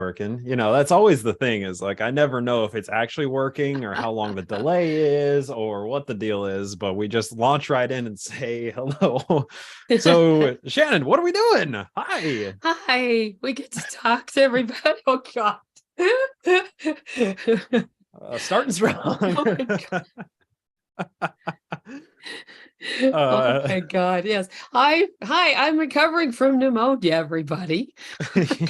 working. That's always the thing, is like I never know if it's actually working or how long the delay is or what the deal is, but we just launch right in and say hello. So Shannon, what are we doing? Hi. Hi, we get to talk to everybody. Oh God. Starting strong. Oh my God. Oh my God. Yes. Hi, I'm recovering from pneumonia, everybody.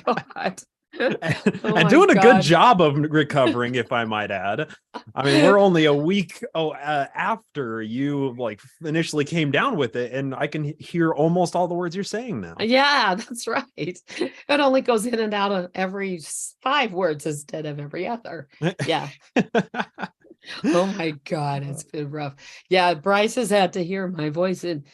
God. Oh and my doing a good God. job of recovering, if I might add. I mean, we're only a week after you like initially came down with it, and I can hear almost all the words you're saying now. Yeah, that's right. It only goes in and out of every 5 words instead of every other. Yeah. Oh my God, it's been rough. Yeah, Bryce has had to hear my voice in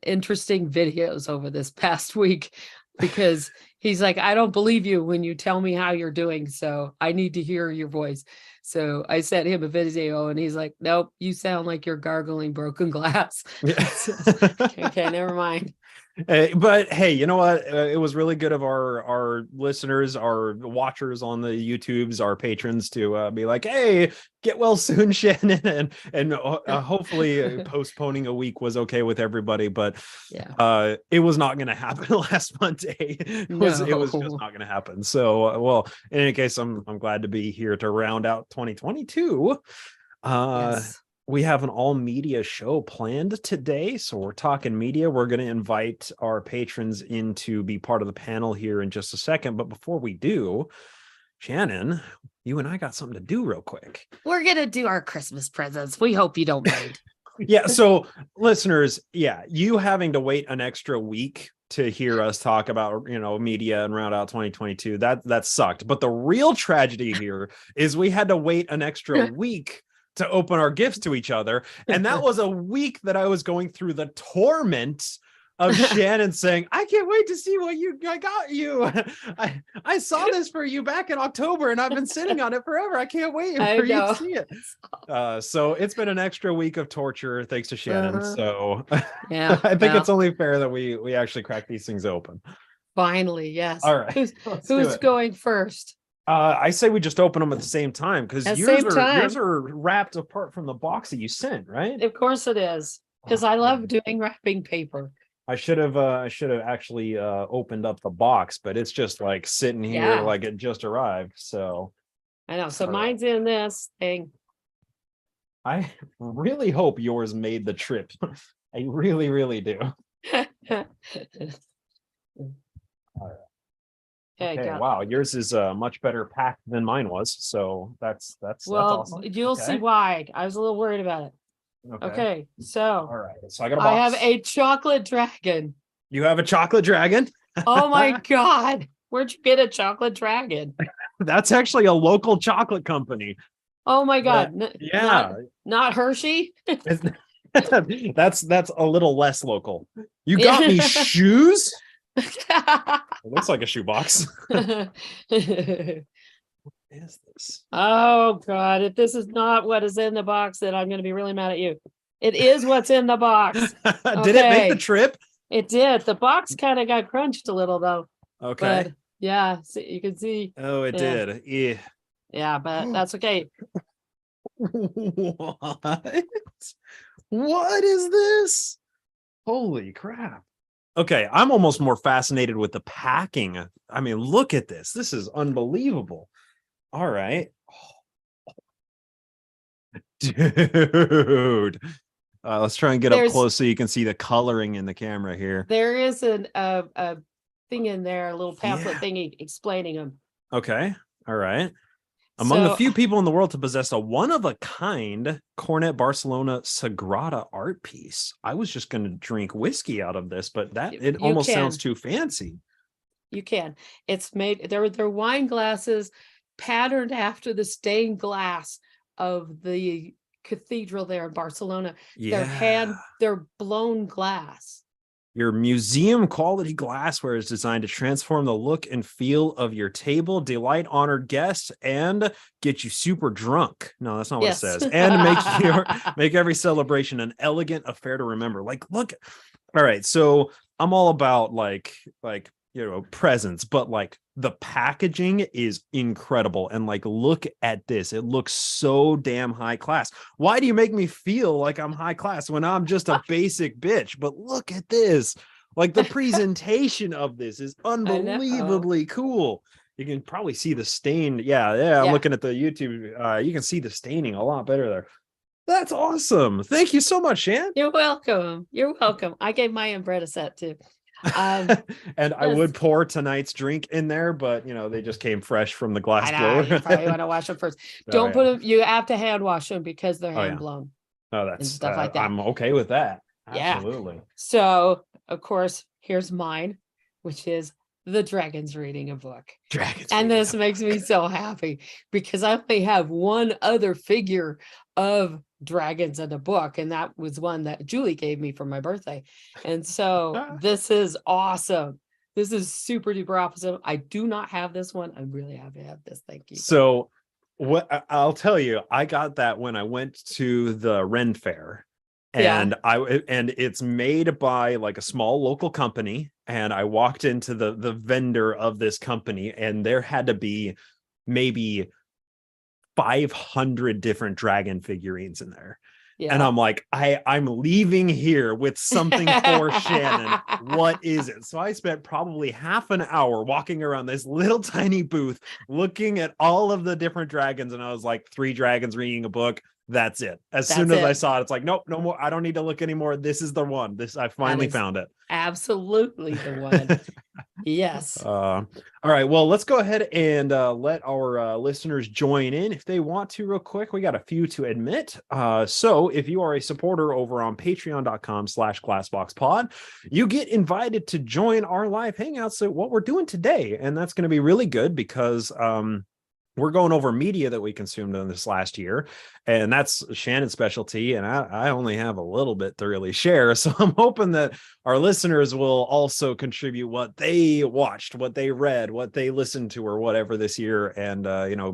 interesting videos over this past week because he's like, I don't believe you when you tell me how you're doing, so I need to hear your voice. So I sent him a video and he's like, nope, you sound like you're gargling broken glass. Okay, never mind. But hey, you know what? It was really good of our listeners, our watchers on the YouTubes, our patrons to be like, "Hey, get well soon, Shannon," and hopefully postponing a week was okay with everybody. But yeah, it was not going to happen last Monday. It was just not going to happen. So, well, in any case, I'm glad to be here to round out 2022. Yes. We have an all media show planned today. So we're talking media. We're going to invite our patrons in to be part of the panel here in just a second. But before we do, Shannon, you and I got something to do real quick. We're going to do our Christmas presents. We hope you don't mind. Yeah. So listeners, you having to wait an extra week to hear us talk about, media and round out 2022, that sucked. But the real tragedy here is we had to wait an extra week to open our gifts to each other. And that was a week that I was going through the torment of Shannon saying, I can't wait to see what I got you. I saw this for you back in October and I've been sitting on it forever. I can't wait for you to see it. So it's been an extra week of torture thanks to Shannon. So yeah, I think it's only fair that we actually crack these things open. Finally, yes. All right. Who's going first? I say we just open them at the same time because yours are wrapped apart from the box that you sent, right? Of course it is, because I love doing wrapping paper. I should have actually opened up the box, but it's just like sitting here like it just arrived. So I know. So mine's in this thing. I really hope yours made the trip. I really, really do. All right. Okay, wow, yours is much better packed than mine was, so that's awesome. You'll see why. I was a little worried about it. Okay, so all right, so I got a box. I have a chocolate dragon. You have a chocolate dragon? Oh my God, where'd you get a chocolate dragon? That's actually a local chocolate company. Oh my God, not Hershey. That's a little less local. You got me shoes. It looks like a shoebox. What is this? Oh God, if this is not what is in the box, then I'm going to be really mad at you. It is what's in the box. Did it make the trip? It did. The box kind of got crunched a little though. Okay. But yeah, so you can see. Oh, it did. Yeah. Yeah, but that's okay. What is this? Holy crap. Okay, I'm almost more fascinated with the packing. I mean, look at this. This is unbelievable. All right. Dude. Let's try and get up close so you can see the coloring in the camera here. There is a thing in there, a little pamphlet thingy explaining them. Okay. All right. Among the few people in the world to possess a one-of-a-kind Cornet Barcelona Sagrada art piece. I was just going to drink whiskey out of this, but it almost sounds too fancy. You can. It's made, they're wine glasses patterned after the stained glass of the cathedral there in Barcelona. Yeah. They're blown glass. Your museum quality glassware is designed to transform the look and feel of your table, delight honored guests, and get you super drunk. No, that's not what it says. And make every celebration an elegant affair to remember. Like, look. All right. So I'm all about like presence, but like the packaging is incredible. And like, look at this. It looks so damn high class. Why do you make me feel like I'm high class when I'm just a basic bitch? But look at this. Like, the presentation of this is unbelievably cool. You can probably see the stain. Yeah. I'm looking at the YouTube. You can see the staining a lot better there. That's awesome. Thank you so much, Shan. You're welcome. You're welcome. I gave my bread a set too. And I would pour tonight's drink in there, but they just came fresh from the glass blower. You probably want to wash them first. Don't put them. You have to hand wash them because they're hand blown. Oh, that's stuff like that. I'm okay with that. Absolutely. Yeah. So, of course, here's mine, which is the Dragons reading a book. And this makes me so happy because I only have one other figure of dragons in a book, and that was one that Julie gave me for my birthday. And so this is awesome. This is super duper awesome. I do not have this one. I'm really happy to have this. Thank you. So what I'll tell you, I got that when I went to the Ren Fair. And and it's made by like a small local company. And I walked into the vendor of this company, and there had to be maybe 500 different dragon figurines in there. And I'm like, I'm leaving here with something for Shannon. What is it? So I spent probably half an hour walking around this little tiny booth, looking at all of the different dragons. And I was like, 3 dragons reading a book. That's it. As soon as I saw it, it's like, nope, no more. I don't need to look anymore. This is the one. I finally found it. Absolutely the one. Yes. All right. Well, let's go ahead and let our listeners join in if they want to real quick. We got a few to admit. So if you are a supporter over on patreon.com/glassboxpod, you get invited to join our live hangouts. So what we're doing today, and that's going to be really good because we're going over media that we consumed in this last year, and that's Shannon's specialty. And I only have a little bit to really share. So I'm hoping that our listeners will also contribute what they watched, what they read, what they listened to, or whatever this year. And,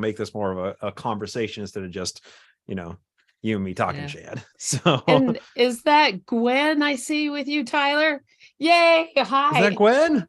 make this more of a conversation instead of just, you and me talking shit. So, and is that Gwen I see with you, Tyler? Yay. Hi. Is that Gwen?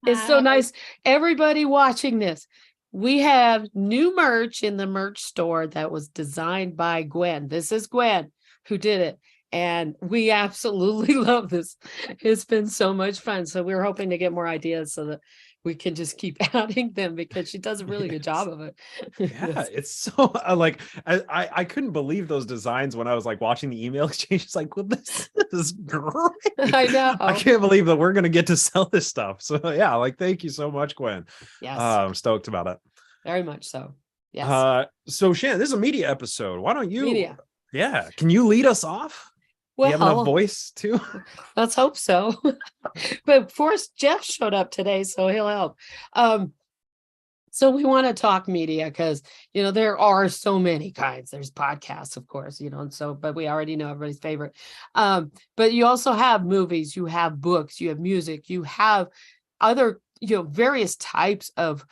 It's so nice. Everybody watching this. We have new merch in the merch store that was designed by Gwen. This is Gwen who did it. And we absolutely love this. It's been so much fun. So we're hoping to get more ideas so that we can just keep adding them because she does a really good job of it. Yeah, it's so like I couldn't believe those designs when I was like watching the email exchange. It's like, well, this is great. I know. I can't believe that we're gonna get to sell this stuff. So yeah, like thank you so much, Gwen. Yes, I'm stoked about it. Very much so. Yes. So Shannon, this is a media episode. Why don't you? Yeah, can you lead us off? Well, you have enough voice too. Let's hope so. But of course, Jeff showed up today, so he'll help. So we want to talk media because there are so many kinds. There's podcasts, of course, and so, but we already know everybody's favorite. But you also have movies, you have books, you have music, you have other, various types of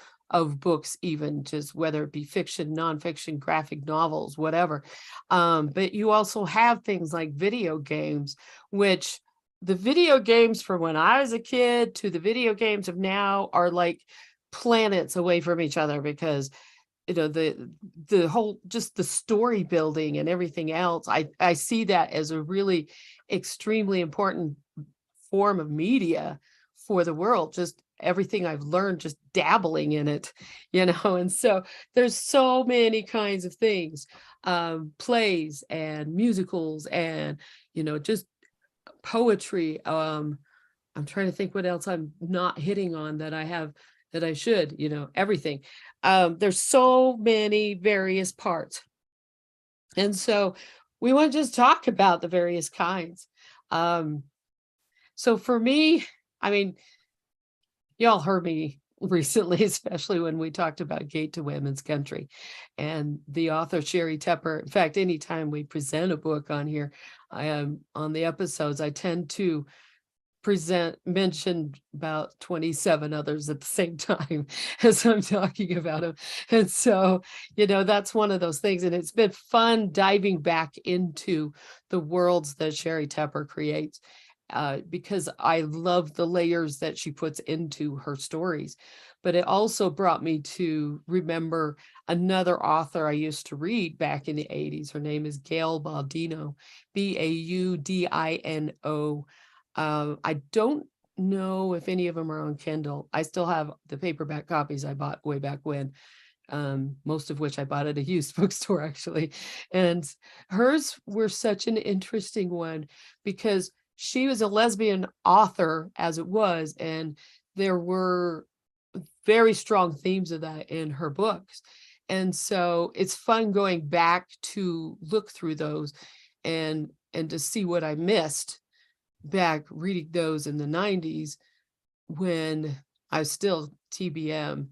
books, even just whether it be fiction, nonfiction, graphic novels, whatever. But you also have things like video games, which the video games from when I was a kid to the video games of now are like planets away from each other because the whole just the story building and everything else. I see that as a really extremely important form of media for the world. Just everything I've learned just dabbling in it, and so there's so many kinds of things, plays and musicals and just poetry. I'm trying to think what else I'm not hitting on that I should, everything. There's so many various parts, and so we want to just talk about the various kinds. So for me, I mean, y'all heard me recently, especially when we talked about Gate to Women's Country and the author Sherry Tepper. In fact, anytime we present a book on here, I am on the episodes, I tend to mention about 27 others at the same time as I'm talking about them. And so, that's one of those things. And it's been fun diving back into the worlds that Sherry Tepper creates. because I love the layers that she puts into her stories. But it also brought me to remember another author I used to read back in the 80s. Her name is Gail Baldino, Baudino. I don't know if any of them are on Kindle. I still have the paperback copies I bought way back when, most of which I bought at a used bookstore, actually. And hers were such an interesting one because she was a lesbian author as it was, and there were very strong themes of that in her books. And so it's fun going back to look through those and to see what I missed back reading those in the 90s when I was still TBM,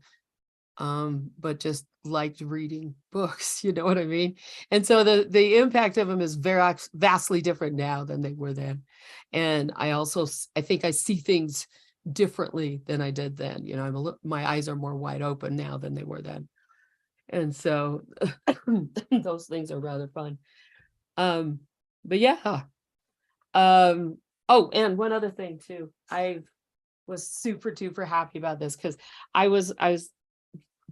but just liked reading books, you know what I mean? And so the impact of them is very vastly different now than they were then. And I think I see things differently than I did then. You know, my eyes are more wide open now than they were then. And so those things are rather fun. But yeah. Oh, and one other thing too. I was super duper happy about this because I was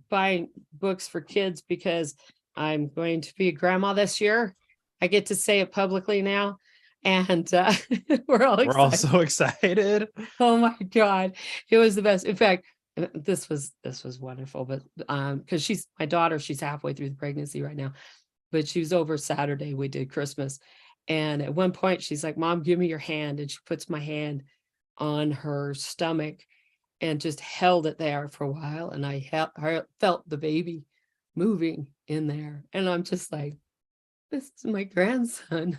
buying books for kids because I'm going to be a grandma this year. I get to say it publicly now. And we're all so excited. Oh my God. It was the best. In fact, this was wonderful, but because she's my daughter, she's halfway through the pregnancy right now. But she was over Saturday, we did Christmas. And at one point she's like, Mom, give me your hand. And she puts my hand on her stomach and just held it there for a while. And I felt the baby moving in there. And I'm just like, this is my grandson.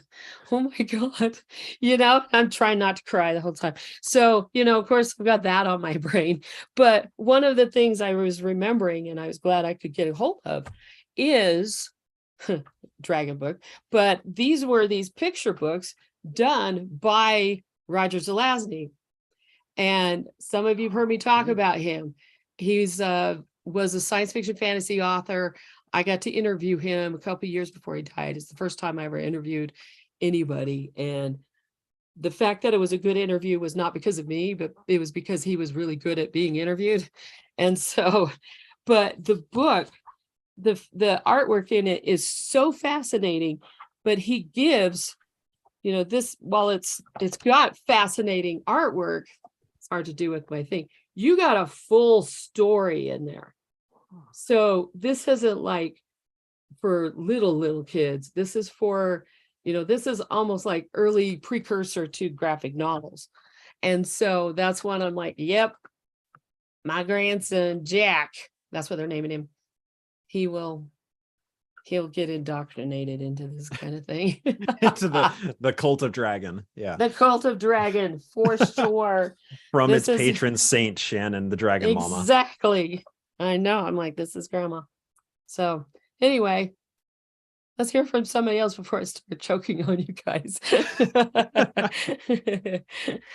Oh my God. You know, I'm trying not to cry the whole time. So, you know, of course, I've got that on my brain. But one of the things I was remembering, and I was glad I could get a hold of, is Dragon Book. But these were these picture books done by Roger Zelazny. And some of you have heard me talk about him. He's was a science fiction fantasy author. I got to interview him a couple of years before he died. It's the first time I ever interviewed anybody. And the fact that it was a good interview was not because of me, but it was because he was really good at being interviewed. And so, but the book, the artwork in it is so fascinating, but he gives, you know, this, while it's got fascinating artwork, it's hard to do with my thing. You got a full story in there. So this isn't like for little kids. This is for, you know, this is almost like early precursor to graphic novels. And so that's when I'm like, yep, my grandson, Jack, that's what they're naming him. He'll get indoctrinated into this kind of thing. Into the cult of dragon. Yeah. The cult of dragon, for sure. From its patron saint, Shannon, the dragon mama. Exactly. I know. I'm like, this is grandma. So anyway, let's hear from somebody else before I start choking on you guys.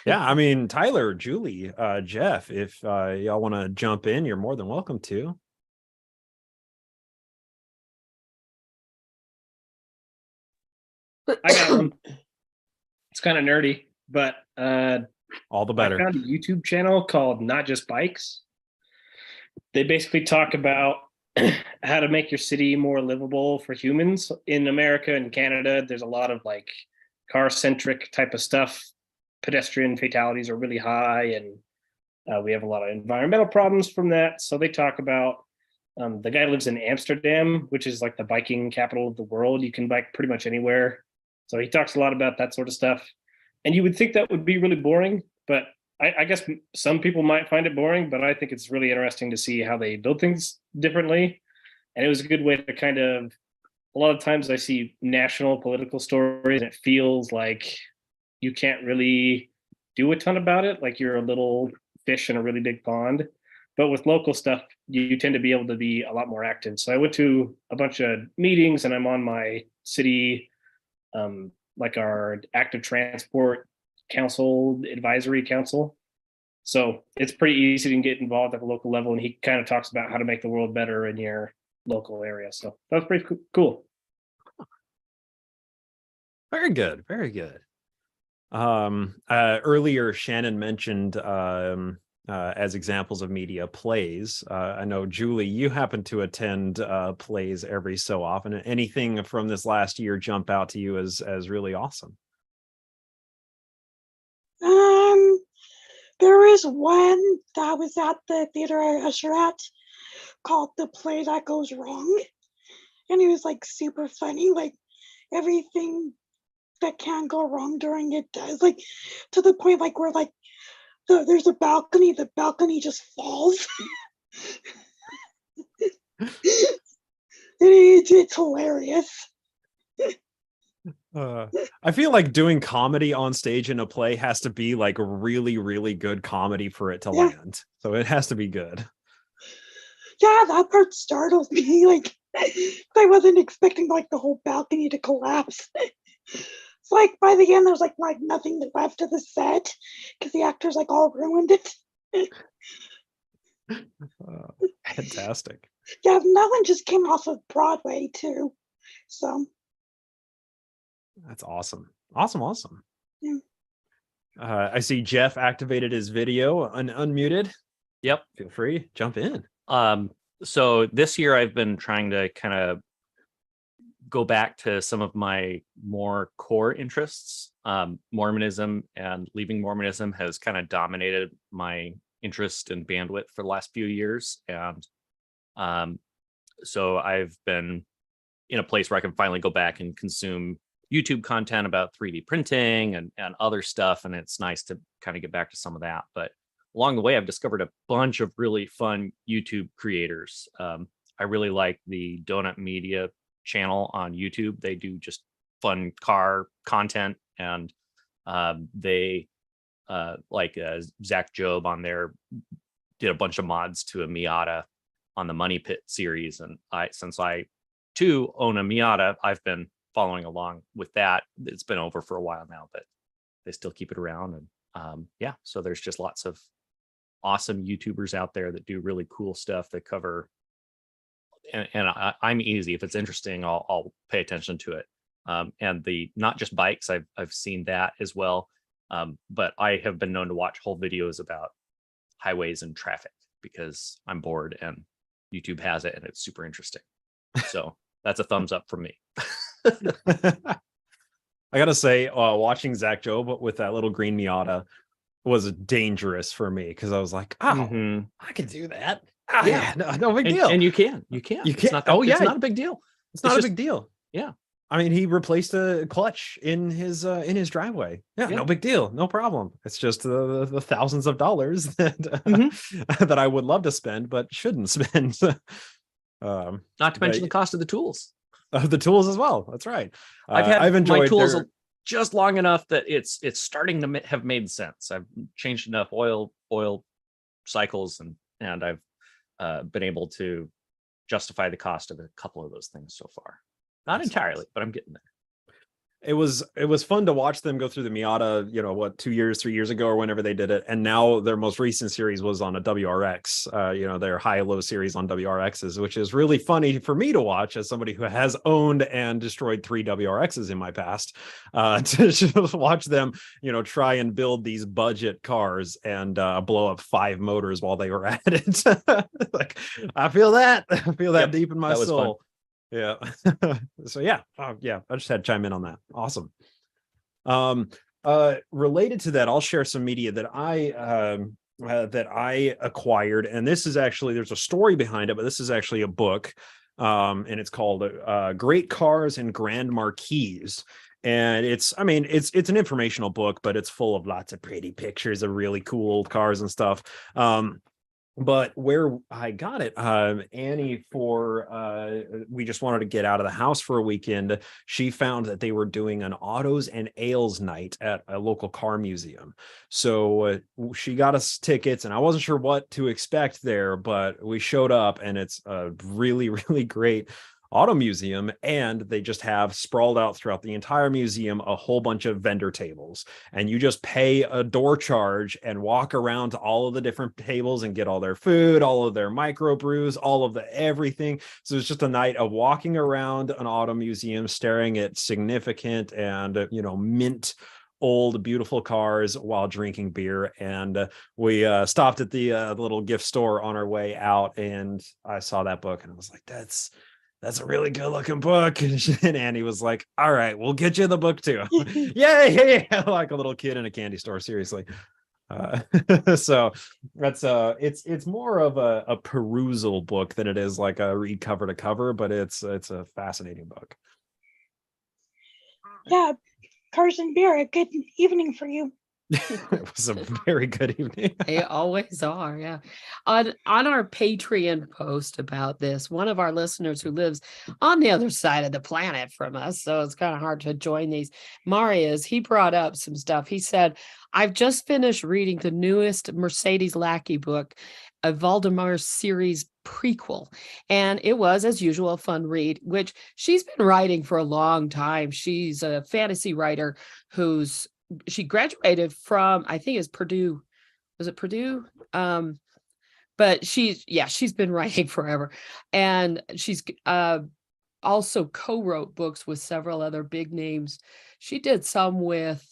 Yeah, I mean, Tyler, Julie, Jeff, if y'all want to jump in, you're more than welcome to. I got one. It's kind of nerdy, but all the better. I found a YouTube channel called Not Just Bikes. They basically talk about how to make your city more livable for humans. In America and Canada, there's a lot of like car-centric type of stuff. Pedestrian fatalities are really high, and we have a lot of environmental problems from that. So they talk about the guy lives in Amsterdam, which is like the biking capital of the world. You can bike pretty much anywhere. So he talks a lot about that sort of stuff. And you would think that would be really boring, but I guess some people might find it boring, but I think it's really interesting to see how they build things differently. And it was a good way to kind of, a lot of times I see national political stories and it feels like you can't really do a ton about it. Like you're a little fish in a really big pond. But with local stuff, you tend to be able to be a lot more active. So I went to a bunch of meetings and I'm on my city, like our active transport council, advisory council. So it's pretty easy to get involved at the local level. And he kind of talks about how to make the world better in your local area. So that was pretty cool. Very good. Very good. Earlier Shannon mentioned as examples of media plays. I know, Julie, you happen to attend plays every so often. Anything from this last year jump out to you as really awesome? There is one that was at the theater I usher at called The Play That Goes Wrong. And it was like super funny. Like everything that can go wrong during it does. Like to the point like where like there's a balcony, the balcony just falls. It's hilarious. I feel like doing comedy on stage in a play has to be like really, really good comedy for it to land. So it has to be good. Yeah, that part startled me. Like I wasn't expecting like the whole balcony to collapse. It's like by the end there's like nothing left of the set because the actors like all ruined it. Fantastic. Yeah, that one just came off of Broadway too. So that's awesome. Awesome. Yeah. I see Jeff activated his video unmuted. Yep. Feel free, jump in. So this year I've been trying to kind of go back to some of my more core interests. Mormonism and leaving Mormonism has kind of dominated my interest and bandwidth for the last few years. And so I've been in a place where I can finally go back and consume YouTube content about 3D printing and other stuff. And it's nice to kind of get back to some of that. But along the way, I've discovered a bunch of really fun YouTube creators. I really like the Donut Media channel on YouTube. They do just fun car content, and they like Zach Job on there did a bunch of mods to a Miata on the Money Pit series. And since I too own a Miata, I've been following along with that. It's been over for a while now, but they still keep it around. And yeah, so there's just lots of awesome YouTubers out there that do really cool stuff that cover, and I'm easy. If it's interesting, I'll pay attention to it. And the not just bikes, I've seen that as well. But I have been known to watch whole videos about highways and traffic because I'm bored and YouTube has it and it's super interesting. So that's a thumbs up from me. I gotta say, watching Zach Job with that little green Miata was dangerous for me because I was like, oh, I can do that. Yeah, no big deal. And you can. It's not that, it's not a big deal. It's not a big deal. Yeah. I mean, he replaced a clutch in his driveway. Yeah, no big deal, no problem. It's just the thousands of dollars that that I would love to spend but shouldn't spend. Not to mention the cost of the tools. Of the tools as well. That's right. I've enjoyed my tools just long enough that it's starting to have made sense. I've changed enough oil cycles, and I've been able to justify the cost of a couple of those things so far. Not entirely, but I'm getting there. It was fun to watch them go through the Miata, 3 years ago or whenever they did it. And now their most recent series was on a WRX, their high-low series on WRXs, which is really funny for me to watch as somebody who has owned and destroyed 3 WRXs in my past, to just watch them, try and build these budget cars and blow up 5 motors while they were at it. Like, I feel that deep in my soul. Fun. Yeah. So yeah. I just had to chime in on that. Awesome. Related to that, I'll share some media that I acquired, and this is actually, there's a story behind it, but this is actually a book, and it's called Great Cars and Grand Marquis. And it's an informational book, but it's full of lots of pretty pictures of really cool cars and stuff. But where I got it, Annie, we just wanted to get out of the house for a weekend. She found that they were doing an autos and ales night at a local car museum. So she got us tickets, and I wasn't sure what to expect there, but we showed up, and it's a really, really great auto museum, and they just have sprawled out throughout the entire museum a whole bunch of vendor tables, and you just pay a door charge and walk around to all of the different tables and get all their food, all of their microbrews, all of the everything. So it's just a night of walking around an auto museum, staring at significant and mint old beautiful cars while drinking beer, and we stopped at the little gift store on our way out, and I saw that book and I was like, that's a really good looking book. And Andy was like, all right, we'll get you the book too. Yay. Like a little kid in a candy store, seriously. So that's it's more of a perusal book than it is like a read cover to cover, but it's a fascinating book. Yeah, cars and beer, a good evening for you. It was a very good evening. They always are, yeah. On our Patreon post about this, one of our listeners who lives on the other side of the planet from us, so it's kind of hard to join these, Marius, he brought up some stuff. He said, I've just finished reading the newest Mercedes Lackey book, a Valdemar series prequel, and it was, as usual, a fun read, which she's been writing for a long time. She's a fantasy writer she graduated from, I think it's Purdue. Was it Purdue? But she's been writing forever. And she's also co-wrote books with several other big names. She did some with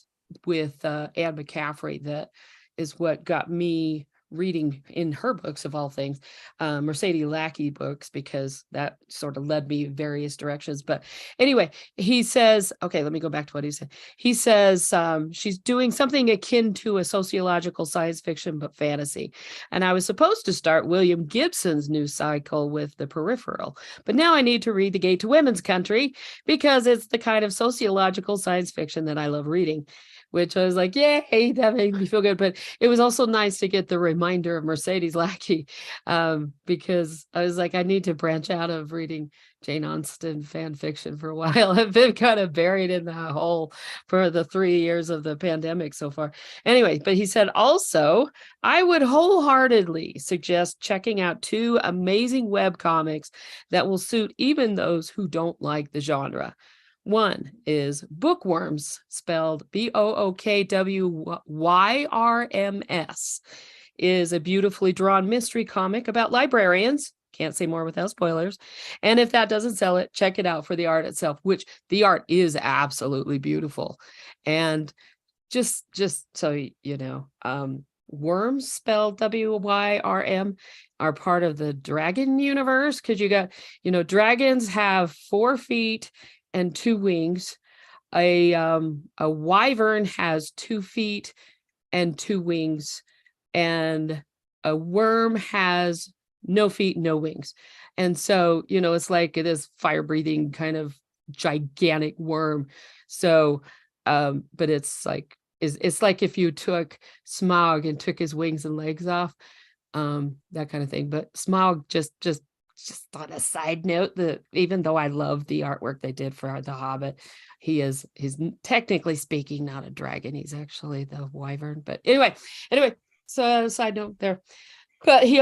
Anne McCaffrey. That is what got me reading in her books, of all things, Mercedes Lackey books, because that sort of led me in various directions. But anyway, he says, okay, let me go back to what he said. He says she's doing something akin to a sociological science fiction, but fantasy. And I was supposed to start William Gibson's new cycle with The Peripheral, but now I need to read The Gate to Women's Country because it's the kind of sociological science fiction that I love reading. Which I was like, yay, that made me feel good. But it was also nice to get the reminder of Mercedes Lackey, because I was like, I need to branch out of reading Jane Austen fan fiction for a while. I've been kind of buried in the hole for the 3 years of the pandemic so far. Anyway, but he said also, I would wholeheartedly suggest checking out 2 amazing webcomics that will suit even those who don't like the genre. One is Bookworms, spelled Bookwyrms, is a beautifully drawn mystery comic about librarians. Can't say more without spoilers. And if that doesn't sell it, check it out for the art itself, which the art is absolutely beautiful. And just so you know, worms, spelled WYRM, are part of the dragon universe, because you got, dragons have 4 feet and 2 wings. A wyvern has 2 feet and 2 wings, and a worm has no feet, no wings. And so, it's like this fire-breathing kind of gigantic worm. So, but it's like if you took Smaug and took his wings and legs off, that kind of thing. But Smaug just on a side note, that even though I love the artwork they did for The Hobbit, he's technically speaking not a dragon. He's actually the wyvern. But anyway, so side note there. But he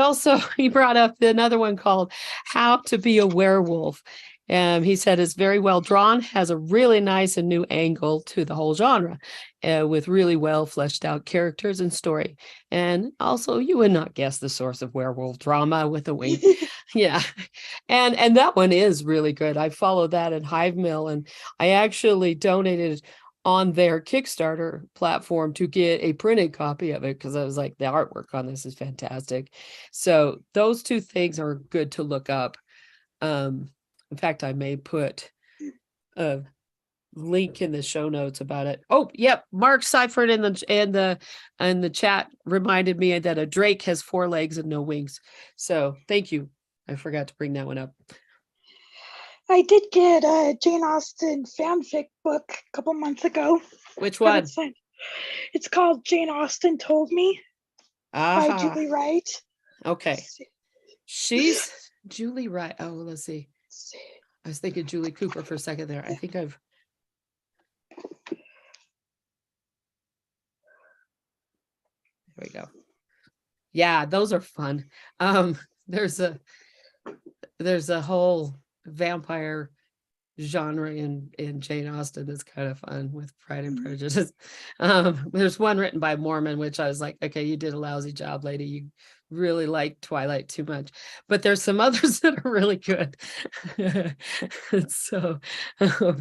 brought up another one called How to Be a Werewolf. He said it's very well drawn, has a really nice and new angle to the whole genre, with really well fleshed out characters and story. And also, you would not guess the source of werewolf drama with a wink. Yeah. And that one is really good. I followed that at Hive Mill, and I actually donated on their Kickstarter platform to get a printed copy of it, because I was like, the artwork on this is fantastic. So those 2 things are good to look up. In fact, I may put a link in the show notes about it. Oh, yep. Mark Seifert in the chat reminded me that a drake has 4 legs and no wings. So thank you. I forgot to bring that one up. I did get a Jane Austen fanfic book a couple months ago. Which one? It's called Jane Austen Told Me by Julie Wright. Okay. She's Julie Wright. Oh, let's see. I was thinking Julie Cooper for a second there. I think I've. There we go. Yeah, those are fun. There's a whole vampire genre in Jane Austen that's kind of fun, with Pride and Prejudice. There's one written by Mormon, which I was like, okay, you did a lousy job, lady. You really like Twilight too much, but there's some others that are really good. So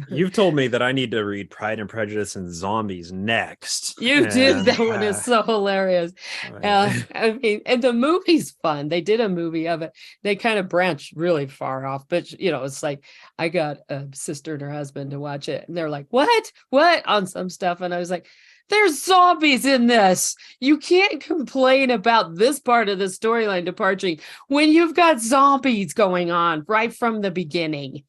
You've told me that I need to read Pride and Prejudice and Zombies next. you did. And, That one is so hilarious. I mean, and the movie's fun. They did a movie of it. They kind of branched really far off, but it's like I got a sister and her husband to watch it, and they're like, "What? What?" on some stuff, and I was like, there's zombies in this. You can't complain about this part of the storyline departing when you've got zombies going on right from the beginning.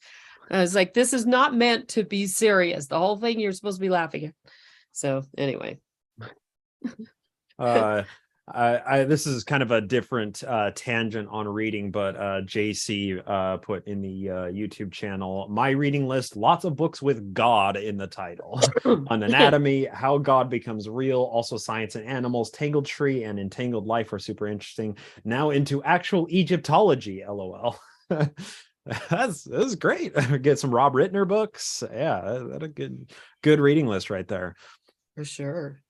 I was like, this is not meant to be serious. The whole thing you're supposed to be laughing at. So anyway. This is kind of a different tangent on reading, but JC put in the YouTube channel, my reading list, lots of books with God in the title. On anatomy, how God becomes real, also science and animals, Tangled Tree and Entangled Life are super interesting. Now into actual Egyptology, LOL. That's great. Get some Rob Rittner books. Yeah, that's a good reading list right there. For sure.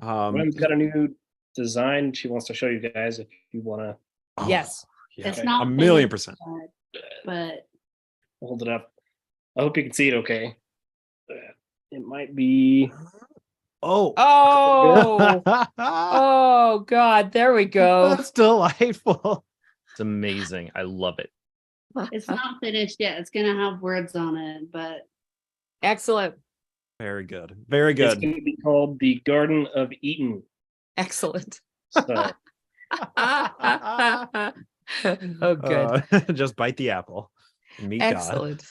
Gwen's got a new design she wants to show you guys if you want to. Yes. Yeah. It's not 1,000,000%. But hold it up. I hope you can see it okay. It might be. Oh God, there we go. That's delightful. It's amazing. I love it. it's not finished yet. It's gonna have words on it, but Excellent. Very good. Very It's good. going to be called the Garden of Eden. Excellent. So Oh, good. Just bite the apple and meet God. Excellent.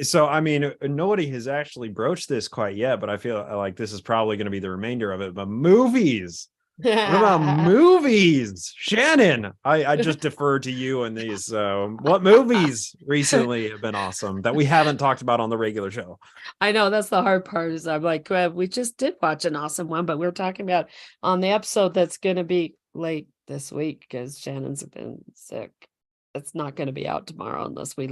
So I mean, nobody has actually broached this quite yet, but I feel like this is probably going to be the remainder of it. But movies. What about movies? Shannon, I just defer to you in these. What movies recently have been awesome that we haven't talked about on the regular show? I know that's the hard part is I'm like, well, we just did watch an awesome one, but we're talking about on the episode that's going to be late this week because Shannon's been sick. It's not going to be out tomorrow unless we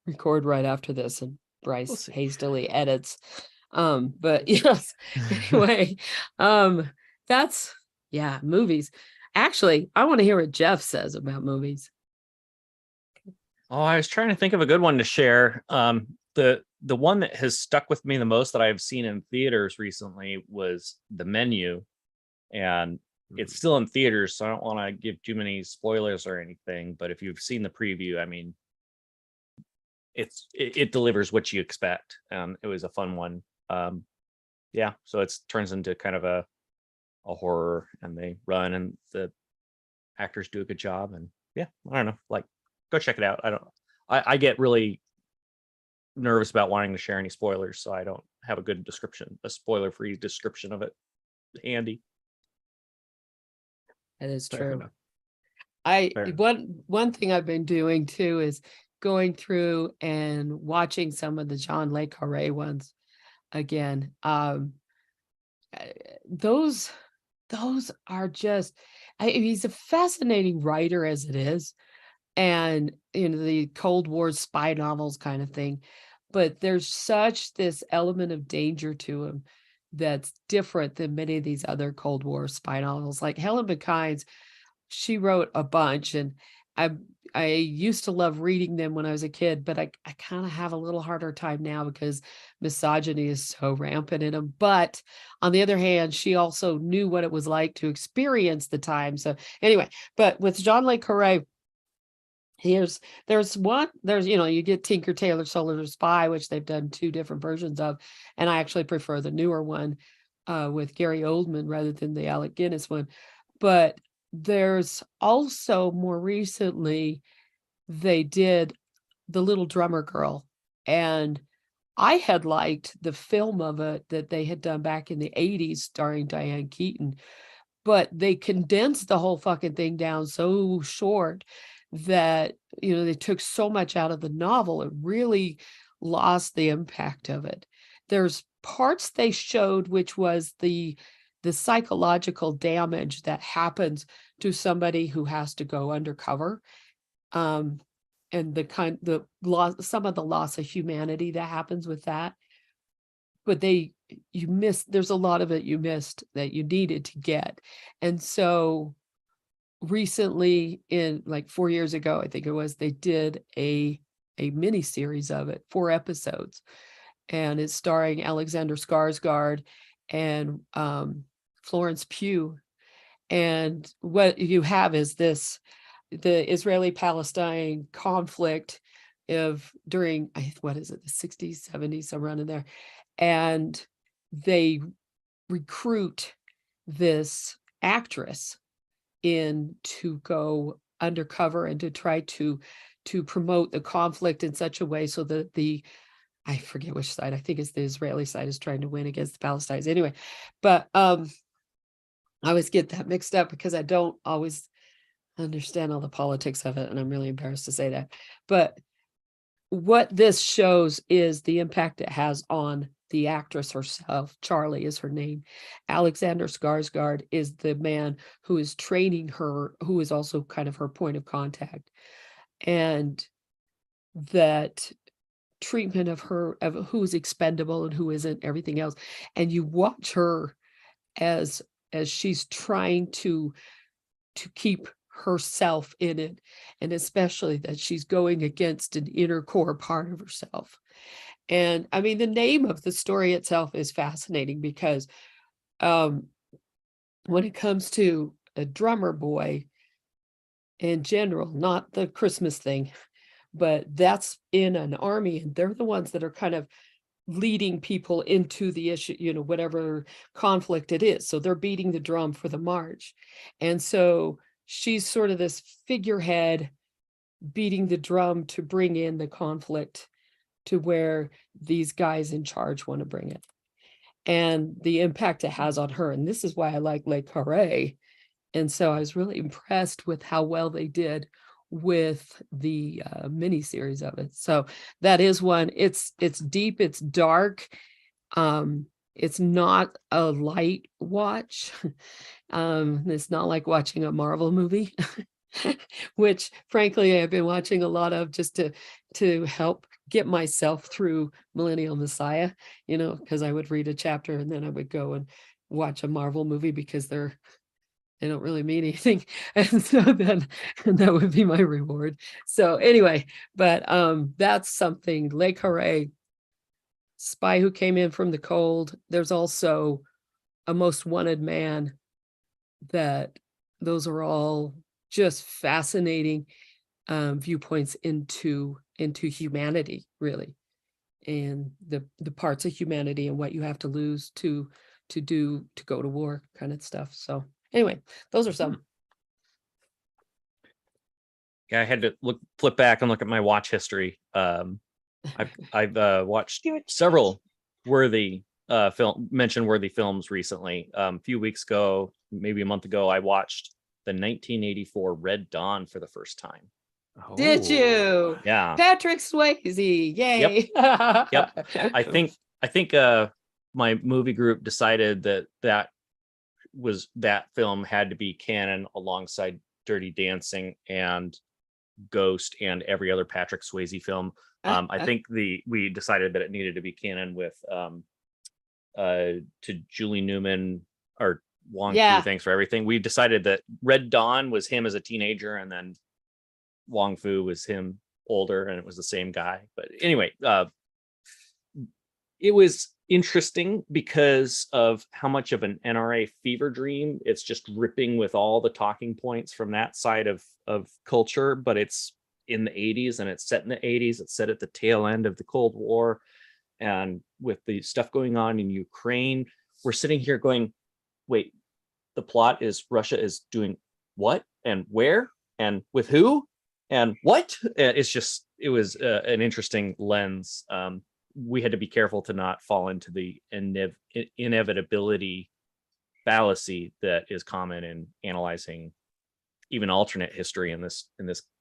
record right after this and Bryce hastily edits. But yes, anyway, that's movies. Actually, I want to hear what Jeff says about movies. Oh, I was trying to think of a good one to share. The one that has stuck with me the most that I've seen in theaters recently was The Menu, and it's still in theaters, so I don't want to give too many spoilers or anything. But if you've seen the preview, I mean, it delivers what you expect. It was a fun one. So it turns into kind of a horror, and they run, and the actors do a good job. And I don't know, go check it out. I get really nervous about wanting to share any spoilers, so I don't have a good description, a spoiler-free description of it handy. That is Fair true. enough. One thing I've been doing too is going through and watching some of the John Le Carre ones again. Those are just he's a fascinating writer as it is, and the Cold War spy novels kind of thing, but there's such this element of danger to him that's different than many of these other Cold War spy novels. Like Helen McKine's, she wrote a bunch, and I used to love reading them when I was a kid, but I kind of have a little harder time now because misogyny is so rampant in them. But on the other hand, she also knew what it was like to experience the time. So anyway, but with John Le Carre, you get Tinker Tailor Soldier Spy, which they've done 2 different versions of, and I actually prefer the newer one with Gary Oldman rather than the Alec Guinness one. But there's also more recently they did The Little Drummer Girl, and I had liked the film of it that they had done back in the 80s starring Diane Keaton, but they condensed the whole fucking thing down so short that they took so much out of the novel, it really lost the impact of it. There's parts they showed, which was the psychological damage that happens to somebody who has to go undercover, and some of the loss of humanity that happens with that. But they there's a lot of it you missed that you needed to get. And so recently, in like 4 years ago, I think it was, they did a mini series of it, 4 episodes, and it's starring Alexander Skarsgård and Florence Pugh. And what you have is the Israeli-Palestine conflict during, what is it, the 60s, 70s, somewhere in there. And they recruit this actress in to go undercover and to try to promote the conflict in such a way so that I forget which side, I think it's the Israeli side, is trying to win against the Palestinians. Anyway, but I always get that mixed up because I don't always understand all the politics of it, and I'm really embarrassed to say that. But what this shows is the impact it has on the actress herself. Charlie is her name. Alexander Skarsgård is the man who is training her, who is also kind of her point of contact. And that treatment of her, of who's expendable and who isn't, everything else. And you watch her as she's trying to keep herself in it, and especially that she's going against an inner core part of herself. And I mean, the name of the story itself is fascinating because when it comes to a drummer boy in general, not the Christmas thing, but that's in an army, and they're the ones that are kind of leading people into the issue, whatever conflict it is. So they're beating the drum for the march. And so she's sort of this figurehead beating the drum to bring in the conflict to where these guys in charge want to bring it, and the impact it has on her. And this is why I like Le Carré. And so I was really impressed with how well they did with the mini series of it. So that is one. It's deep, it's dark. It's not a light watch. It's not like watching a Marvel movie, which frankly I've been watching a lot of just to help get myself through Millennial Messiah, because I would read a chapter and then I would go and watch a Marvel movie because they don't really mean anything. And so then that would be my reward. So anyway, but that's something. Le Carré, Spy Who Came In from the Cold. There's also A Most Wanted Man. That those are all just fascinating viewpoints into humanity, really, and the parts of humanity and what you have to lose to go to war, kind of stuff. So anyway, those are some. Yeah, I had to flip back and look at my watch history. I've watched several worthy films recently. A few weeks ago, maybe a month ago, I watched the 1984 Red Dawn for the first time. Did you? Yeah. Patrick Swayze. Yay. Yep. I think my movie group decided that film had to be canon alongside Dirty Dancing and Ghost and every other Patrick Swayze film. I think we decided that it needed to be canon with to Julie Newman or Wong Fu, Thanks for Everything. We decided that Red Dawn was him as a teenager, and then Wong Fu was him older, and it was the same guy. But anyway, it was interesting because of how much of an NRA fever dream. It's just ripping with all the talking points from that side of culture, but it's in the 80s and it's set in the 80s. It's set at the tail end of the Cold War, and with the stuff going on in Ukraine, we're sitting here going, wait, the plot is Russia is doing what and where and with who and what? It was an interesting lens. We had to be careful to not fall into the inevitability fallacy that is common in analyzing even alternate history in this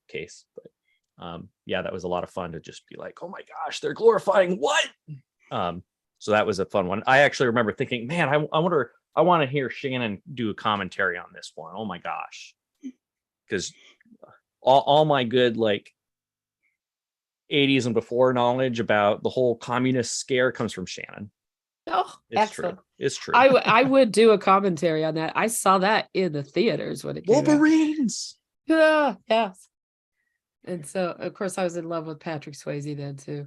case. But yeah, that was a lot of fun to just be like, oh my gosh, they're glorifying what? So that was a fun one. I actually remember thinking, man, I want to hear Shannon do a commentary on this one. Oh my gosh. Because all my good, like, 80s and before knowledge about the whole communist scare comes from Shannon. Oh, It's excellent. true. It's true. I would do a commentary on that. I saw that in the theaters when it came out. Wolverines. Yeah, yes. And so, of course, I was in love with Patrick Swayze then too.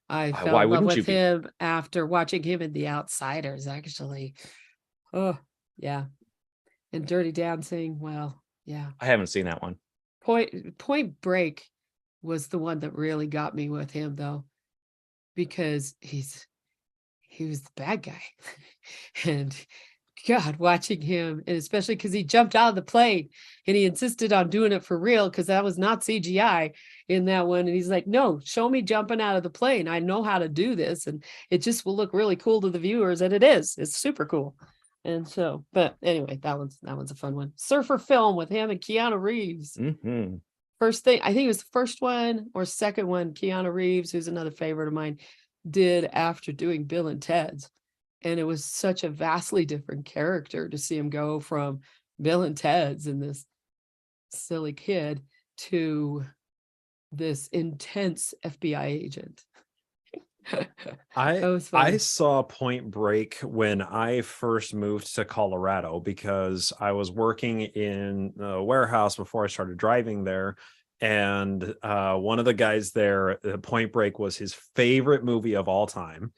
I fell Why in love wouldn't you with be? him after watching him in The Outsiders, actually. Oh, yeah. And Dirty Dancing. Well, yeah. I haven't seen that one. Point Break was the one that really got me with him, though, because he was the bad guy. And God, watching him, and especially because he jumped out of the plane and he insisted on doing it for real because that was not CGI in that one. And he's like, no, show me jumping out of the plane. I know how to do this. And it just will look really cool to the viewers. And it is. It's super cool. And so, but anyway, that one's a fun one. Surfer Film with him and Keanu Reeves. Mm-hmm. First thing, I think it was the first one or second one, Keanu Reeves, who's another favorite of mine, did after doing Bill and Ted's. And it was such a vastly different character to see him go from Bill and Ted's and this silly kid to this intense FBI agent. I saw Point Break when I first moved to Colorado because I was working in a warehouse before I started driving there. And one of the guys there, Point Break was his favorite movie of all time.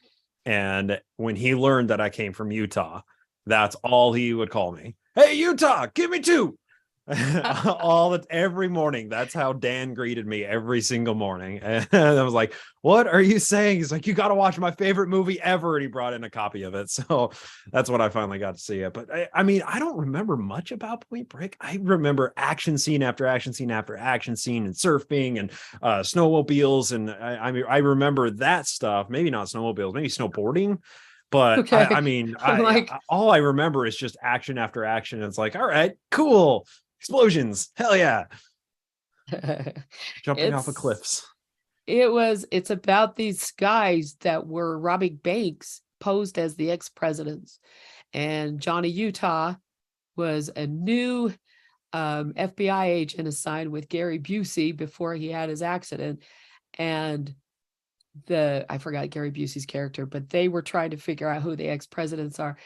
And when he learned that I came from Utah, that's all he would call me. Hey, Utah, give me two. Every morning. That's how Dan greeted me every single morning. And I was like, what are you saying? He's like, you got to watch my favorite movie ever. And he brought in a copy of it. So that's when I finally got to see it. But I mean, I don't remember much about Point Break. I remember action scene after action scene after action scene and surfing and snowmobiles. And I remember that stuff. Maybe not snowmobiles, maybe snowboarding. But Okay. I mean, all I remember is just action after action. It's like, all right, cool. Explosions. Hell yeah. Jumping off of cliffs. It's about these guys that were robbing banks posed as the ex-presidents. And Johnny Utah was a new FBI agent assigned with Gary Busey before he had his accident. And I forgot Gary Busey's character, but they were trying to figure out who the ex-presidents are.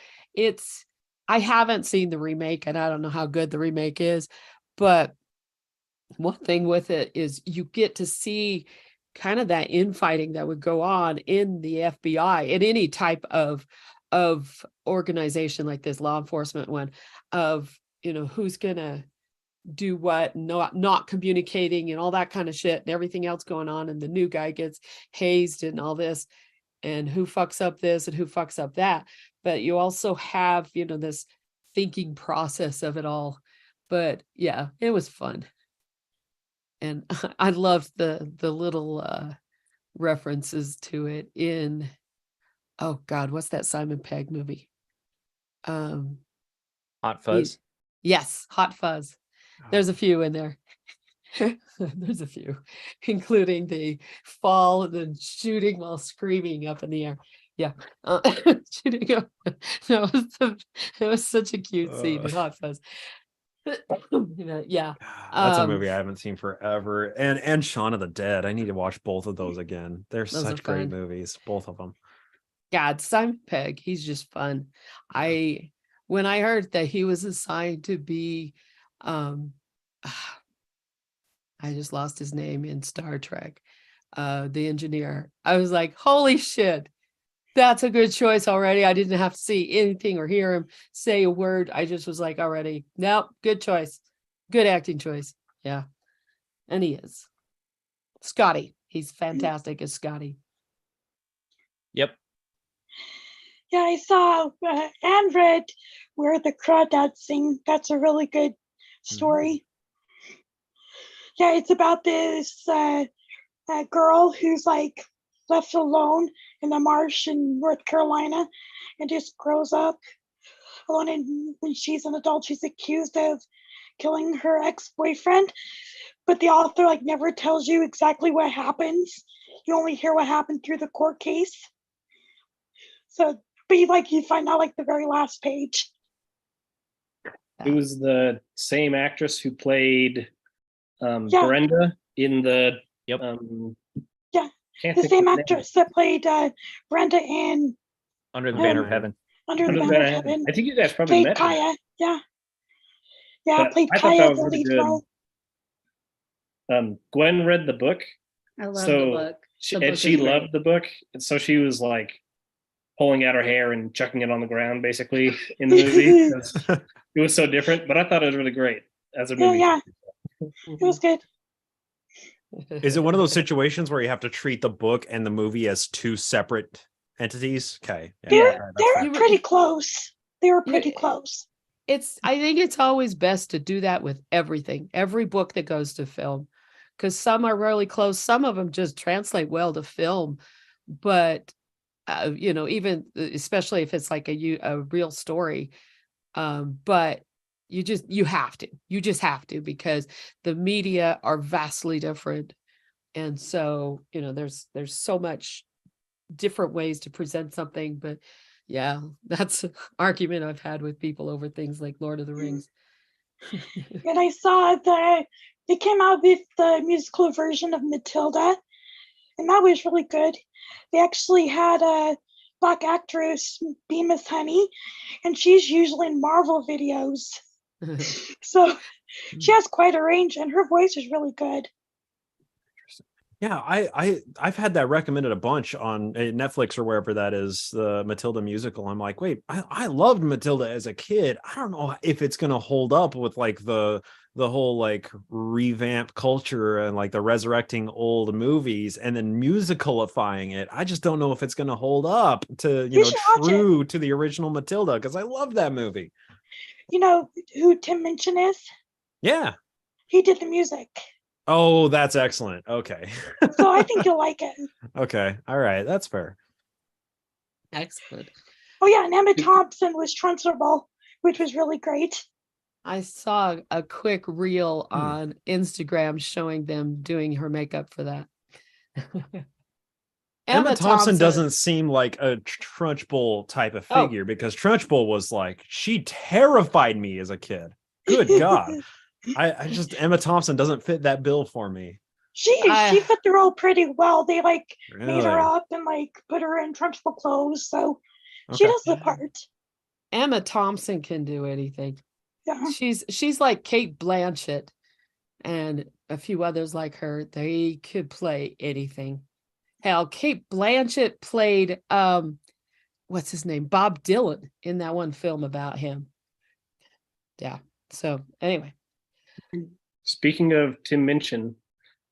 I haven't seen the remake and I don't know how good the remake is, but one thing with it is you get to see kind of that infighting that would go on in the FBI in any type of organization like this law enforcement one, of, who's going to do what, not communicating and all that kind of shit and everything else going on. And the new guy gets hazed and all this, and who fucks up this and who fucks up that. But you also have, this thinking process of it all. But yeah, it was fun. And I loved the little references to it in, oh God, what's that Simon Pegg movie? Hot Fuzz. Yes, Hot Fuzz. There's a few in there. There's a few, including the fall and then shooting while screaming up in the air. Yeah. Shooting up. It was such a cute scene in Hot Fuzz. Yeah. That's a movie I haven't seen forever. And Shaun of the Dead. I need to watch both of those again. They're such great movies, both of them. God, Simon Pegg, he's just fun. When I heard that he was assigned to be I just lost his name in Star Trek, the engineer, I was like, holy shit, that's a good choice already. I didn't have to see anything or hear him say a word. I just was like, already, nope, good choice. Good acting choice. Yeah. And he is. Scotty. He's fantastic as Scotty. Yep. Yeah, I saw and read Where the Crawdads Sing. That's a really good story. Yeah, it's about this girl who's like left alone in the marsh in North Carolina and just grows up alone. And when she's an adult, she's accused of killing her ex-boyfriend. But the author never tells you exactly what happens. You only hear what happened through the court case. So, but you find out the very last page. It was the same actress who played Brenda in the the same actress that played Brenda in Under the Banner of Heaven. Under the Under the Banner of Banner. Heaven. I think you guys probably Played met him. Kaya. Yeah. Yeah, But played I thought that Kaya, was the really lead good. role. Gwen read the book. I love So the book. she, The book and is she great. loved the book. And so she was like pulling out her hair and chucking it on the ground basically in the movie. 'Cause it was so different, but I thought it was really great as a movie. Yeah, it was good. Is it one of those situations where you have to treat the book and the movie as two separate entities? Okay. They Yeah, were, all right, they that's were fair. pretty close. They were Yeah. pretty close. I think it's always best to do that with everything, every book that goes to film, because some are really close. Some of them just translate well to film, but even especially if it's like a real story. But you just have to, because the media are vastly different. And so, there's so much different ways to present something, but yeah, that's an argument I've had with people over things like Lord of the Rings. And I saw that they came out with the musical version of Matilda, and that was really good. They actually had a Black actress, Bemis Honey, and she's usually in Marvel videos. So she has quite a range, and her voice is really good. Yeah, I've had that recommended a bunch on Netflix or wherever that is, the Matilda musical. I'm like, wait, I loved Matilda as a kid. I don't know if it's gonna hold up with like the whole like revamp culture and like the resurrecting old movies and then musicalifying it. I just don't know if it's gonna hold up to, You should watch true to the original Matilda, because I love that movie. You know who Tim Minchin is? Yeah. He did the music. Oh, that's excellent. Okay. So I think you'll like it. Okay. All right. That's fair. Excellent. Oh yeah, and Emma Thompson was Trunchbull, which was really great. I saw a quick reel on Instagram showing them doing her makeup for that. Emma Thompson doesn't seem like a Trunchbull type of figure, because Trunchbull was like, she terrified me as a kid. Good God. I just, Emma Thompson doesn't fit that bill for me. She fit the role pretty well. They made Really? her up and put her in Trunchbull clothes, so she does the part. Emma Thompson can do anything. Yeah. She's like Kate Blanchett and a few others like her. They could play anything. Hell, Kate Blanchett played what's his name? Bob Dylan in that one film about him. Yeah. So anyway. Speaking of Tim Minchin,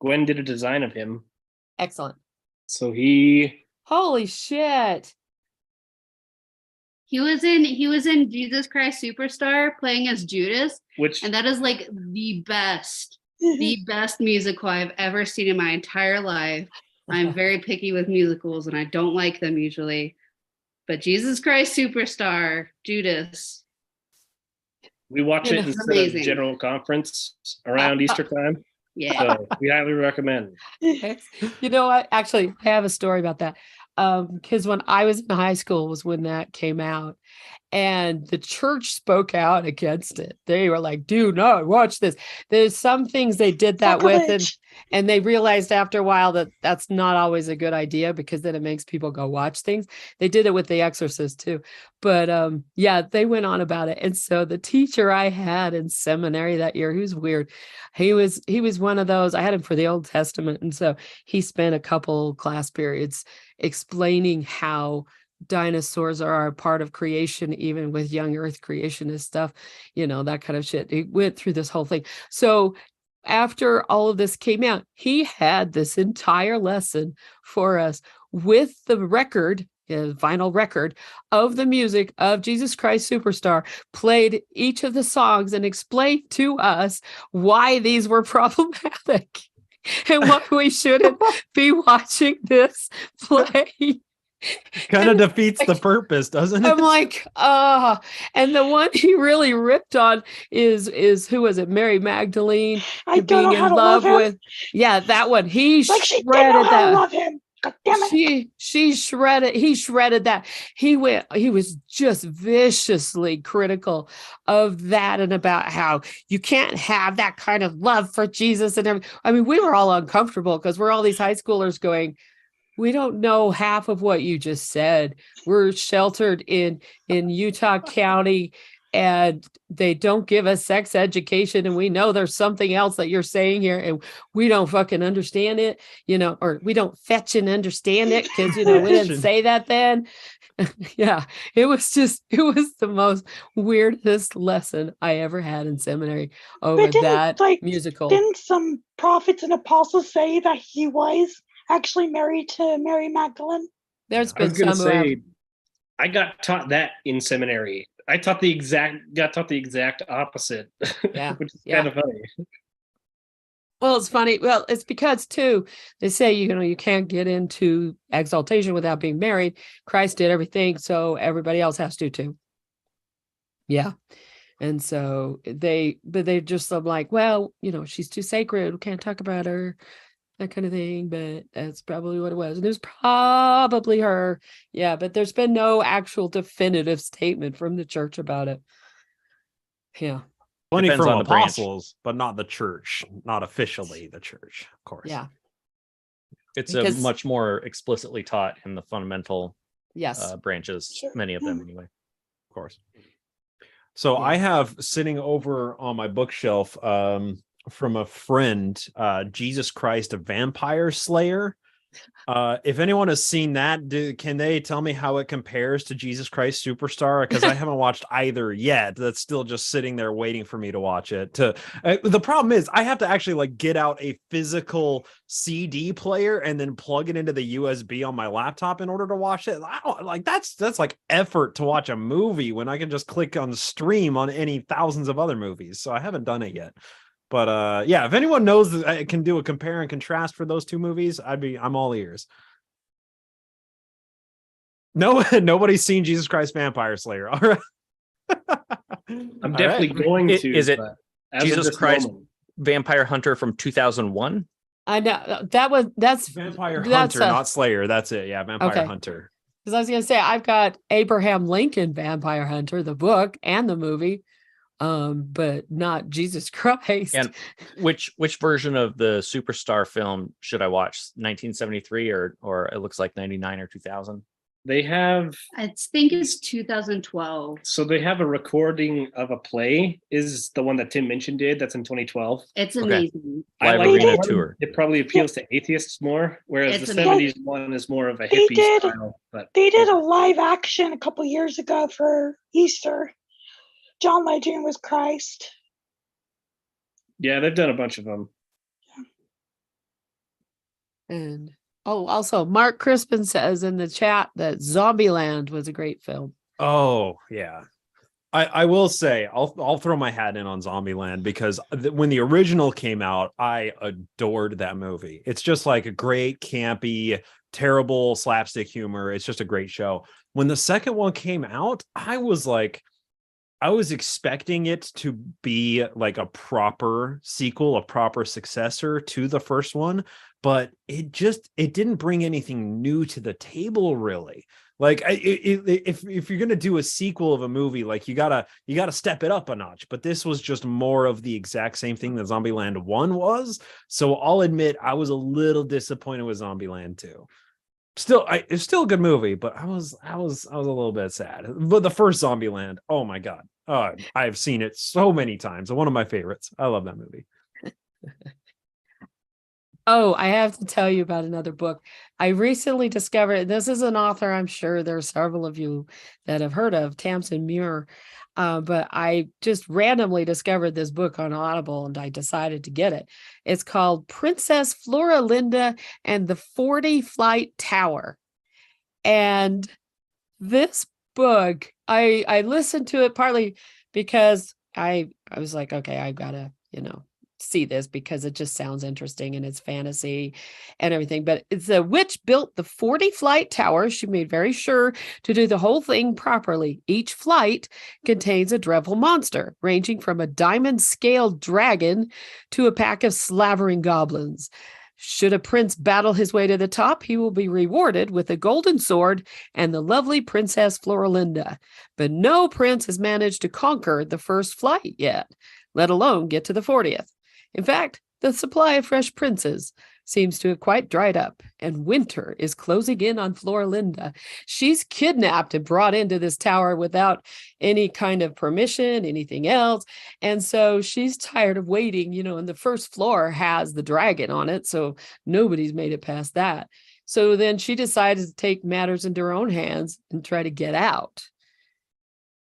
Gwen did a design of him. Excellent. So holy shit. He was in Jesus Christ Superstar playing as Judas, and that is like the best musical I've ever seen in my entire life. I'm very picky with musicals and I don't like them usually, but Jesus Christ Superstar, Judas. We watch it instead of General Conference around Easter time. Yeah. So we highly recommend. You know what? Actually, I have a story about that. Because when I was in high school was when that came out, and the church spoke out against it. They were like, do not watch this. There's some things they did that with, and they realized after a while that that's not always a good idea, because then it makes people go watch things. They did it with The Exorcist too. But yeah, they went on about it. And so the teacher I had in seminary that year, who's weird, he was one of those. I had him for the Old Testament, and so he spent a couple class periods explaining how dinosaurs are a part of creation, even with young earth creationist stuff, that kind of shit. He went through this whole thing. So after all of this came out, he had this entire lesson for us with the record, vinyl record of the music of Jesus Christ Superstar, played each of the songs and explained to us why these were problematic and why we shouldn't be watching this play. Kind of defeats the purpose, doesn't it? I'm like, and the one he really ripped on is who was it? Mary Magdalene. I don't know how to love him. With, yeah, that one. He like she shredded didn't know how that. to love him. God damn it. She shredded. He shredded that. He was just viciously critical of that and about how you can't have that kind of love for Jesus and everything. I mean, we were all uncomfortable because we're all these high schoolers going, we don't know half of what you just said. We're sheltered in Utah County, and they don't give us sex education, and we know there's something else that you're saying here, and we don't fucking understand it, or we don't fetch and understand it because we didn't say that then. Yeah, it was the most weirdest lesson I ever had in seminary over that musical. Didn't some prophets and apostles say that he was actually married to Mary Magdalene? There's been some who have. I got taught that in seminary. I got taught the exact opposite. Yeah, which is kind of funny. Well, it's funny. Well, it's because too, they say, you can't get into exaltation without being married. Christ did everything, so everybody else has to too. Yeah. And so they just like, well, she's too sacred. We can't talk about her, that kind of thing. But that's probably what it was. And it was probably her. Yeah. But there's been no actual definitive statement from the church about it. Yeah. Plenty from apostles, but not the church, not officially the church, of course. Yeah. It's a much more explicitly taught in the fundamental branches, many of them anyway. Of course. So I have sitting over on my bookshelf from a friend, Jesus Christ, a Vampire Slayer. If anyone has seen that, can they tell me how it compares to Jesus Christ Superstar? Because I haven't watched either yet. That's still just sitting there waiting for me to watch it. The problem is I have to actually get out a physical CD player and then plug it into the USB on my laptop in order to watch it. I don't that's like effort to watch a movie when I can just click on stream on any thousands of other movies. So I haven't done it yet. But if anyone knows that I can do a compare and contrast for those two movies, I'm all ears. No, nobody's seen Jesus Christ Vampire Slayer. All right. I'm definitely going to. Is it Jesus Christ Vampire Hunter from 2001? I know that's Vampire Hunter, not Slayer. That's it. Yeah, Vampire Hunter. Because I was gonna say I've got Abraham Lincoln Vampire Hunter, the book and the movie. But not Jesus Christ. And which version of the Superstar film should I watch? 1973 or it looks like 99 or 2000? They have, I think it's 2012. So they have a recording of a play, is the one that Tim Minchin did. That's in 2012. It's amazing. Live arena tour. It probably appeals to atheists more, whereas the 70s one is more of a hippie style. But they did a live action a couple years ago for Easter. John Legend was Christ. Yeah, they've done a bunch of them. And also Mark Crispin says in the chat that Zombieland was a great film. Oh yeah, I will say I'll throw my hat in on Zombieland because when the original came out, I adored that movie. It's just like a great campy, terrible slapstick humor. It's just a great show. When the second one came out, I was expecting it to be like a proper sequel, a proper successor to the first one, but it didn't bring anything new to the table, really. If you're gonna do a sequel of a movie, you gotta step it up a notch. But this was just more of the exact same thing that Zombieland 1 was. So I'll admit I was a little disappointed with Zombieland 2. It's still a good movie, but I was a little bit sad. But the first Zombieland, oh my god, I've seen it so many times. One of my favorites. I love that movie. Oh, I have to tell you about another book. I recently discovered, this is an author I'm sure there are several of you that have heard of, Tamsin Muir. But I just randomly discovered this book on Audible and I decided to get it. It's called Princess Floralinda and the 40 Flight Tower. And this book, I listened to it partly because I was like, okay, I've got to, see this because it just sounds interesting and it's fantasy and everything. But it's a witch built the 40 flight tower. She made very sure to do the whole thing properly. Each flight contains a dreadful monster, ranging from a diamond-scaled dragon to a pack of slavering goblins. Should a prince battle his way to the top, he will be rewarded with a golden sword and the lovely Princess Floralinda. But no prince has managed to conquer the first flight yet, let alone get to the 40th. In fact, the supply of fresh princes seems to have quite dried up, and winter is closing in on Florinda. She's kidnapped and brought into this tower without any kind of permission, anything else. And so she's tired of waiting, and the first floor has the dragon on it, so nobody's made it past that. So then she decided to take matters into her own hands and try to get out.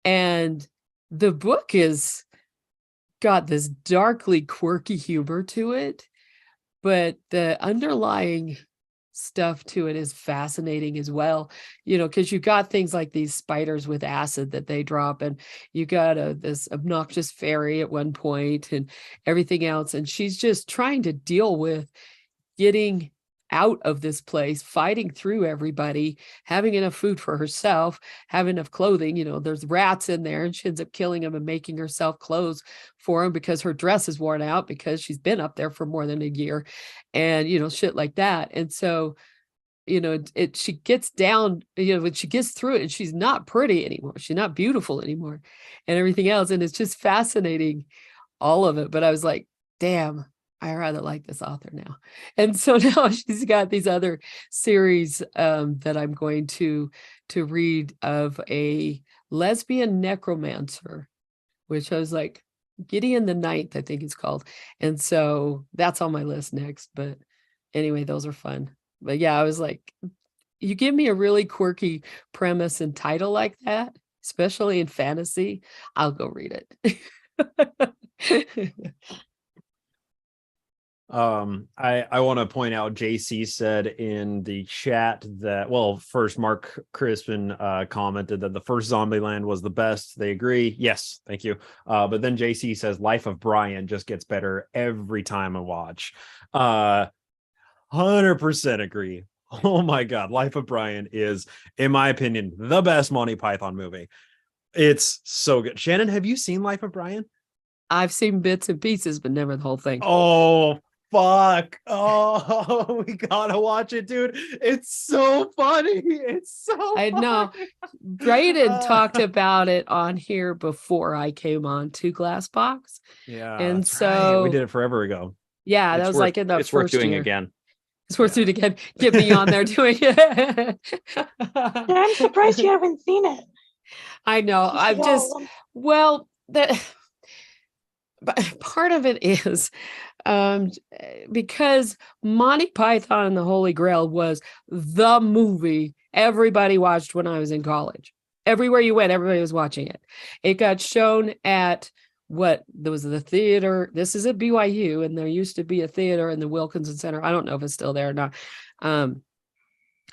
And the book is got this darkly quirky humor to it, but the underlying stuff to it is fascinating as well, because you got things like these spiders with acid that they drop, and you got this obnoxious fairy at one point and everything else. And she's just trying to deal with getting out of this place, fighting through everybody, having enough food for herself, having enough clothing. There's rats in there, and she ends up killing them and making herself clothes for them because her dress is worn out because she's been up there for more than a year, and shit like that. And so she gets down, when she gets through it, and she's not pretty anymore, she's not beautiful anymore, and everything else. And it's just fascinating, all of it. But I was like, damn, I rather like this author now. And so now she's got these other series that I'm going to read of a lesbian necromancer, which I was like, Gideon the Ninth, I think it's called. And so that's on my list next. But anyway, those are fun. But yeah, I was like, you give me a really quirky premise and title like that, especially in fantasy, I'll go read it. I want to point out, JC said in the chat that, well, first Mark Crispin commented that the first Zombieland was the best. They agree. Yes, thank you. But then JC says Life of Brian just gets better every time I watch. 100% agree. Oh my God. Life of Brian is, in my opinion, the best Monty Python movie. It's so good. Shannon, have you seen Life of Brian? I've seen bits and pieces, but never the whole thing. Oh, fuck. Oh, we gotta watch it, dude. It's so funny. It's so I know. funny. Brayden talked about it on here before I came on to Glassbox. Yeah. And so so we did it forever ago. Yeah, that was like in the it's worth first doing year. again. It's worth doing again. Get me on there doing it. Yeah, I'm surprised you haven't seen it. I know. I'm just, well, that but part of it is because Monty Python and the Holy Grail was the movie everybody watched when I was in college. Everywhere you went, everybody was watching it. It got shown at there was the theater. This is at BYU, and there used to be a theater in the Wilkinson Center. I don't know if it's still there or not.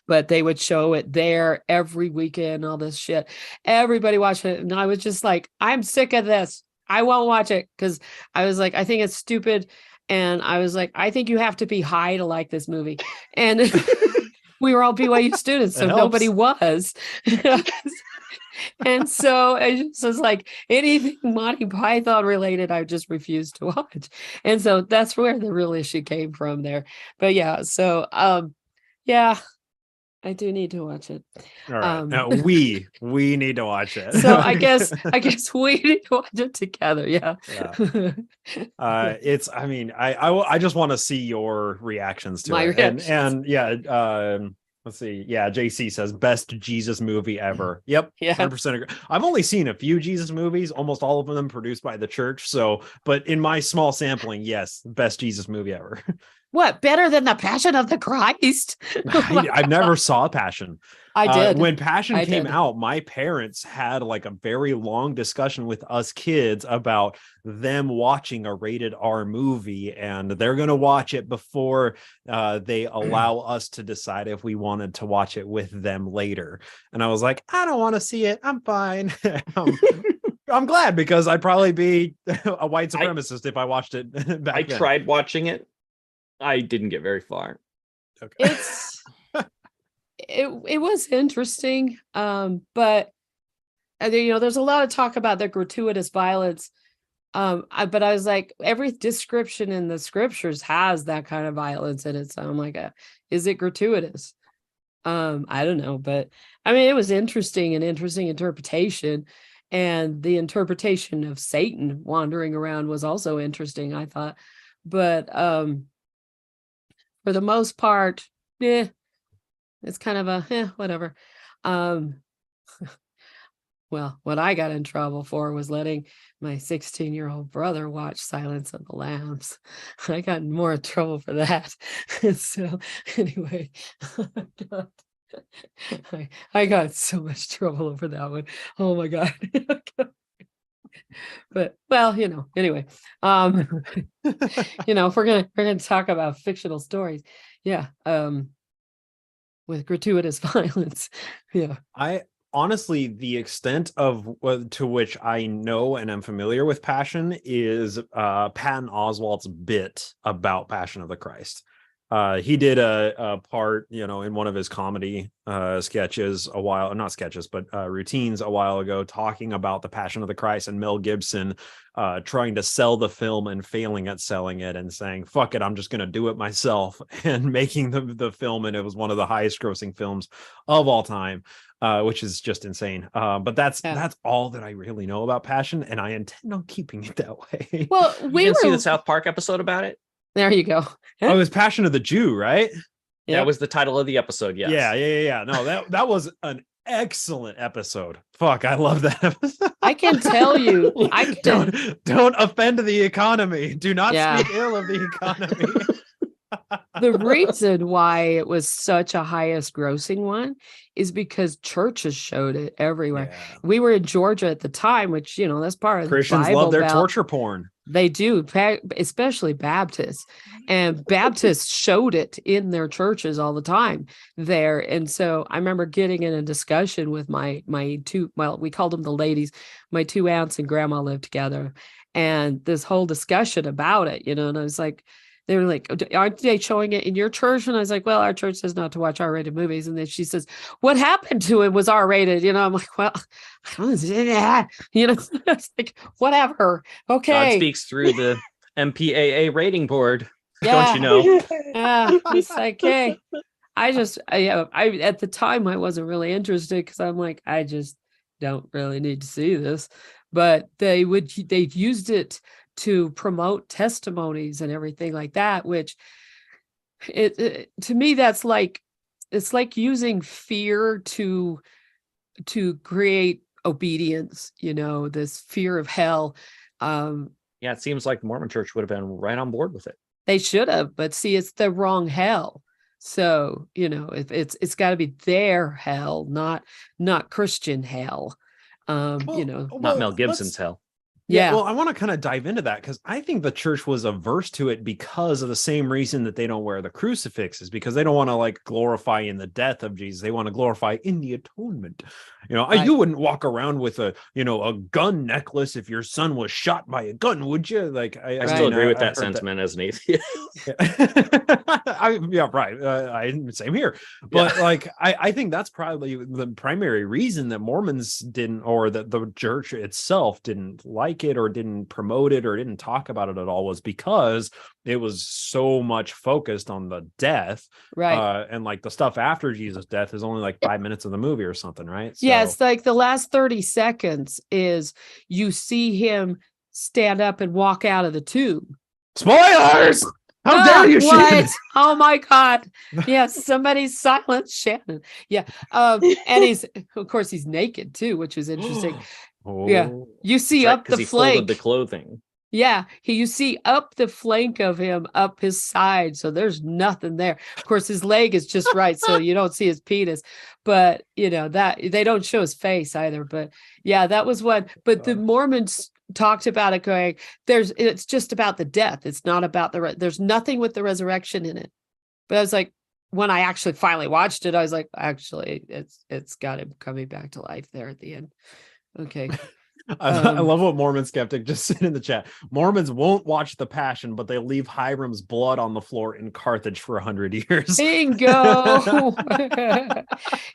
But they would show it there every weekend, all this shit. Everybody watched it. And I was just like, I'm sick of this. I won't watch it, because I was like, I think it's stupid. And I was like, I think you have to be high to like this movie. And we were all BYU students, so nobody was. And so I just was like, anything Monty Python related, I just refused to watch. And so that's where the real issue came from there. But yeah, so yeah, I do need to watch it. All right. Now we need to watch it. So I guess we need to watch it together. Yeah. It's, I mean, I just want to see your reactions to it. Reactions. And yeah, let's see. Yeah, JC says best Jesus movie ever. Yep. Yeah. 100% agree. I've only seen a few Jesus movies, almost all of them produced by the church. So, but in my small sampling, yes, best Jesus movie ever. What, better than the Passion of the Christ? I never saw Passion. I did. When Passion came out, my parents had like a very long discussion with us kids about them watching a rated R movie, and they're going to watch it before they allow us to decide if we wanted to watch it with them later. And I was like, I don't want to see it. I'm fine. I'm glad, because I'd probably be a white supremacist if I watched it back then. I tried watching it. I didn't get very far. Okay. It was interesting, but there's a lot of talk about the gratuitous violence, but I was like, every description in the scriptures has that kind of violence in it, so I'm like, is it gratuitous? I don't know, but I mean, it was interesting interpretation, and the interpretation of Satan wandering around was also interesting, I thought. But for the most part, it's kind of a whatever. Well, what I got in trouble for was letting my 16-year-old brother watch Silence of the Lambs. I got in more trouble for that. So anyway, I got so much trouble over that one. Oh my God. But well, anyway, if we're gonna talk about fictional stories, with gratuitous violence. Yeah. I honestly, the extent of to which I know and am familiar with Passion is Patton Oswalt's bit about Passion of the Christ. He did a part, in one of his comedy sketches routines a while ago, talking about the Passion of the Christ and Mel Gibson trying to sell the film and failing at selling it and saying, fuck it, I'm just going to do it myself, and making the film. And it was one of the highest grossing films of all time, which is just insane. But that's all that I really know about Passion, and I intend on keeping it that way. Well, we didn't see the South Park episode about it. There you go. Oh, it was Passion of the Jew, right? Yep. That was the title of the episode. Yes. Yeah. No, that was an excellent episode. Fuck, I love that episode. I can tell you, don't offend the economy. Do not speak ill of the economy. The reason why it was such a highest grossing one is because churches showed it everywhere. Yeah. We were in Georgia at the time, which, that's part of Christians the Bible love their belt. Torture porn. They do, especially Baptists, and Baptists showed it in their churches all the time there. And so I remember getting in a discussion with my two, well, we called them the ladies, my two aunts and grandma lived together, and this whole discussion about it, and I was like, they were like, aren't they showing it in your church? And I was like, well, our church says not to watch R-rated movies. And then she says, what happened to it was R-rated? I'm like, well, I don't see that. It's like, whatever. Okay. God speaks through the MPAA rating board. Don't you know? Yeah. It's like, hey, I at the time I wasn't really interested because I'm like, I just don't really need to see this. But they used it to promote testimonies and everything like that, which it to me, it's like using fear to create obedience, this fear of hell. It seems like the Mormon church would have been right on board with it. They should have, but see, it's the wrong hell. So, if it's got to be their hell, not Christian hell. Not Mel Gibson's hell. Yeah, well, I want to kind of dive into that because I think the church was averse to it because of the same reason that they don't wear the crucifixes, because they don't want to glorify in the death of Jesus. They want to glorify in the atonement. You wouldn't walk around with a gun necklace if your son was shot by a gun, would you? I still agree with that sentiment as an atheist. Same here. But I think that's probably the primary reason that Mormons didn't, or that the church itself didn't like it or didn't promote it or didn't talk about it at all, was because it was so much focused on the death, right? And the stuff after Jesus' death is only 5 minutes of the movie or something, right? So, yeah, it's the last 30 seconds is you see him stand up and walk out of the tomb. Spoilers! How dare you, Shannon? Oh my God! Yes, somebody silence Shannon. Yeah, and he's naked too, which is interesting. Oh. Yeah, you see up the flank. Folded the clothing. Yeah, you see up the flank of him, up his side, so there's nothing there. Of course, his leg is just right, so you don't see his penis. But that they don't show his face either. But yeah, that was what. But the Mormons talked about it, going, it's just about the death. It's not about there's nothing with the resurrection in it. But I was like, when I actually finally watched it, I was like, actually, it's got him coming back to life there at the end. Okay. I love what Mormon Skeptic just said in the chat. Mormons won't watch The Passion, but they leave Hiram's blood on the floor in Carthage for 100 years. Bingo.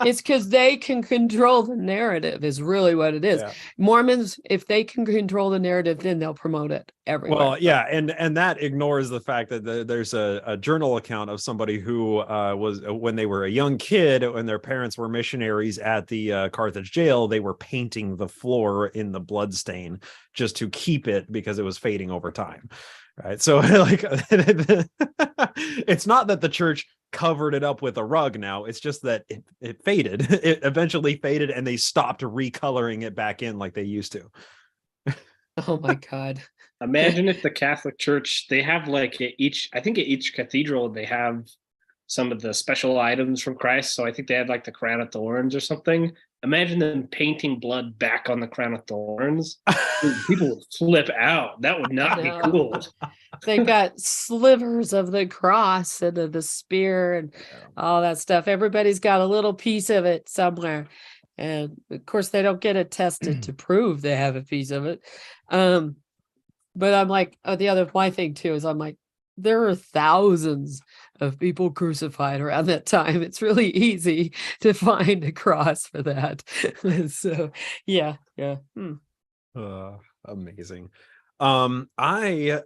It's because they can control the narrative is really what it is. Yeah. Mormons, if they can control the narrative, then they'll promote it everywhere. Well, yeah, and that ignores the fact that there's a journal account of somebody who was, when they were a young kid, when their parents were missionaries at the Carthage jail, they were painting the floor in the blood stain just to keep it because it was fading over time. Right. So like it's not that the church covered it up with a rug now. It's just that it faded. It eventually faded and they stopped recoloring it back in like they used to. Oh my God. Imagine if the Catholic Church, they have like I think at each cathedral, they have some of the special items from Christ. So I think they had like the crown of thorns or something. Imagine them painting blood back on the crown of thorns. People would flip out. That would not be cool. They got slivers of the cross and of the spear and all that stuff. Everybody's got a little piece of it somewhere. And of course, they don't get it tested to prove they have a piece of it. But I'm like, my thing too is I'm like, there are thousands of people crucified around that time. It's really easy to find a cross for that. So, yeah. Amazing. I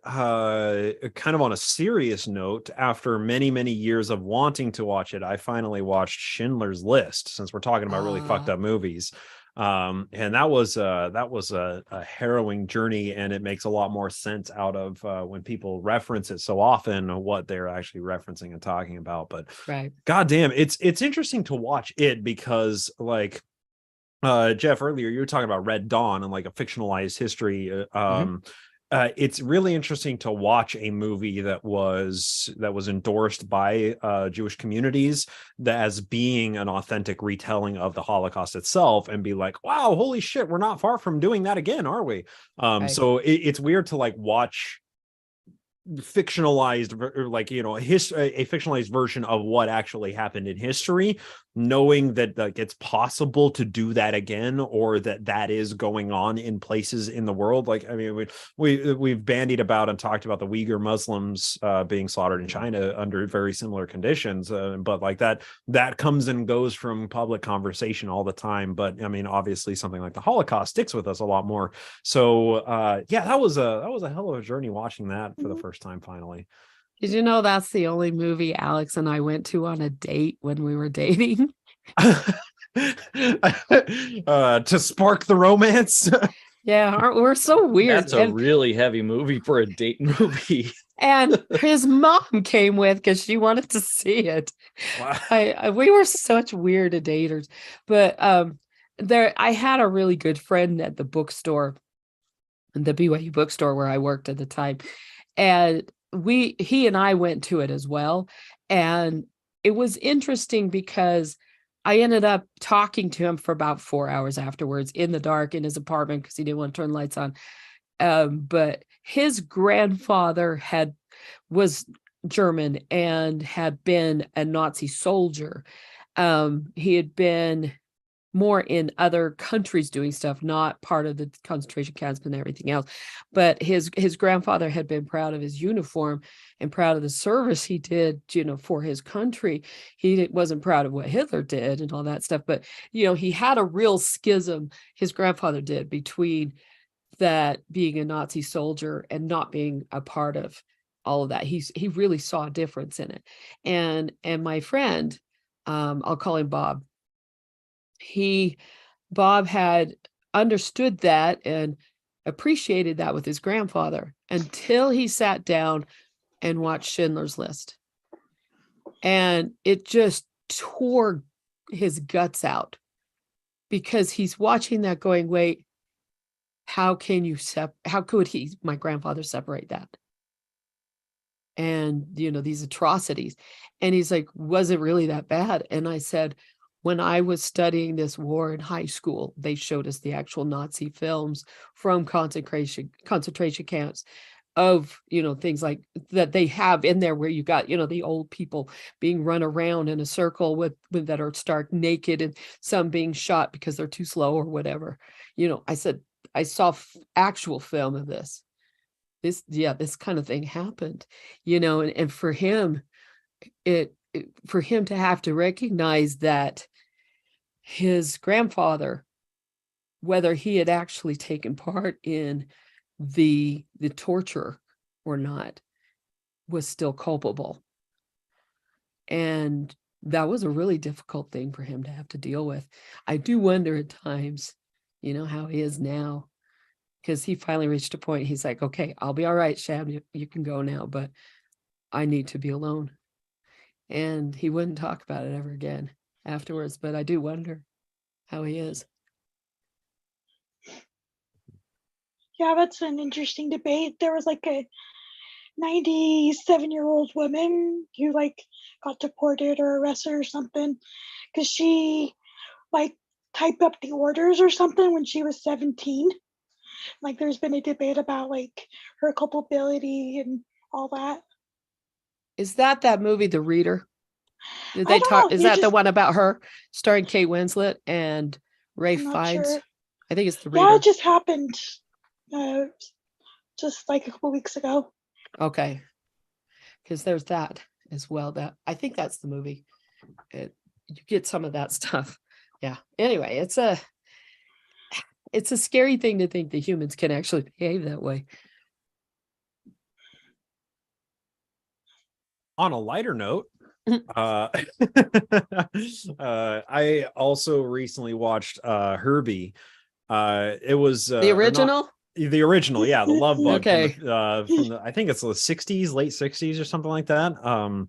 kind of on a serious note, after many years of wanting to watch it, I finally watched Schindler's List, since we're talking about really fucked up movies. And that was a harrowing journey, and it makes a lot more sense out of when people reference it so often, what they're actually referencing and talking about. But right, goddamn, it's interesting to watch it because, like, Jeff, earlier you were talking about Red Dawn and like a fictionalized history. It's really interesting to watch a movie that was endorsed by Jewish communities as being an authentic retelling of the Holocaust itself, and be like, wow, holy shit, we're not far from doing that again, are we? Right. So it's weird to like watch fictionalized, or like, you know, a fictionalized version of what actually happened in history, knowing that like it's possible to do that again, or that is going on in places in the world. Like, I mean, we've bandied about and talked about the Uyghur Muslims being slaughtered in China under very similar conditions, but like that comes and goes from public conversation all the time. But I mean, obviously something like the Holocaust sticks with us a lot more. So yeah, that was a hell of a journey watching that for the first time finally. Did you know that's the only movie Alex and I went to on a date when we were dating? To spark the romance. Yeah, we're so weird. That's a really heavy movie for a date movie. And his mom came with because she wanted to see it. Wow. We were such weird daters. But I had a really good friend at the bookstore, the BYU bookstore where I worked at the time. And he and I went to it as well. And it was interesting because I ended up talking to him for about 4 hours afterwards in the dark in his apartment because he didn't want to turn lights on. But his grandfather was German and had been a Nazi soldier. He had been more in other countries doing stuff, not part of the concentration camps and everything else. But his grandfather had been proud of his uniform and proud of the service he did, you know, for his country. He wasn't proud of what Hitler did and all that stuff. But, you know, he had a real schism, his grandfather did, between that being a Nazi soldier and not being a part of all of that. He really saw a difference in it. And my friend, I'll call him Bob. Bob had understood that and appreciated that with his grandfather until he sat down and watched Schindler's List. And it just tore his guts out because he's watching that going, wait, how could my grandfather separate that? And, you know, these atrocities. And he's like, was it really that bad? And I said, when I was studying this war in high school, they showed us the actual Nazi films from concentration camps of, you know, things like that they have in there where you got, you know, the old people being run around in a circle with that are stark naked and some being shot because they're too slow or whatever. You know, I said, I saw actual film of this. This kind of thing happened, you know, and for him, for him to have to recognize that his grandfather, whether he had actually taken part in the torture or not, was still culpable. And that was a really difficult thing for him to have to deal with. I do wonder at times, you know, how he is now. because he finally reached a point. He's like, okay, I'll be all right, Shab. You can go now, but I need to be alone. And he wouldn't talk about it ever again afterwards. But I do wonder how he is. Yeah, that's an interesting debate. There was like a 97-year-old woman who like got deported or arrested or something because she like typed up the orders or something when she was 17. Like there's been a debate about like her culpability and all that. Is that movie, The Reader? Did I they don't talk? know. Is that the one about her, starring Kate Winslet and Ray I'm not Fiennes? sure. I think it's The Yeah, Reader. it just happened just like a couple weeks ago. Okay, because there's that as well. That I think that's the movie. You get some of that stuff. Yeah. Anyway, it's a scary thing to think that humans can actually behave that way. On a lighter note, I also recently watched Herbie. It was The original? The original, yeah, the Love Bug. Okay. From the I think it's the 60s, late 60s or something like that.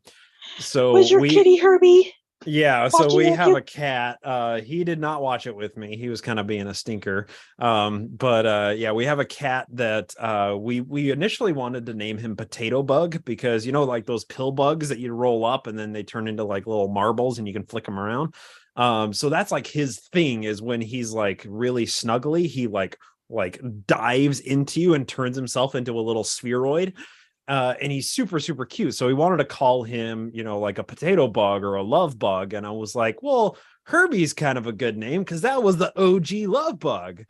So Was your kitty Herbie? Yeah, so we have you? a cat. He did not watch it with me. He was kind of being a stinker. But yeah, we have a cat that we initially wanted to name him Potato Bug because like those pill bugs that you roll up and then they turn into like little marbles and you can flick them around. So that's like his thing is when he's like really snuggly, he like dives into you and turns himself into a little spheroid. And he's super, super cute. So we wanted to call him, like a potato bug or a love bug. And I was like, well, Herbie's kind of a good name because that was the OG love bug.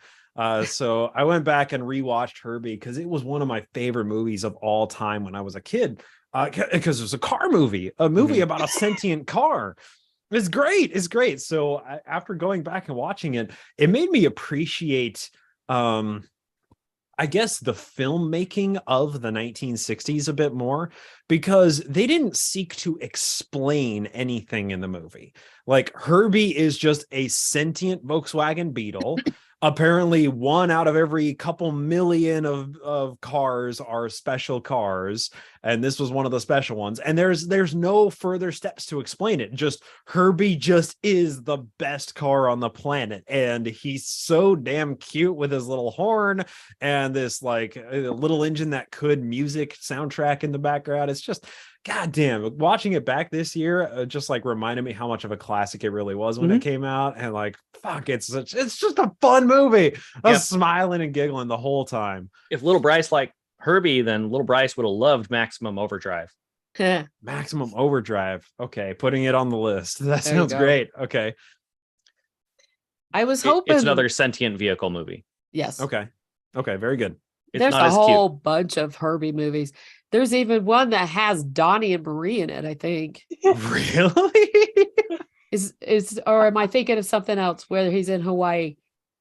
So I went back and rewatched Herbie because it was one of my favorite movies of all time when I was a kid. Because it was a car movie, about a sentient car. It's great. It's great. So after going back and watching it, it made me appreciate I guess the filmmaking of the 1960s a bit more because they didn't seek to explain anything in the movie. Like Herbie is just a sentient Volkswagen Beetle. Apparently one out of every couple million of cars are special cars. And this was one of the special ones. And there's no further steps to explain it. Just Herbie just is the best car on the planet. And he's so damn cute with his little horn and this like little engine that could music soundtrack in the background. It's just, God damn, watching it back this year just like reminded me how much of a classic it really was when it came out. And like, fuck, it's just a fun movie. I was smiling and giggling the whole time. If little Bryce liked Herbie, then little Bryce would have loved Maximum Overdrive. Maximum Overdrive. Okay, putting it on the list. That sounds great. Okay. I was hoping it's another sentient vehicle movie. Yes. Okay, very good. It's There's not a as whole cute. bunch of Herbie movies. There's even one that has Donnie and Marie in it, I think. Really? Or am I thinking of something else where he's in Hawaii?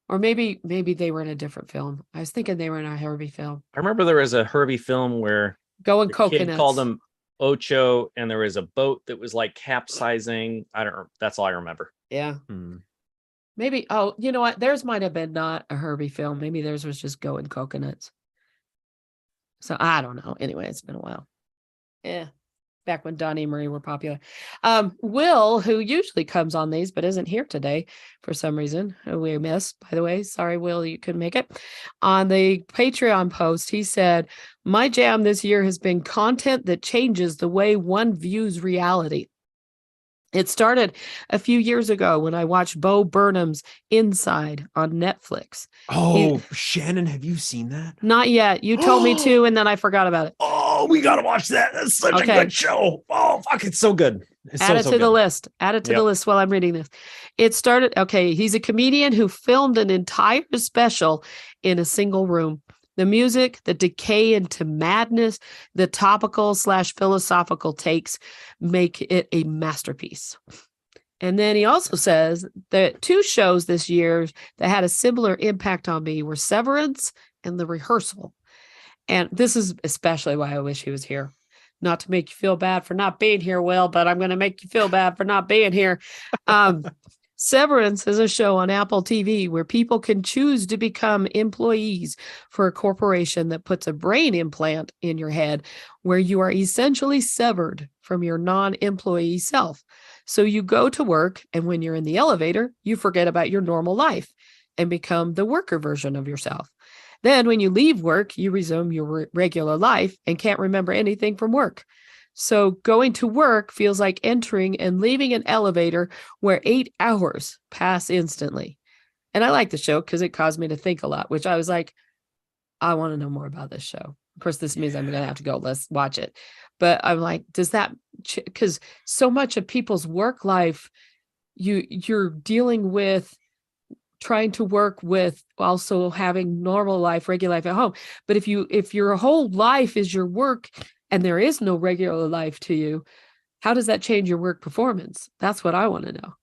Or maybe they were in a different film. I was thinking they were in a Herbie film. I remember there was a Herbie film where Going the Coconuts. kid called him Ocho, and there was a boat that was like capsizing. I don't know. That's all I remember. Yeah. Maybe. Oh, you know what? Theirs might have been not a Herbie film. Maybe theirs was just Going Coconuts. So I don't know. Anyway, it's been a while. Yeah. Back when Donnie and Marie were popular. Will, who usually comes on these, but isn't here today for some reason, who we missed, by the way. Sorry, Will, you couldn't make it. On the Patreon post, he said, my jam this year has been content that changes the way one views reality. It started a few years ago when I watched Bo Burnham's Inside on Netflix. Oh, Shannon, have you seen that? Not yet. You told me to, and then I forgot about it. Oh, we got to watch that. That's such a good show. Oh, fuck, it's so good. Add it to the list. Add it to the list while I'm reading this. It started, he's a comedian who filmed an entire special in a single room. The music, the decay into madness, the topical/philosophical takes make it a masterpiece. And then he also says that 2 shows this year that had a similar impact on me were Severance and The Rehearsal. And this is especially why I wish he was here. Not to make you feel bad for not being here, Will, but I'm going to make you feel bad for not being here. Severance is a show on Apple TV where people can choose to become employees for a corporation that puts a brain implant in your head where you are essentially severed from your non-employee self. So you go to work, and when you're in the elevator, you forget about your normal life and become the worker version of yourself. Then when you leave work, you resume your regular life and can't remember anything from work. So going to work feels like entering and leaving an elevator where 8 hours pass instantly. And I like the show because it caused me to think a lot, which I was like, I want to know more about this show. Of course, this means I'm going to have to go, let's watch it. But I'm like, does that, because so much of people's work life, you're dealing with trying to work with also having normal life, regular life at home. But if your whole life is your work, and there is no regular life to you, how does that change your work performance? That's what I want to know.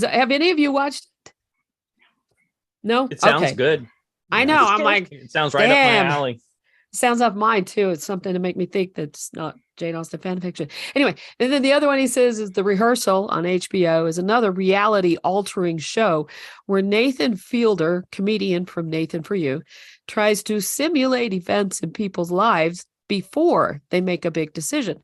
Have any of you watched it? No? It sounds good. I know. It's I'm good. like, It sounds right up damn. my alley. Sounds up mine too. It's something to make me think that's not Jane Austen fan fiction. Anyway, and then the other one he says is The Rehearsal on HBO is another reality altering show where Nathan Fielder, comedian from Nathan For You, tries to simulate events in people's lives before they make a big decision.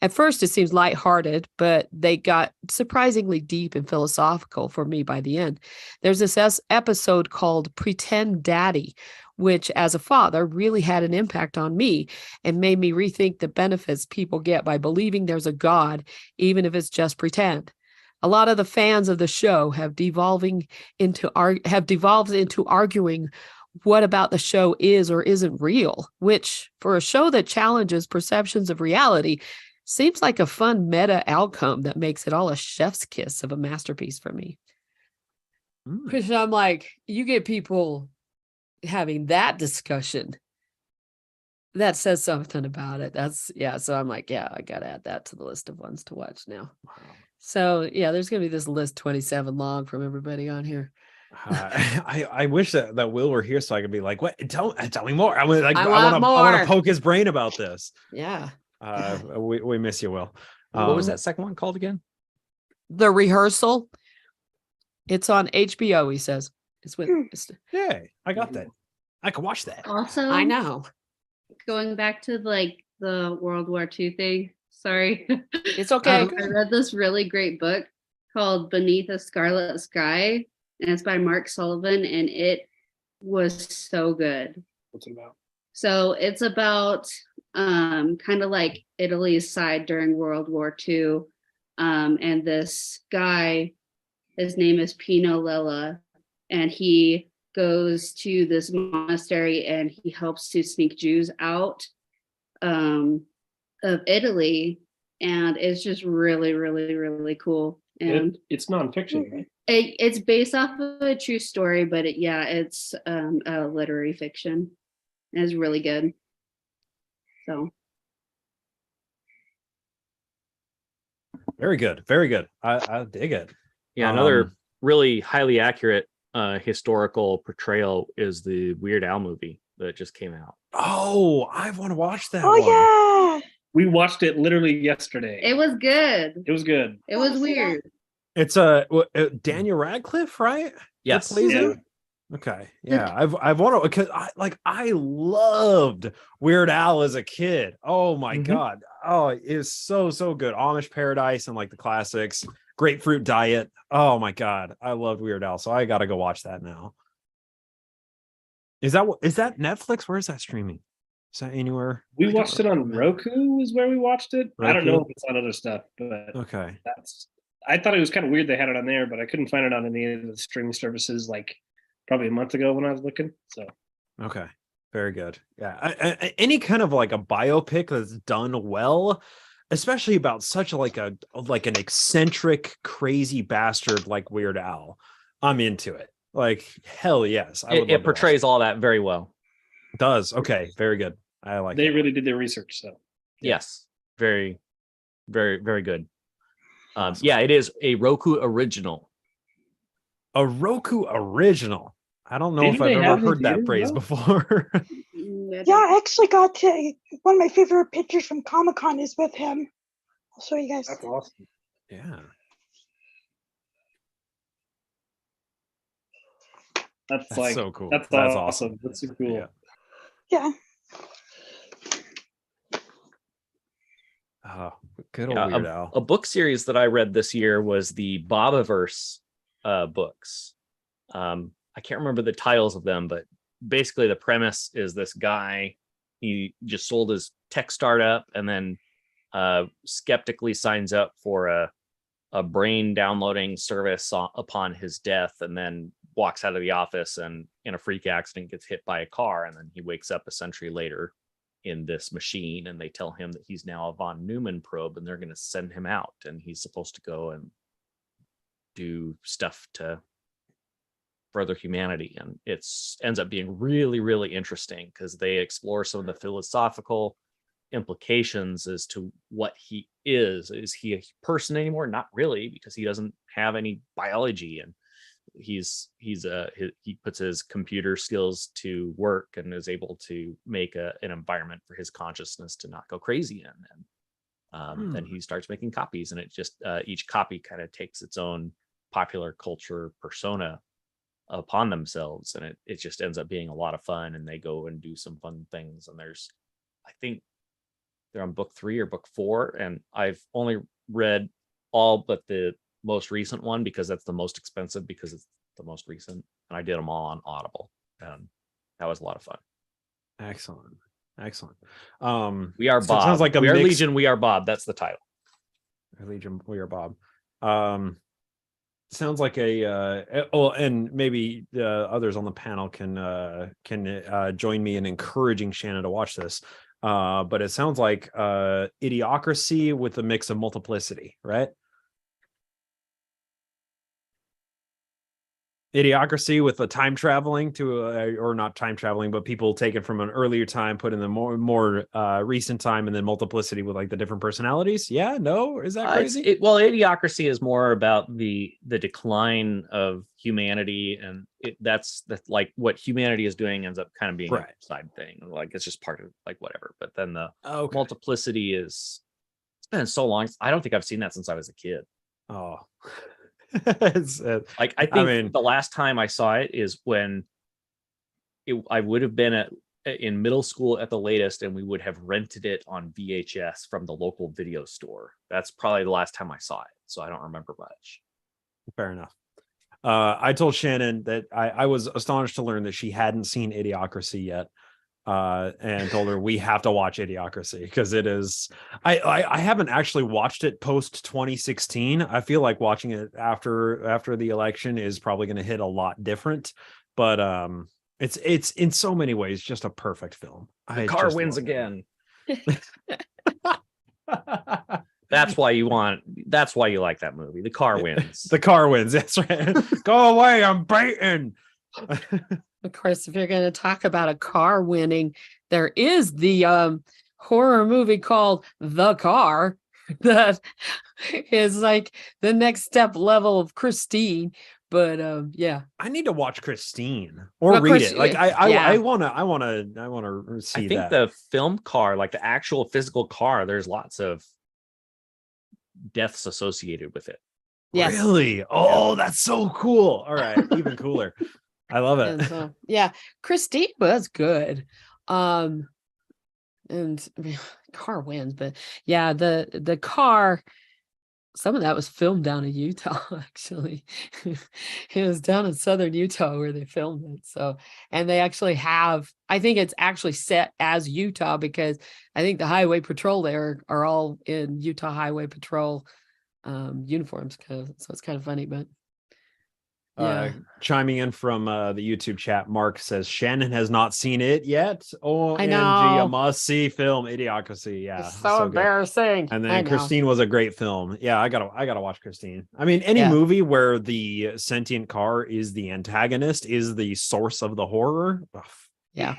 At first, it seems lighthearted, but they got surprisingly deep and philosophical for me by the end. There's this episode called Pretend Daddy, which as a father really had an impact on me and made me rethink the benefits people get by believing there's a God, even if it's just pretend. A lot of the fans of the show have devolved into arguing what about the show is or isn't real, which for a show that challenges perceptions of reality seems like a fun meta outcome that makes it all a chef's kiss of a masterpiece for me. Because I'm like, you get people having that discussion, that says something about it. So I'm like, yeah, I gotta add that to the list of ones to watch now. Wow. So yeah, there's gonna be this list 27 long from everybody on here. I wish that Will were here so I could be like, what? Tell me more. I want to poke his brain about this. Yeah. We miss you, Will. What was that second one called again? The Rehearsal. It's on HBO. He says it's with. Yeah, I got that. I could watch that. Also, I know. Going back to like the World War II thing. Sorry, it's okay. I read this really great book called Beneath a Scarlet Sky. And it's by Mark Sullivan, and it was so good. What's it about? So it's about kind of like Italy's side during World War II. And this guy, his name is Pino Lella, and he goes to this monastery and he helps to sneak Jews out of Italy. And it's just really, really, really cool. And it's nonfiction, right? It's based off of a true story, but it's a literary fiction. It's really good. So very good, very good. I dig it. Yeah, another really highly accurate historical portrayal is the Weird Al movie that just came out. Oh, I want to watch that. Yeah, we watched it literally yesterday. It was good. It was good. It was weird. It's Daniel Radcliffe, right? Yes. Yeah. Okay. Yeah. I've wanted, because I loved Weird Al as a kid. Oh my God. Oh, it was so good. Amish Paradise and like the classics, Grapefruit Diet. Oh my God. I loved Weird Al. So I gotta go watch that now. Is that Netflix? Where is that streaming? Is that anywhere? We watched it on Roku is where we watched it. Roku? I don't know if it's on other stuff, but okay. I thought it was kind of weird they had it on there, but I couldn't find it on any of the streaming services like probably a month ago when I was looking. So okay, very good. Yeah, any kind of like a biopic that's done well, especially about such like an eccentric, crazy bastard like Weird Al, I'm into it. Like hell yes, it portrays all that very well. It does. Okay, very good. I like. They really did their research. So yes, very, very, very good. Yeah, it is a Roku original. A Roku original. I don't know if I've ever heard that phrase before. Yeah, I actually got to one of my favorite pictures from Comic-Con is with him. I'll show you guys. That's awesome. Yeah. That's like so cool. That's awesome. That's super cool. Yeah. Oh, good old Weird Al. A book series that I read this year was the Bobiverse books. I can't remember the titles of them, but basically the premise is this guy, he just sold his tech startup and then skeptically signs up for a brain downloading service upon his death, and then walks out of the office and in a freak accident gets hit by a car, and then he wakes up a century later in this machine, and they tell him that he's now a von Neumann probe and they're going to send him out, and he's supposed to go and do stuff to further humanity. And it ends up being really, really interesting because they explore some of the philosophical implications as to what he is. Is he a person anymore? Not really, because he doesn't have any biology, and he puts his computer skills to work and is able to make an environment for his consciousness to not go crazy in. And then he starts making copies, and it just each copy kind of takes its own popular culture persona upon themselves, and it just ends up being a lot of fun. And they go and do some fun things, and I think they're on book 3 or book 4, and I've only read all but the most recent one because that's the most expensive, because it's the most recent, and I did them all on Audible, and that was a lot of fun. Excellent. We Are Bob. Sounds like We Are Legion, We Are Bob. That's the title. Legion, We Are Bob. Sounds like and maybe others on the panel can join me in encouraging Shannon to watch this. But it sounds like Idiocracy with a mix of Multiplicity, right? Idiocracy with the time traveling or not time traveling, but people taken from an earlier time, put in the more recent time, and then Multiplicity with like the different personalities. Yeah, no, is that crazy? Well, Idiocracy is more about the decline of humanity, and that's like what humanity is doing ends up kind of being a side thing. Like it's just part of like whatever. But then the Multiplicity it's been so long. I don't think I've seen that since I was a kid. Oh. I think the last time I saw it is when I would have been in middle school at the latest, and we would have rented it on VHS from the local video store. That's probably the last time I saw it, so I don't remember much. Fair enough. I told Shannon that I was astonished to learn that she hadn't seen Idiocracy yet. And told her we have to watch Idiocracy because it is. I haven't actually watched it post 2016. I feel like watching it after the election is probably going to hit a lot different. But it's in so many ways just a perfect film. The car wins again. That's why you like that movie. The car wins. The car wins. That's right. Go away. I'm baiting. Of course, if you're going to talk about a car winning, there is the horror movie called The Car that is like the next step level of Christine. But yeah, I need to watch Christine or read it. Like I want to see. I think the film Car, like the actual physical car, there's lots of deaths associated with it. Yes. Really? Oh, that's so cool. All right, even cooler. I love it. And, yeah, Christine was good. And car wins, but yeah, the car, some of that was filmed down in Utah, actually. It was down in southern Utah where they filmed it. So, and they actually I think it's actually set as Utah because I think the Highway Patrol there are all in Utah Highway Patrol uniforms, so it's kind of funny, but chiming in from the YouTube chat, Mark says Shannon has not seen it yet. I know. A must-see film, Idiocracy. Yeah, it's so embarrassing. And then Christine was a great film. Yeah, I gotta watch Christine. I mean, any movie where the sentient car is the antagonist, is the source of the horror. Yeah.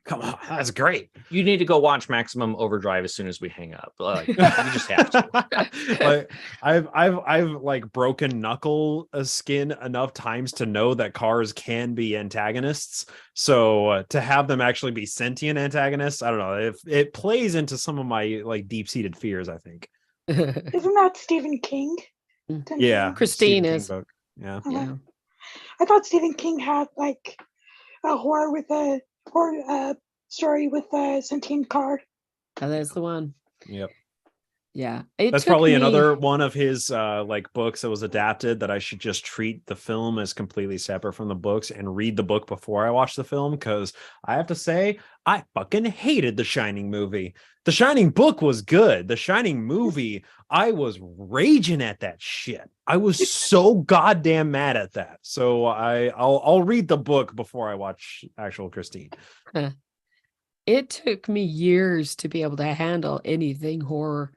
Come on, that's great. You need to go watch Maximum Overdrive as soon as we hang up. Like, you just have to. I've like broken knuckle skin enough times to know that cars can be antagonists. So to have them actually be sentient antagonists, I don't know. It plays into some of my like deep-seated fears, I think. Isn't that Stephen King? Yeah, Christine is. Yeah. Uh-huh. I thought Stephen King had like a horror story with a sentient card. Oh, that's the one. Yep. Yeah. That's probably another one of his like books that was adapted that I should just treat the film as completely separate from the books and read the book before I watch the film, because I have to say I fucking hated the Shining movie. The Shining book was good. The Shining movie, I was raging at that shit. I was so goddamn mad at that. So I'll read the book before I watch actual Christine. It took me years to be able to handle anything horror.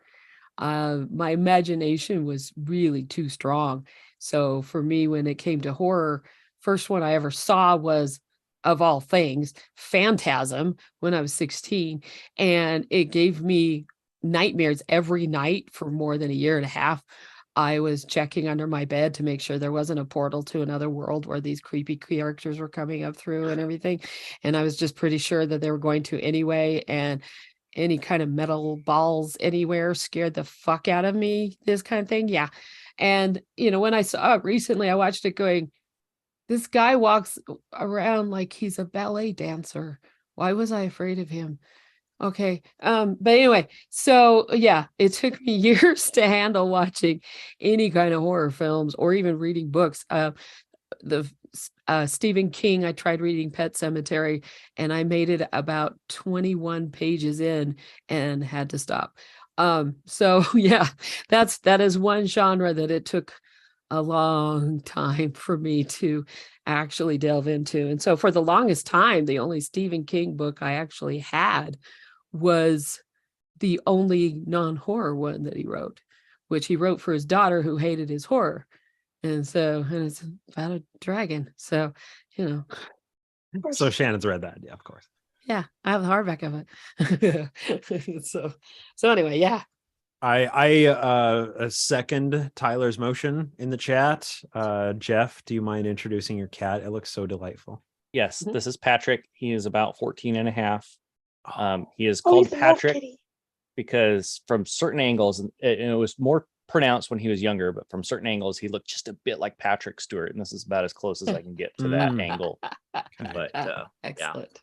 My imagination was really too strong. So for me, when it came to horror, first one I ever saw was, of all things, Phantasm when I was 16. And it gave me nightmares every night for more than a year and a half. I was checking under my bed to make sure there wasn't a portal to another world where these creepy characters were coming up through and everything. And I was just pretty sure that they were going to anyway. And any kind of metal balls anywhere scared the fuck out of me, this kind of thing. Yeah. And, when I saw it recently, I watched it going, this guy walks around like he's a ballet dancer. Why was I afraid of him? Okay. But anyway, so yeah, it took me years to handle watching any kind of horror films or even reading books. The Stephen King, I tried reading Pet Sematary and I made it about 21 pages in and had to stop. So yeah, that is one genre that it took a long time for me to actually delve into. And so for the longest time, the only Stephen King book I actually had was the only non-horror one that he wrote, which he wrote for his daughter who hated his horror. And it's about a dragon. So, So Shannon's read that. Yeah, of course. Yeah, I have the hardback of it. so anyway, yeah. I second Tyler's motion in the chat. Jeff, do you mind introducing your cat? It looks so delightful. Yes, this is Patrick. He is about 14 and a half. He is called Patrick because from certain angles, and it was more pronounced when he was younger, but from certain angles, he looked just a bit like Patrick Stewart. And this is about as close as I can get to that angle. But excellent.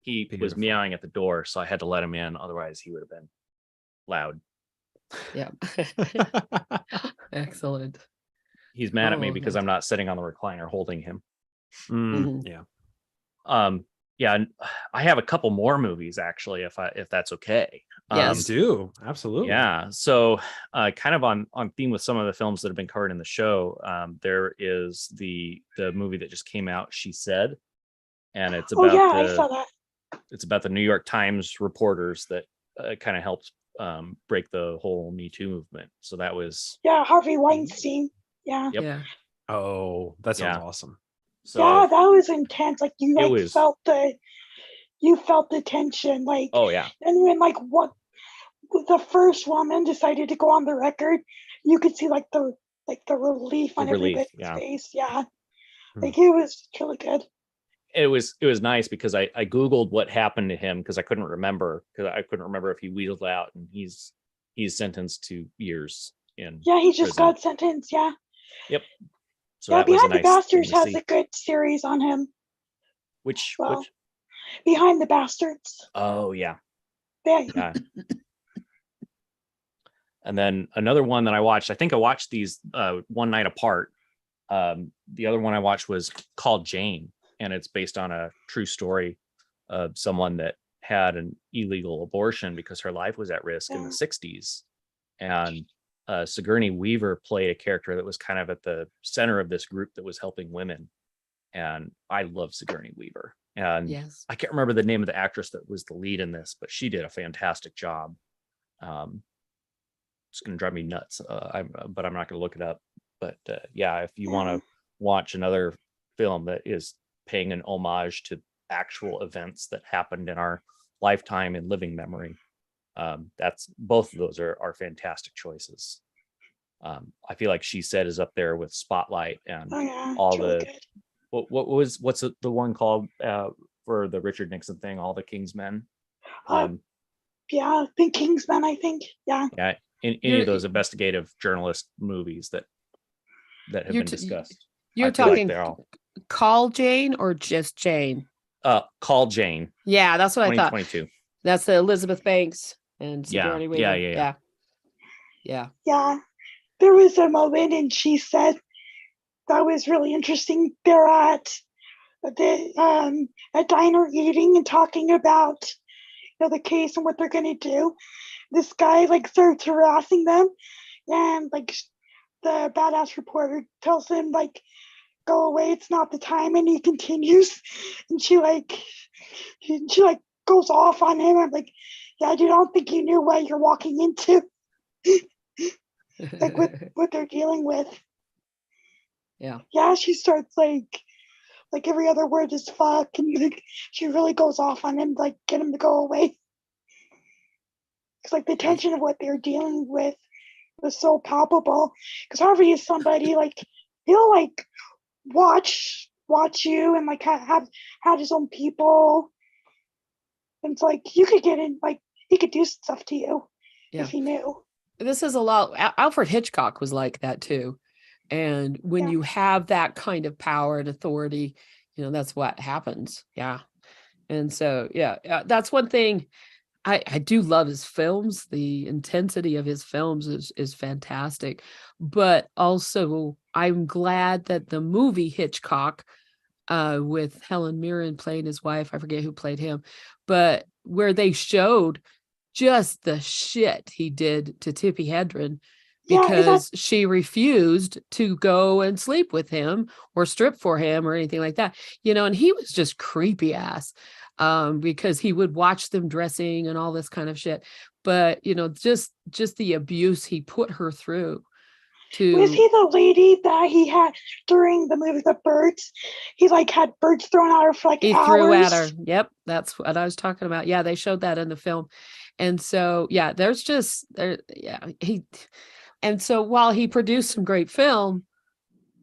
Yeah, he was meowing at the door, so I had to let him in. Otherwise, he would have been loud. Yeah. Excellent. He's mad at me because I'm not sitting on the recliner holding him. Yeah. Yeah, I have a couple more movies actually, if that's okay. Yes, do absolutely. Yeah, so kind of on theme with some of the films that have been covered in the show. There is the movie that just came out, She Said, and it's about I saw that. It's about the New York Times reporters that kind of helped break the whole Me Too movement. So that was Harvey Weinstein. Yeah. Yep. Yeah. Oh, that sounds awesome. So, yeah, that was intense. Like you felt the tension. Like, oh yeah. And when the first woman decided to go on the record, you could see the relief on everybody's face. Yeah. Like it was really good. It was nice because I Googled what happened to him because I couldn't remember if he wheeled out, and he's sentenced to years in he just prison. got sentenced. Yeah. Yep. So Behind the Bastards has a good series on him. Which Behind the Bastards. Oh yeah. Yeah. And then another one that I watched, I think I watched these one night apart. The other one I watched was called Jane, and it's based on a true story of someone that had an illegal abortion because her life was at risk in the 60s. And Sigourney Weaver played a character that was kind of at the center of this group that was helping women. And I love Sigourney Weaver. And I can't remember the name of the actress that was the lead in this, but she did a fantastic job. It's going to drive me nuts, but I'm not going to look it up. But if you want to watch another film that is paying an homage to actual events that happened in our lifetime and living memory, that's both of those are fantastic choices. I feel like She Said is up there with Spotlight and all the really what's the one called for the Richard Nixon thing, All the King's Men. The King's Men, I think. Yeah. Any of those investigative journalist movies that have been discussed. You're talking Call Jane or just Jane? Call Jane. Yeah, that's what I thought. 2022. That's the Elizabeth Banks and Sigourney Weaver. Yeah. Yeah. There was a moment and she said that was really interesting. They're at a diner eating and talking about the case and what they're gonna do. This guy like starts harassing them, and like the badass reporter tells him like, go away, it's not the time, and he continues, and she goes off on him. I'm like, yeah, dude, I don't think you knew what you're walking into. Like what they're dealing with. Yeah, she starts like every other word is fuck, and like she really goes off on him, like get him to go away. It's like the tension of what they're dealing with was so palpable. Because Harvey is somebody like he'll like watch you and like have his own people. And it's like you could get in, like he could do stuff to you if he knew. This is a lot. Alfred Hitchcock was like that too. And when you have that kind of power and authority, that's what happens. Yeah. And so, that's one thing I do love his films. The intensity of his films is fantastic. But also, I'm glad that the movie Hitchcock, with Helen Mirren playing his wife, I forget who played him, but where they showed just the shit he did to Tippi Hedren because she refused to go and sleep with him or strip for him or anything like that, and he was just creepy ass, because he would watch them dressing and all this kind of shit. But, just the abuse he put her through. Was he the lady that he had during the movie The Birds? He like had birds thrown at her for like hours. He threw at her. Yep, that's what I was talking about. Yeah, they showed that in the film. And so, and so while he produced some great film,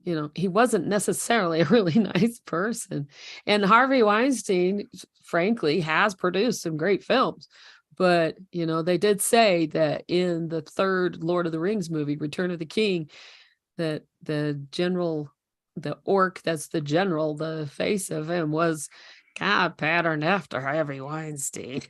he wasn't necessarily a really nice person. And Harvey Weinstein, frankly, has produced some great films. But, they did say that in the third Lord of the Rings movie, Return of the King, that the orc, that's the general, the face of him was kind of patterned after Harvey Weinstein.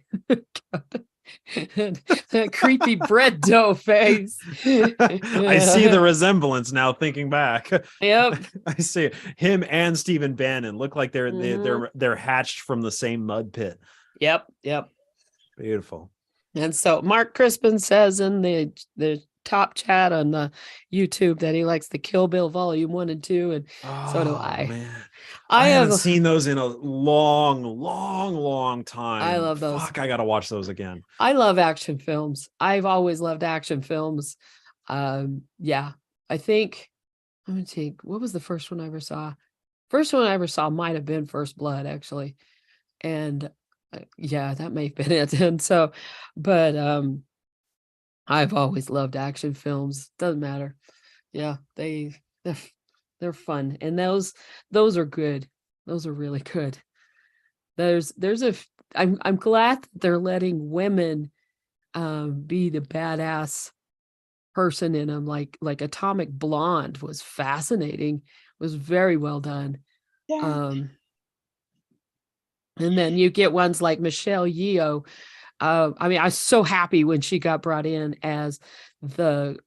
That creepy bread dough face. I see the resemblance now thinking back. Yep. I see him and Stephen Bannon look like they're hatched from the same mud pit. Yep. Beautiful. And so Mark Crispin says in the top chat on the YouTube that he likes the Kill Bill Volume 1 and 2, and so do I. Man. I haven't seen those in a long time. I love those. Fuck, I gotta watch those again. I love action films. I've always loved action films. I think, let me think, what was the first one I ever saw? First one I ever saw might have been First Blood, actually. And that may have been it. And so, but I've always loved action films. Doesn't matter. Yeah, they're fun, and those are good. Those are really good. I'm glad that they're letting women be the badass person in them. Like Atomic Blonde was fascinating. Was very well done. Yeah. And then you get ones like Michelle Yeoh. I was so happy when she got brought in as the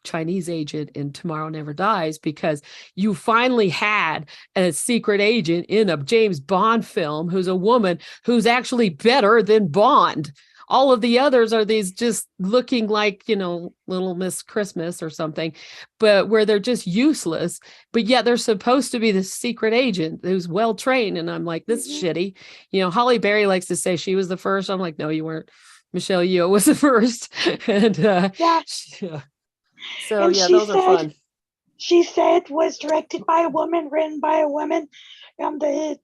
Chinese agent in Tomorrow Never Dies, because you finally had a secret agent in a James Bond film who's a woman who's actually better than Bond. All of the others are these just looking like, Little Miss Christmas or something, but where they're just useless, but yet they're supposed to be the secret agent who's well-trained. And I'm like, this is shitty. Holly Berry likes to say she was the first. I'm like, no, you weren't. Michelle Yeoh was the first. And so those are fun. She said was directed by a woman, written by a woman, and the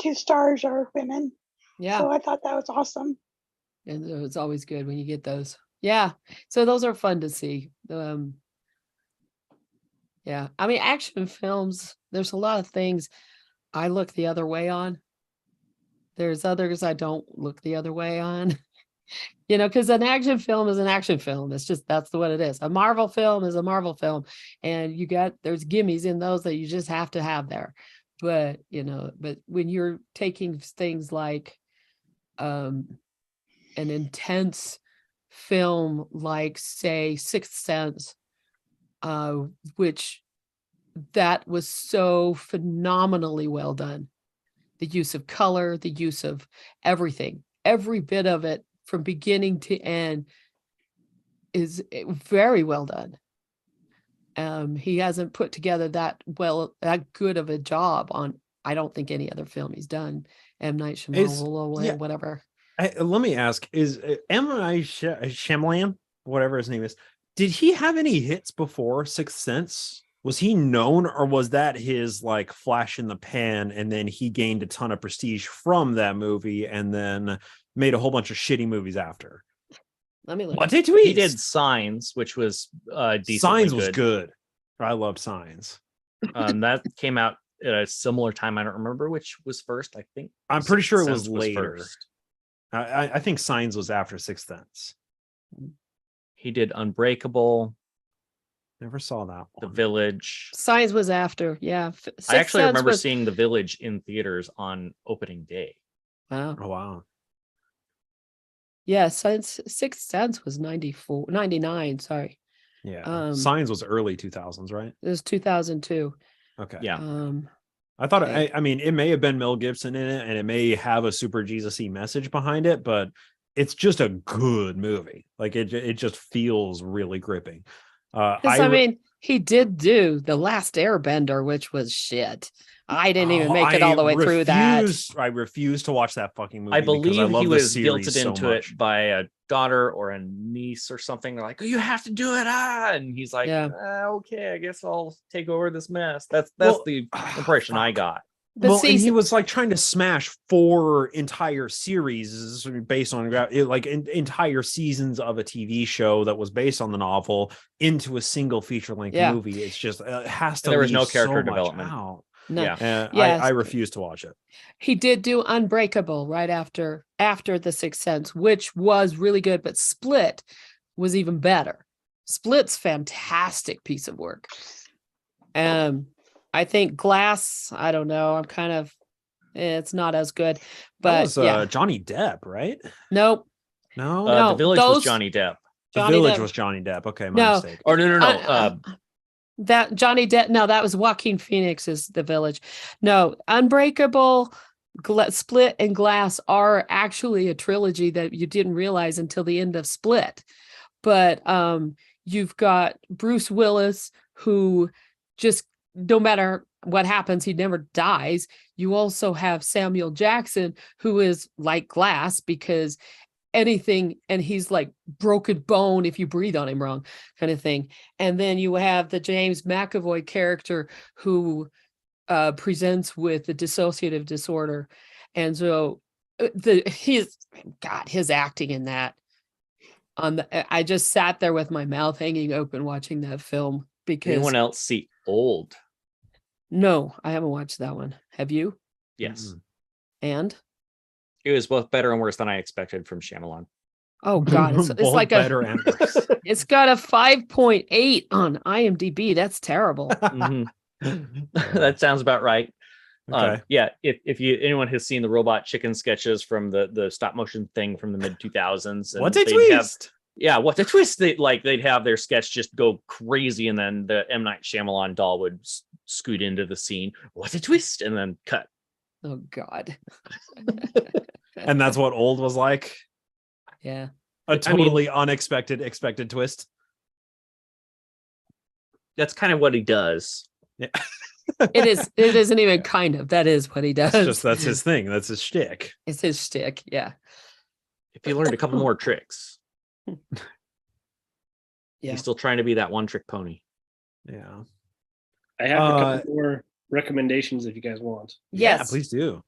2 stars are women. Yeah. So I thought that was awesome. And it's always good when you get those. Yeah. So those are fun to see. Action films, there's a lot of things I look the other way on. There's others I don't look the other way on. Because an action film is an action film. It's just, that's what it is. A Marvel film is a Marvel film. And there's gimmies in those that you just have to have there. but but when you're taking things like an intense film like, say, Sixth Sense, which that was so phenomenally well done. The use of color, the use of everything, every bit of it from beginning to end is very well done. He hasn't put together that good of a job on, I don't think, any other film he's done. M. Night Shyamalan, whatever. Let me ask, is M. Night Shyamalan, whatever his name is, did he have any hits before Sixth Sense? Was he known, or was that his like flash in the pan, and then he gained a ton of prestige from that movie and then made a whole bunch of shitty movies after? Let me look. What did he did Signs, which was decently Signs was good. I loved Signs. That came out at a similar time. I don't remember which was first. I think I'm pretty sure it was Sense later. first. I think Signs was after Sixth Sense. He did Unbreakable. Never saw that one. The Village. Signs was after, yeah. I actually remember seeing The Village in theaters on opening day. Wow. Oh, wow. Yeah, Sixth Sense was 99, sorry. Yeah. Signs was early 2000s, right? It was 2002. Okay. Yeah. I thought, I mean, it may have been Mel Gibson in it, and it may have a super Jesus-y message behind it, but it's just a good movie. Like it just feels really gripping. I mean, he did do The Last Airbender, which was shit. I didn't even make it all the way through that. I refuse to watch that fucking movie. I believe he was guilted into it by a daughter or a niece or something. They're like, "Oh, you have to do it," and he's like, "Okay, I guess I'll take over this mess." That's the impression I got. But and he was like trying to smash 4 entire series based on like entire seasons of a TV show that was based on the novel into a single feature-length movie. It's just it has to. There was no character development. No. Yeah, I refuse to watch it. He did do Unbreakable right after The Sixth Sense, which was really good, but Split was even better. Split's fantastic piece of work. I think Glass, I don't know. I'm kind of, it's not as good. But that was Johnny Depp, right? Nope. No, The Village was Johnny Depp. The Village was Johnny Depp. Okay, my mistake. Or no. That Johnny Depp. No, that was Joaquin Phoenix's The Village. No, Unbreakable, Split, and Glass are actually a trilogy that you didn't realize until the end of Split. But you've got Bruce Willis, who just, no matter what happens, he never dies. You also have Samuel Jackson, who is like Glass, because anything, and he's like broken bone if you breathe on him wrong, kind of thing. And then you have the James McAvoy character who presents with the dissociative disorder. And so his acting in that, I just sat there with my mouth hanging open watching that film. Because anyone else see Old? No, I haven't watched that one. Have you? Yes. Mm-hmm. And it was both better and worse than I expected from Shyamalan. Oh God, it's like better and worse. It's got a 5.8 on IMDb. That's terrible. That sounds about right. Okay. If anyone has seen the Robot Chicken sketches from the stop motion thing from the mid 2000s, what's a twist? What's a twist? They'd have their sketch just go crazy, and then the M. Night Shyamalan doll would scoot into the scene. What's a twist? And then cut. Oh God. And that's what Old was like. Yeah. A totally unexpected twist. That's kind of what he does. Yeah. It isn't even kind of. That is what he does. That's his thing. That's his shtick. It's his shtick. Yeah. If you learned a couple more tricks. Yeah. He's still trying to be that one trick pony. Yeah. I have a couple more recommendations if you guys want. Yes. Yeah, please do.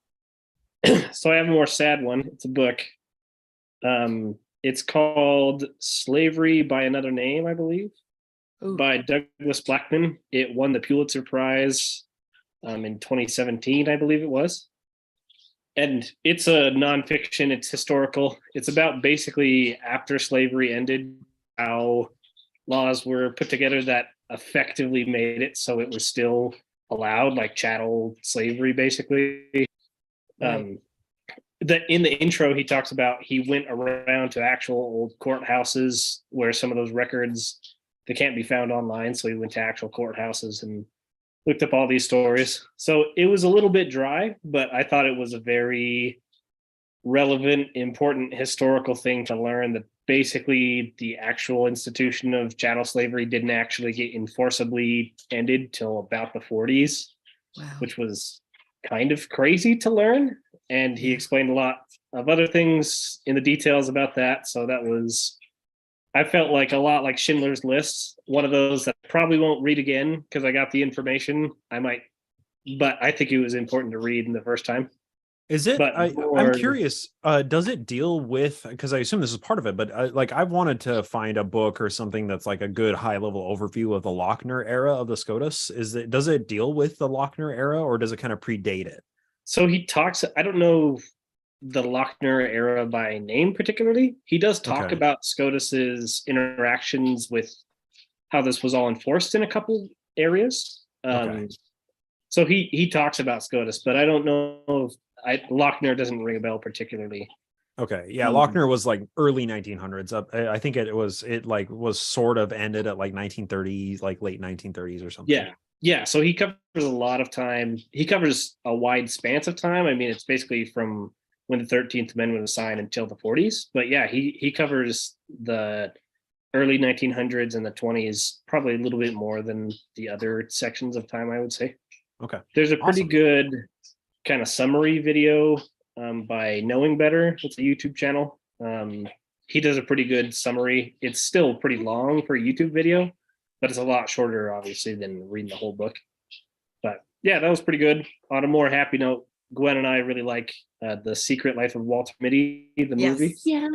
So I have a more sad one. It's a book. It's called Slavery by Another Name, I believe. Ooh. By Douglas Blackman. It won the Pulitzer Prize in 2017, I believe it was. And it's a nonfiction. It's historical. It's about basically after slavery ended, how laws were put together that effectively made it so it was still allowed, like chattel slavery, basically. Right. In the intro, he talks about he went around to actual old courthouses where some of those records, they can't be found online. So he went to actual courthouses and looked up all these stories. So it was a little bit dry, but I thought it was a very relevant, important historical thing to learn, that basically the actual institution of chattel slavery didn't actually get enforceably ended till about the 40s, Wow. which was kind of crazy to learn. And he explained a lot of other things in the details about that. So that was, I felt like a lot like Schindler's List, one of those that I probably won't read again because I got the information. I might, but I think it was important to read in the first time. Is it? But I'm curious. Does it deal with? Because I assume this is part of it, but like I wanted to find a book or something that's like a good high level overview of the Lochner era of the SCOTUS. Does it deal with the Lochner era, or does it kind of predate it? So he talks. I don't know the Lochner era by name particularly. He does talk about SCOTUS's interactions with how this was all enforced in a couple areas. So he talks about SCOTUS, but I don't know if Lochner doesn't ring a bell particularly. Okay, yeah, Lochner was like early 1900s. I think it was sort of ended at like 1930s, like late 1930s or something. Yeah. So he covers a lot of time. He covers a wide span of time. I mean, it's basically from when the 13th Amendment was signed until the 40s. But yeah, he covers the early 1900s and the 20s probably a little bit more than the other sections of time, I would say. Okay. There's a pretty good kind of summary video by Knowing Better. It's a YouTube channel. He does a pretty good summary. It's still pretty long for a YouTube video, but it's a lot shorter, obviously, than reading the whole book. But yeah, that was pretty good. On a more happy note, Gwen and I really like The Secret Life of Walter Mitty, the movie. Yeah.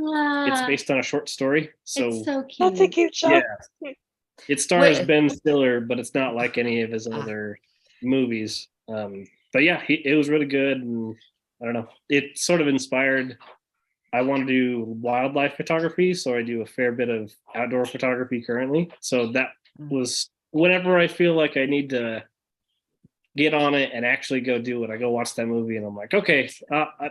It's based on a short story. So it's so cute. That's a cute show. Yeah. It stars Ben Stiller, but it's not like any of his other movies. But yeah, it was really good. And I don't know, it sort of inspired. I want to do wildlife photography, so I do a fair bit of outdoor photography currently. So that was whenever I feel like I need to get on it and actually go do it, I go watch that movie and I'm like, okay,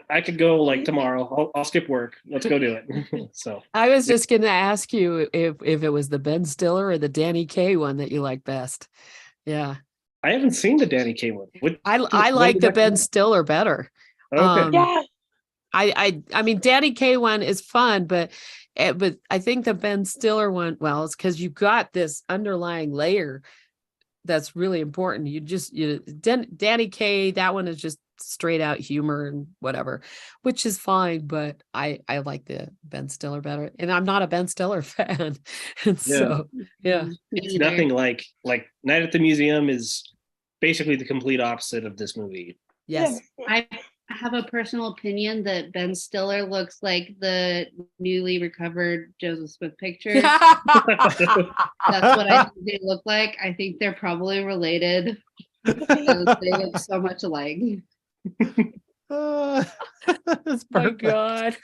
I could go like tomorrow. I'll skip work. Let's go do it. So I was just going to ask you if it was the Ben Stiller or the Danny Kaye one that you like best. Yeah. I haven't seen the Danny Kaye one. I like the Ben Stiller better. Okay. Yeah. I mean, Danny Kaye one is fun, but I think the Ben Stiller one, well, it's because you got this underlying layer that's really important. Danny Kaye, that one is just straight out humor and whatever, which is fine, but I like the Ben Stiller better, and I'm not a Ben Stiller fan. And so yeah, it's nothing like Night at the Museum is basically the complete opposite of this movie. Yes. I have a personal opinion that Ben Stiller looks like the newly recovered Joseph Smith pictures. That's what I think they look like. I think they're probably related because they look so much alike. That's perfect. My God,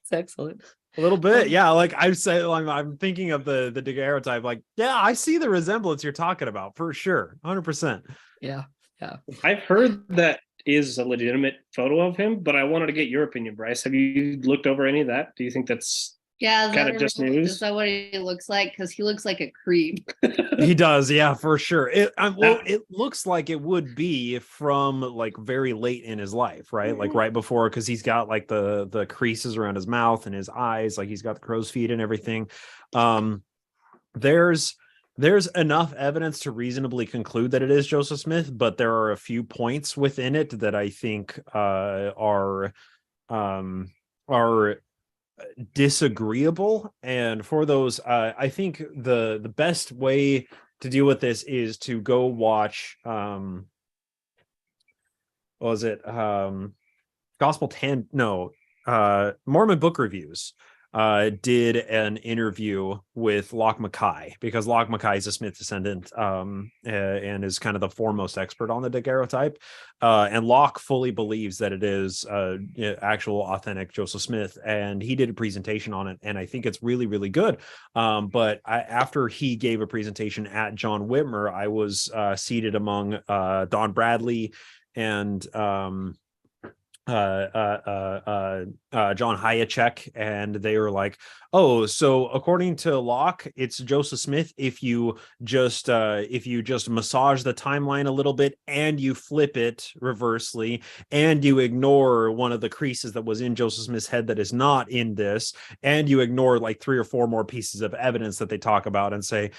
it's excellent. A little bit, yeah. Like I say, I'm thinking of the daguerreotype. Like, yeah, I see the resemblance you're talking about for sure, 100%. Yeah. I've heard that is a legitimate photo of him, but I wanted to get your opinion, Bryce. Have you looked over any of that? Do you think that's kind of just news? Is that what he looks like? Because he looks like a creep. He does, yeah, for sure. It looks like it would be from like very late in his life, right? Like right before, because he's got like the creases around his mouth and his eyes, like he's got the crow's feet and everything. There's enough evidence to reasonably conclude that it is Joseph Smith, but there are a few points within it that I think are disagreeable. And for those, I think the best way to deal with this is to go watch Gospel Mormon Book Reviews. did an interview with Locke Mackay, because Locke Mackay is a Smith descendant, and is kind of the foremost expert on the daguerreotype. And Locke fully believes that it is actual authentic Joseph Smith, and he did a presentation on it, and I think it's really, really good. But after he gave a presentation at John Whitmer, I was seated among Don Bradley and John Hayacek, and they were like, oh, so according to Locke, it's Joseph Smith if you just massage the timeline a little bit and you flip it reversely and you ignore one of the creases that was in Joseph Smith's head that is not in this, and you ignore like 3 or 4 more pieces of evidence that they talk about and say,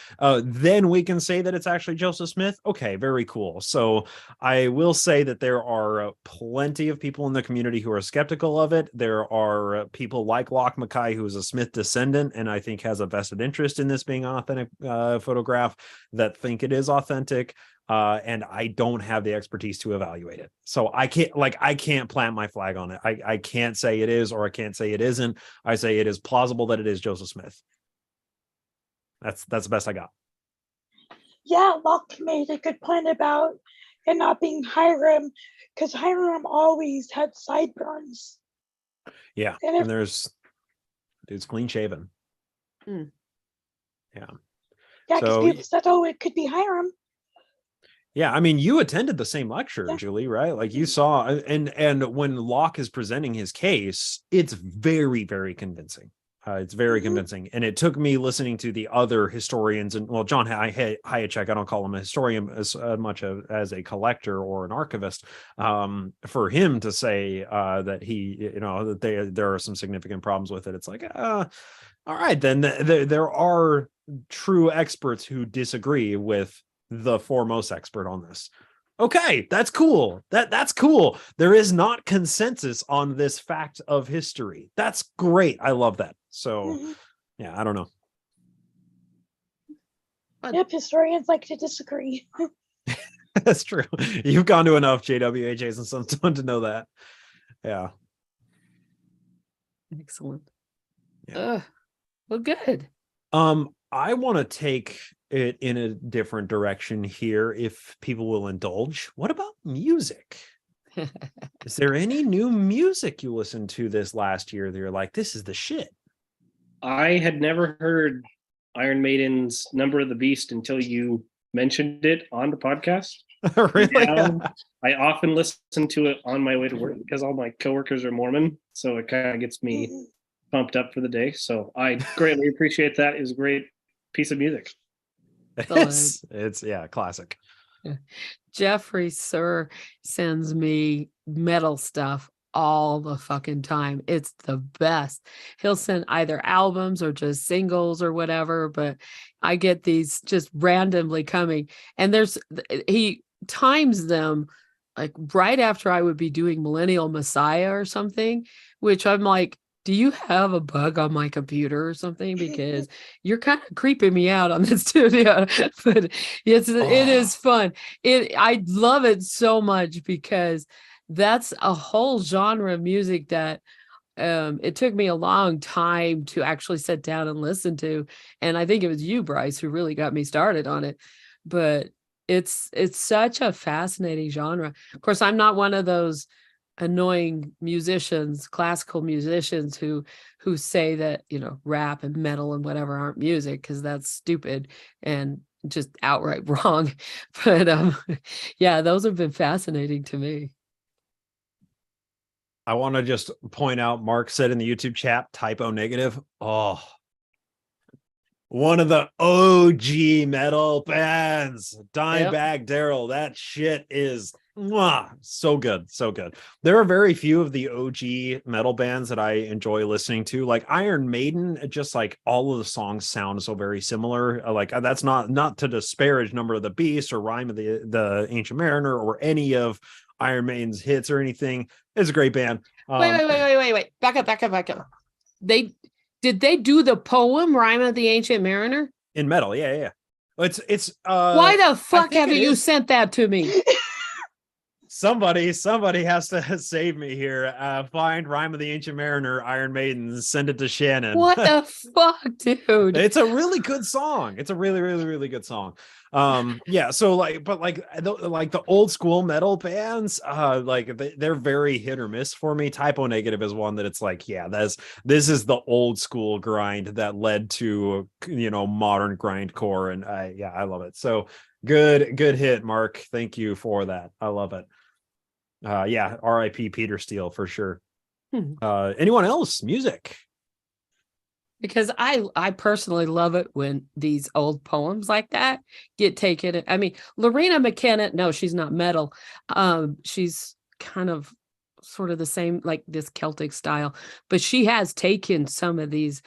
then we can say that it's actually Joseph Smith. Okay, very cool. So I will say that there are plenty of people in the community who are skeptical of it. There are people like Locke Mackay, who is a Smith descendant and I think has a vested interest in this being an authentic photograph, that think it is authentic. And I don't have the expertise to evaluate it. So I can't plant my flag on it. I can't say it is, or I can't say it isn't. I say it is plausible that it is Joseph Smith. That's the best I got. Yeah, Locke made a good point about it not being Hiram, because Hiram always had sideburns. Yeah, and dude's clean shaven. Mm. Yeah. Yeah, because So, people said, oh, it could be Hiram. yeah, I mean, you attended the same lecture, Yeah. Julie, right? Like you saw, and when Locke is presenting his case, it's very, very convincing. It's very convincing. And it took me listening to the other historians, and well, John Hayacek, I don't call him a historian as much as a collector or an archivist, for him to say that he, that there are some significant problems with it. It's like, all right, then there are true experts who disagree with the foremost expert on this. Okay, that's cool. That's cool. There is not consensus on this fact of history. That's great. I love that. So, yeah, I don't know. Yep, historians like to disagree. That's true. You've gone to enough JWHAs and someone to know that. Yeah. Excellent. Yeah. Well, good. I want to take it in a different direction here, if people will indulge. What about music? Is there any new music you listened to this last year that you're like, this is the shit? I had never heard Iron Maiden's Number of the Beast until you mentioned it on the podcast. Really? Now, I often listen to it on my way to work because all my coworkers are Mormon, so it kind of gets me pumped up for the day. So I greatly appreciate that. It was a great piece of music. It's classic. Yeah. Jeffrey Sir sends me metal stuff all the fucking time. It's the best. He'll send either albums or just singles or whatever, but I get these just randomly coming, and he times them like right after I would be doing Millennial Messiah or something, which I'm like, do you have a bug on my computer or something? Because you're kind of creeping me out on this studio. But yes, it is fun. I love it so much because that's a whole genre of music that it took me a long time to actually sit down and listen to. And I think it was you, Bryce, who really got me started on it. But it's such a fascinating genre. Of course, I'm not one of those annoying musicians, classical musicians who say that, rap and metal and whatever aren't music, because that's stupid and just outright wrong. But yeah, those have been fascinating to me. I want to just point out, Mark said in the YouTube chat, typo negative. Oh, one of the OG metal bands, Dimebag Darrell. That shit is so good. So good. There are very few of the OG metal bands that I enjoy listening to. Like Iron Maiden, just like all of the songs sound so very similar. Like that's not to disparage Number of the Beast or Rime of the Ancient Mariner or any of Iron Maiden's hits or anything. It's a great band. Wait. Back up. Did they do the poem Rime of the Ancient Mariner? In metal, yeah. It's why the fuck haven't you sent that to me? Somebody has to save me here. Find Rhyme of the Ancient Mariner, Iron Maiden, send it to Shannon. What the fuck, dude? It's a really good song. It's a really, really, really good song. Yeah. So like, but like the old school metal bands, they're very hit or miss for me. Typo Negative is one that it's like, yeah, this is the old school grind that led to, modern grindcore, and I love it. So good hit, Mark. Thank you for that. I love it. Yeah, R.I.P. Peter Steele for sure. Anyone else? Music? Because I personally love it when these old poems like that get taken. I mean, Lorena McKenna, no, she's not metal. She's kind of sort of the same, like this Celtic style, but she has taken some of these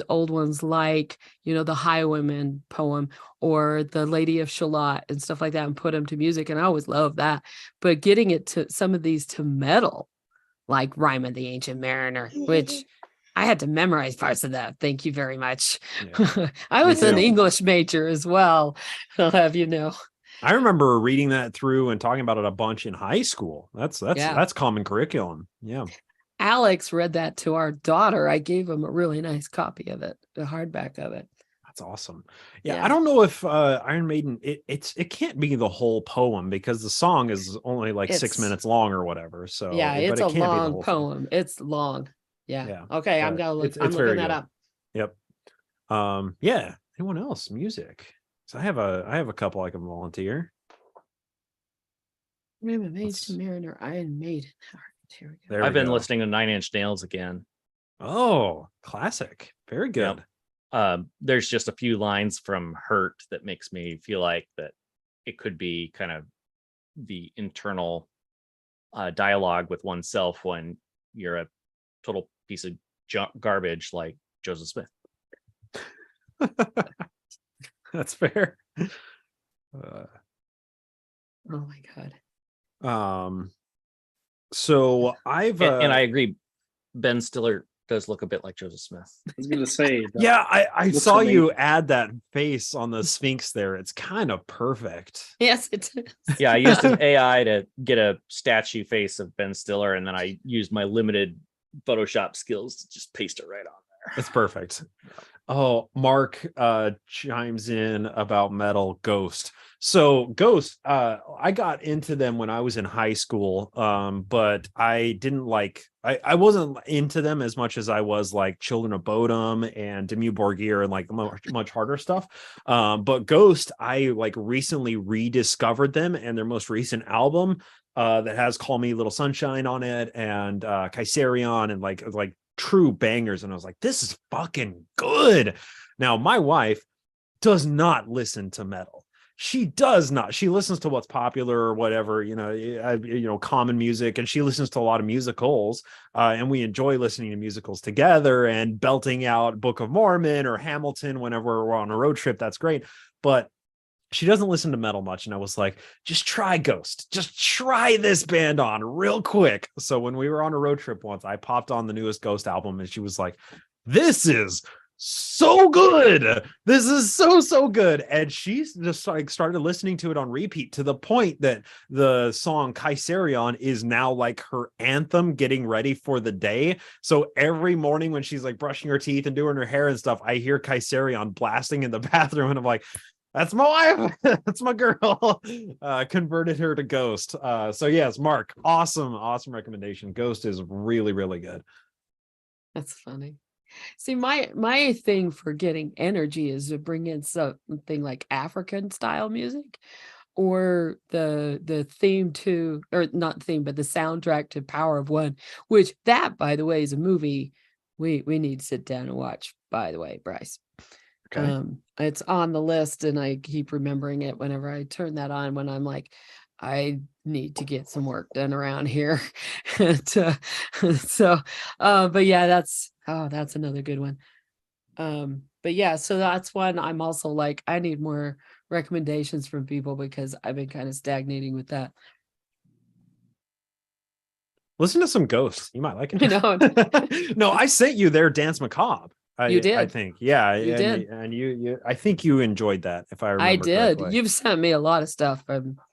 old ones, like, the Highwayman poem or the Lady of Shalott and stuff like that, and put them to music. And I always love that. But getting it to some of these to metal, like Rhyme of the Ancient Mariner, which I had to memorize parts of that. Thank you very much. Yeah. I was an English major as well. I'll have you know. I remember reading that through and talking about it a bunch in high school. That's common curriculum. Yeah. Alex read that to our daughter. I gave him a really nice copy of it, the hardback of it. That's awesome. Yeah. I don't know if Iron Maiden, it can't be the whole poem because the song is only like 6 minutes long or whatever. So yeah, it's a long poem. It's long. Yeah. Okay, I'm looking that up. Yep. Yeah. Anyone else? Music. So I have a couple I can volunteer. Mariner, Iron Maiden. Here we go. I've been listening to 9 Inch Nails again. Oh, classic. Very good. Yep. There's just a few lines from Hurt that makes me feel like that it could be kind of the internal dialogue with oneself when you're a total piece of garbage like Joseph Smith. That's fair. Oh my God. So I've and I agree, Ben Stiller does look a bit like Joseph Smith. I was gonna say yeah, I saw you add that face on the Sphinx there. It's kind of perfect. Yes, it is. Yeah, I used an AI to get a statue face of Ben Stiller, and then I used my limited Photoshop skills to just paste it right on there. It's perfect. Oh, Mark chimes in about metal. Ghost. So Ghost, I got into them when I was in high school, but I didn't like. I wasn't into them as much as I was like Children of Bodom and Dimmu Borgir and like much harder stuff. But Ghost, I like recently rediscovered them, and their most recent album that has Call Me Little Sunshine on it, and Kaiserion, and like true bangers. And I was like, this is fucking good. Now, my wife does not listen to metal. She does not. She listens to what's popular or whatever, common music, and she listens to a lot of musicals. And we enjoy listening to musicals together and belting out Book of Mormon or Hamilton whenever we're on a road trip. That's great. But she doesn't listen to metal much. And I was like, just try Ghost. Just try this band on real quick. So when we were on a road trip once, I popped on the newest Ghost album, and she was like, this is so good. This is so good. And she's just like started listening to it on repeat, to the point that the song Kaiserion is now like her anthem getting ready for the day. So every morning when she's like brushing her teeth and doing her hair and stuff, I hear Kaiserion blasting in the bathroom, and I'm like, that's my wife. That's my girl. Converted her to Ghost. So yes, Mark, awesome recommendation. Ghost is really, really good. That's funny. See, my thing for getting energy is to bring in something like African style music, or the theme to, or not theme, but the soundtrack to Power of One, which that, by the way, is a movie we need to sit down and watch, by the way, Bryce. Okay. It's on the list, and I keep remembering it whenever I turn that on, when I'm like, I need to get some work done around here. But yeah, that's another good one. But yeah, so that's one I'm also like, I need more recommendations from people, because I've been kind of stagnating with that. Listen to some Ghosts. You might like it. No, I sent you their Dance Macabre. You did. I think. Yeah. You did. And you I think you enjoyed that, if I remember I did. correctly. You've sent me a lot of stuff.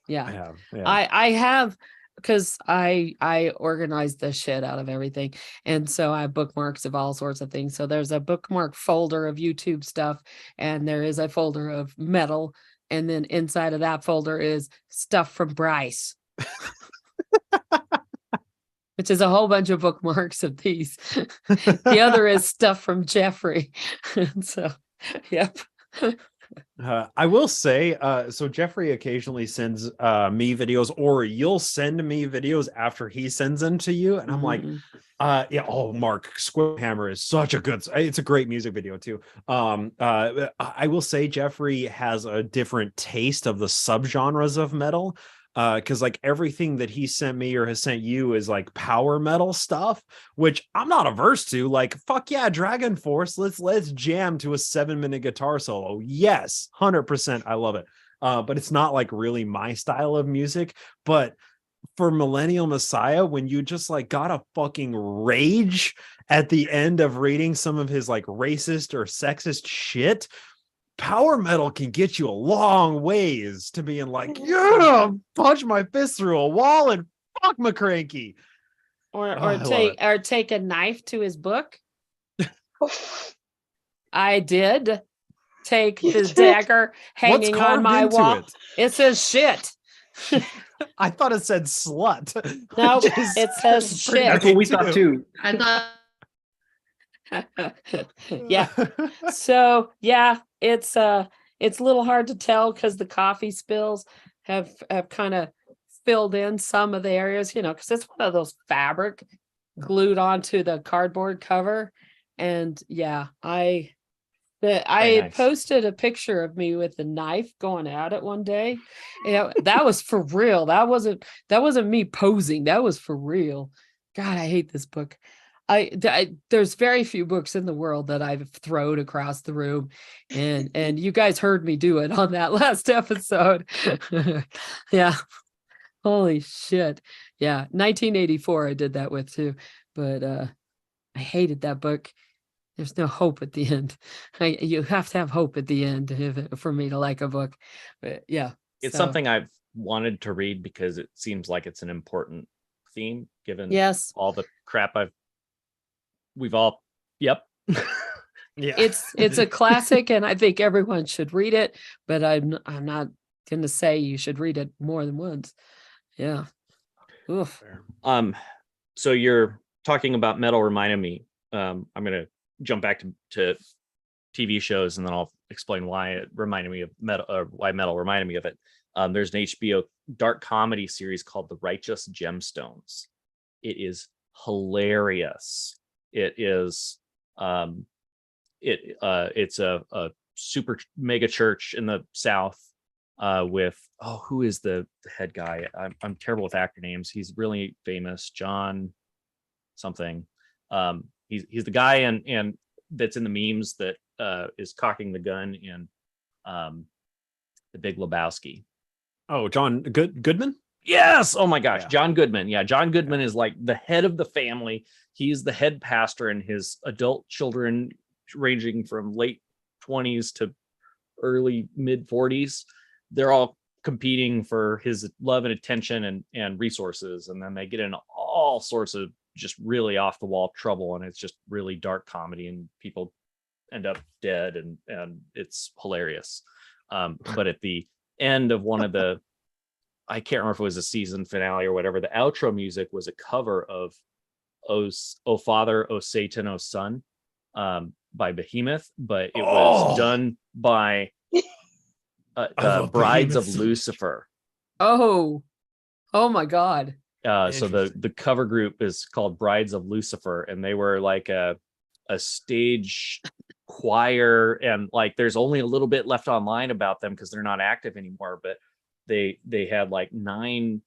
Yeah. I have. Yeah. I have because I organize the shit out of everything, and so I have bookmarks of all sorts of things. So there's a bookmark folder of YouTube stuff, and there is a folder of metal, and then inside of that folder is stuff from Bryce, which is a whole bunch of bookmarks of these. The other is stuff from Jeffrey. So, yep. I will say, so Jeffrey occasionally sends me videos, or you'll send me videos after he sends them to you, and I'm like, yeah, oh, Mark, Square Hammer is such a it's a great music video too. I will say Jeffrey has a different taste of the subgenres of metal. Because like everything that he sent me or has sent you is like power metal stuff, which I'm not averse to. Like, fuck yeah, Dragon Force, let's jam to a 7-minute guitar solo. Yes, 100%, I love it. But it's not like really my style of music. But for Millennial Messiah, when you just like gotta fucking rage at the end of reading some of his like racist or sexist shit, power metal can get you a long ways to being like, yeah, punch my fist through a wall and fuck McCranky. Or take a knife to his book. I did take the dagger hanging on my wall. It says shit. I thought it said slut. No, it says shit. That's what we thought too. I thought. Yeah. So yeah, it's a little hard to tell because the coffee spills have kind of filled in some of the areas, because it's one of those fabric glued onto the cardboard cover. And yeah, I nice. Posted a picture of me with the knife going at it one day. That was for real. That wasn't me posing. That was for real. God, I hate this book. There's very few books in the world that I've thrown across the room, and you guys heard me do it on that last episode. Yeah. Holy shit. Yeah. 1984 I did that with too, but I hated that book. There's no hope at the end. You have to have hope at the end for me to like a book. But yeah. It's something I've wanted to read because it seems like it's an important theme given all the crap we've all yep. Yeah. It's a classic and I think everyone should read it, but I'm not going to say you should read it more than once. Yeah. Oof. So you're talking about metal reminded me. I'm going to jump back to TV shows and then I'll explain why it reminded me of metal, or why metal reminded me of it. There's an HBO dark comedy series called The Righteous Gemstones. It is hilarious. It is it's a super mega church in the South with who is the head guy? I'm terrible with actor names. He's really famous, John something. He's the guy and that's in the memes that is cocking the gun in The Big Lebowski. Oh, John Goodman? Yes. Oh my gosh. Yeah. John Goodman. Yeah. John Goodman is like the head of the family. He's the head pastor, and his adult children ranging from late 20s to early mid 40s. They're all competing for his love and attention and resources. And then they get in all sorts of just really off the wall trouble. And it's just really dark comedy and people end up dead and it's hilarious. But at the end of one of the, I can't remember if it was a season finale or whatever, the outro music was a cover of "Oh Father, Oh Satan, Oh Son" by Behemoth, but it was done by Brides of Lucifer. Oh my God. So the cover group is called Brides of Lucifer, and they were like a stage choir, and like there's only a little bit left online about them because they're not active anymore, but they had like 9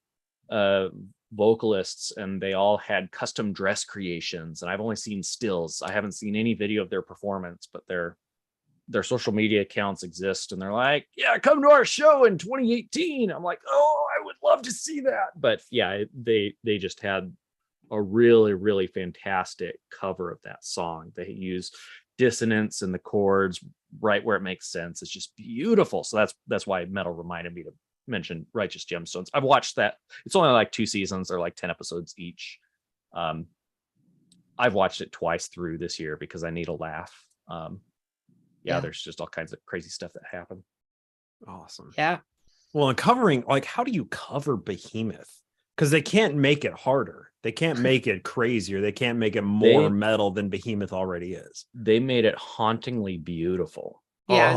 vocalists, and they all had custom dress creations, and I've only seen stills. I haven't seen any video of their performance, but their social media accounts exist, and they're like, yeah, come to our show in 2018. I'm like, oh, I would love to see that. But yeah, they just had a really, really fantastic cover of that song. They use dissonance in the chords right where it makes sense. It's just beautiful. So that's why metal reminded me mentioned Righteous Gemstones. I've watched that. It's only like 2 seasons. They're like 10 episodes each. I've watched it twice through this year because I need a laugh. There's just all kinds of crazy stuff that happened. Awesome. Yeah. Well, and covering, like, how do you cover Behemoth? Because they can't make it harder. They can't make it crazier. They can't make it more metal than Behemoth already is. They made it hauntingly beautiful. Yeah, I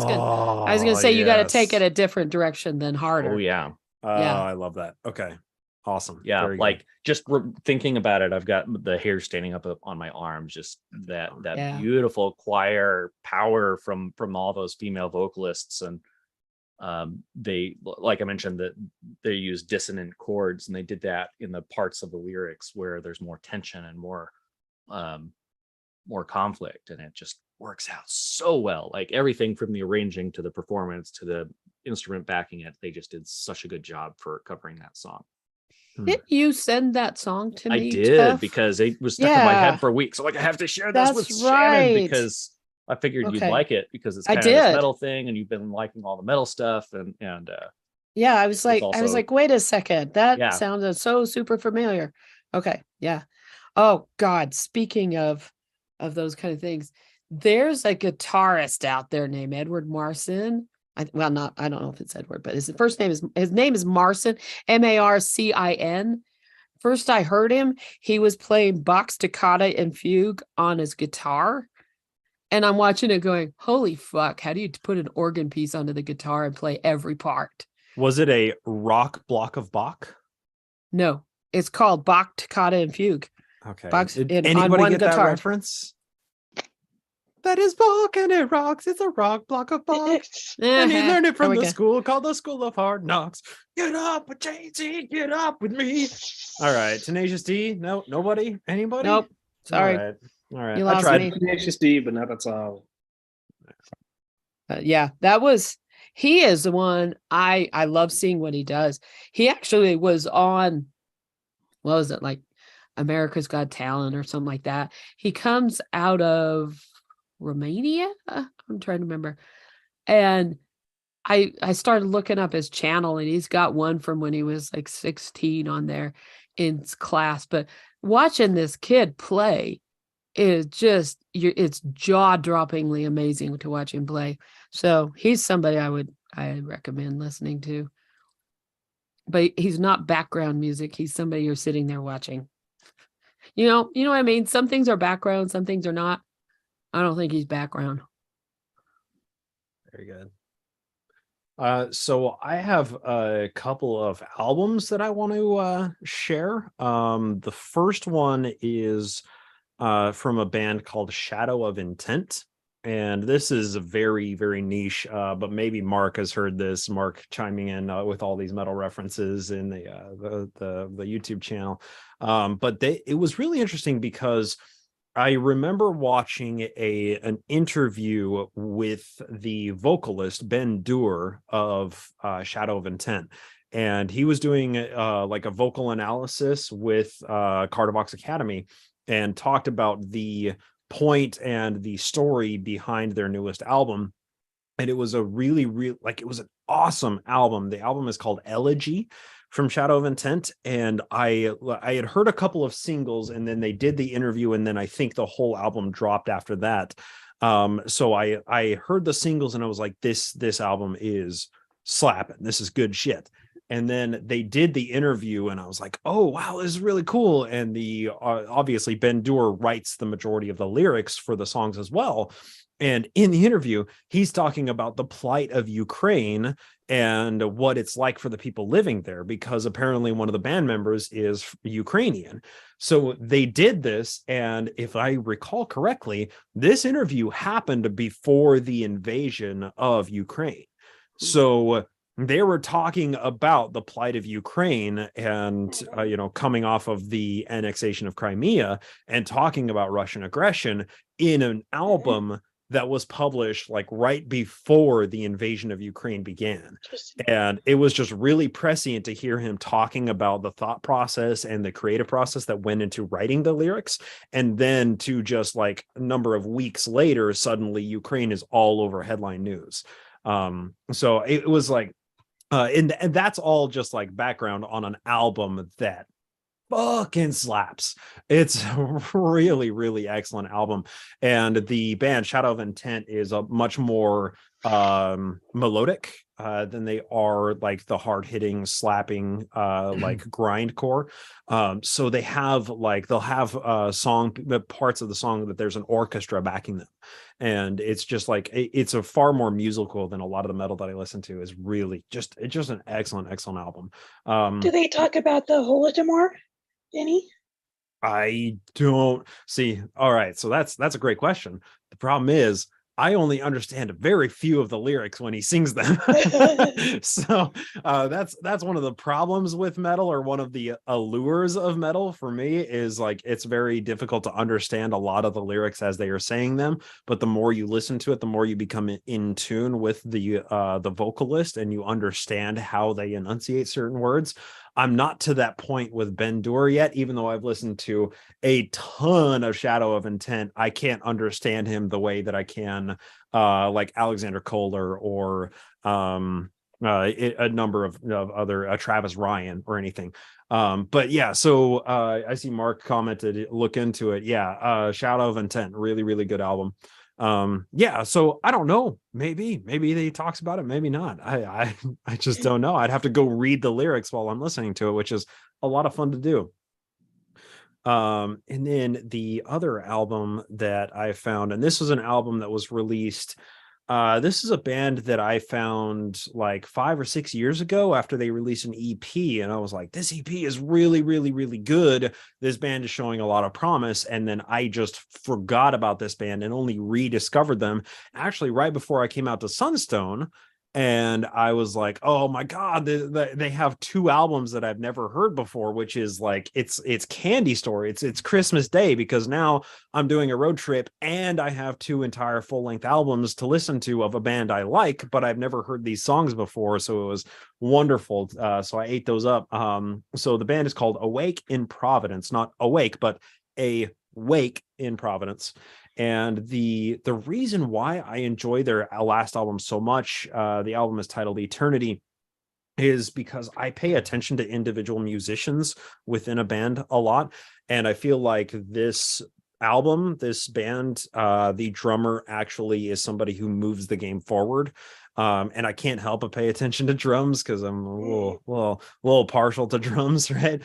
was gonna say you got to take it a different direction than harder. Oh yeah. I love that. Okay, awesome. Yeah, very like good. just thinking about it, I've got the hair standing up on my arms. Just that beautiful choir power from all those female vocalists, and they, like I mentioned, that they use dissonant chords, and they did that in the parts of the lyrics where there's more tension and more conflict, and it just works out so well. Like everything from the arranging to the performance to the instrument backing it, they just did such a good job for covering that song. Did you send that song to me? I did, Jeff? because it was stuck in my head for a week. So like, I have to share this with Shannon because I figured you'd like it, because it's kind of this metal thing, and you've been liking all the metal stuff, and I was like, wait a second, that sounded so super familiar. Okay, yeah. Oh God, speaking of those kind of things, there's a guitarist out there named Edward Marcin. I don't know if it's Edward, but his name is Marcin, Marcin. First I heard him, he was playing Bach's Toccata and Fugue on his guitar. And I'm watching it going, holy fuck, how do you put an organ piece onto the guitar and play every part? Was it a rock block of Bach? No, it's called Bach Toccata and Fugue. Okay. Did anybody get that reference? That is Bach and it rocks. It's a rock block of Bach. And he learned it from the school called the School of Hard Knocks. Get up with Jay-Z, get up with me. All right. Tenacious D? No, nobody? Anybody? Nope. Sorry. All right. You lost me. Tenacious D, but not that song. He is the one I love seeing what he does. He actually was on, what was it, like America's Got Talent or something like that. He comes out of Romania. I'm trying to remember. And I started looking up his channel, and he's got one from when he was like 16 on there in class. But watching this kid play is just, it's jaw-droppingly amazing to watch him play. So he's somebody I recommend listening to. But he's not background music. He's somebody you're sitting there watching. You know what I mean? Some things are background, some things are not. I don't think he's background. Very good. So I have a couple of albums that I want to share. The first one is from a band called Shadow of Intent. And this is a very, very niche, but maybe Mark has heard this. Mark chiming in with all these metal references in the YouTube channel. But it was really interesting because I remember watching an interview with the vocalist Ben Dewar of Shadow of Intent, and he was doing like a vocal analysis with Carter Box Academy, and talked about the point and the story behind their newest album. And it was a really it was an awesome album. The album is called Elegy from Shadow of Intent, and I had heard a couple of singles, and then they did the interview, and then I think the whole album dropped after that. So I heard the singles, and I was like, this album is slapping. This is good shit. And then they did the interview, and I was like, oh, wow, this is really cool. And obviously Ben Dewar writes the majority of the lyrics for the songs as well. And in the interview, he's talking about the plight of Ukraine and what it's like for the people living there, because apparently one of the band members is Ukrainian. So they did this. And if I recall correctly, this interview happened before the invasion of Ukraine. So they were talking about the plight of Ukraine and, coming off of the annexation of Crimea, and talking about Russian aggression in an album that was published like right before the invasion of Ukraine began. And it was just really prescient to hear him talking about the thought process and the creative process that went into writing the lyrics. And then to just like a number of weeks later, suddenly Ukraine is all over headline news. So it was like, And that's all just like background on an album that fucking slaps. It's a really, really excellent album. And the band Shadow of Intent is a much more melodic than they are like the hard-hitting, slapping like grindcore. So they have like they'll have the parts of the song that there's an orchestra backing them. And it's just like it's a far more musical than a lot of the metal that I listen to. Is really just it's just an excellent album. Do they talk about the Holodomor any? I don't see. All right, so that's a great question. The problem is I only understand very few of the lyrics when he sings them. So that's one of the problems with metal, or one of the allures of metal for me, is like it's very difficult to understand a lot of the lyrics as they are saying them. But the more you listen to it, the more you become in tune with the vocalist, and you understand how they enunciate certain words. I'm not to that point with Ben Dur yet, even though I've listened to a ton of Shadow of Intent. I can't understand him the way that I can like Alexander Kohler or a number of other Travis Ryan or anything. But yeah, so I see Mark commented, look into it. Yeah, Shadow of Intent, really, really good album. Yeah, so I don't know, maybe he talks about it, maybe not. I just don't know. I'd have to go read the lyrics while I'm listening to it, which is a lot of fun to do. And then the other album that I found, and this was an album that was released, this is a band that I found like 5 or 6 years ago after they released an EP. And I was like, this EP is really, really, really good. This band is showing a lot of promise. And then I just forgot about this band and only rediscovered them actually right before I came out to Sunstone. And I was like, oh my God, they have 2 albums that I've never heard before, which is like, it's Candy Store. It's Christmas Day, because now I'm doing a road trip and I have 2 entire full-length albums to listen to of a band I like, but I've never heard these songs before. So it was wonderful. So I ate those up. So the band is called Awake in Providence, not Awake, but Awake in Providence. And the reason why I enjoy their last album so much, the album is titled Eternity, is because I pay attention to individual musicians within a band a lot. And I feel like this album, this band, the drummer actually is somebody who moves the game forward. And I can't help but pay attention to drums because I'm a little partial to drums, right?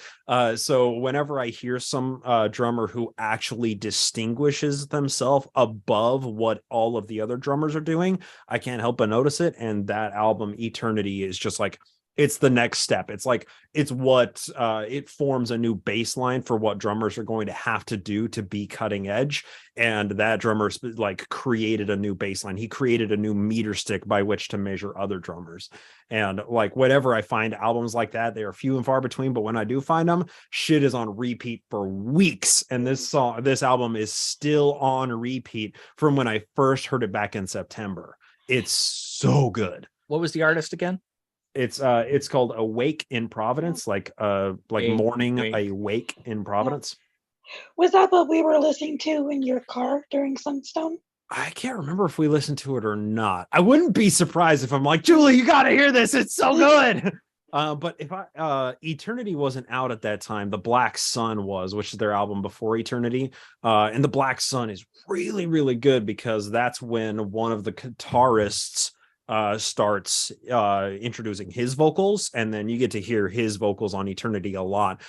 So whenever I hear some drummer who actually distinguishes themselves above what all of the other drummers are doing, I can't help but notice it. And that album, Eternity, is just like, it's the next step. It's like, it's what it forms a new baseline for what drummers are going to have to do to be cutting edge. And that drummer like created a new baseline. He created a new meter stick by which to measure other drummers. And like, whenever I find albums like that, they are few and far between, but when I do find them, shit is on repeat for weeks. And this album is still on repeat from when I first heard it back in September. It's so good. What was the artist again? It's called Awake in Providence, like morning awake in Providence. Was that what we were listening to in your car during Sunstone? I can't remember if we listened to it or not. I wouldn't be surprised if I'm like, Julie, you got to hear this. It's so good. But if Eternity wasn't out at that time, The Black Sun was, which is their album before Eternity. And The Black Sun is really, really good because that's when one of the guitarists starts introducing his vocals, and then you get to hear his vocals on Eternity a lot.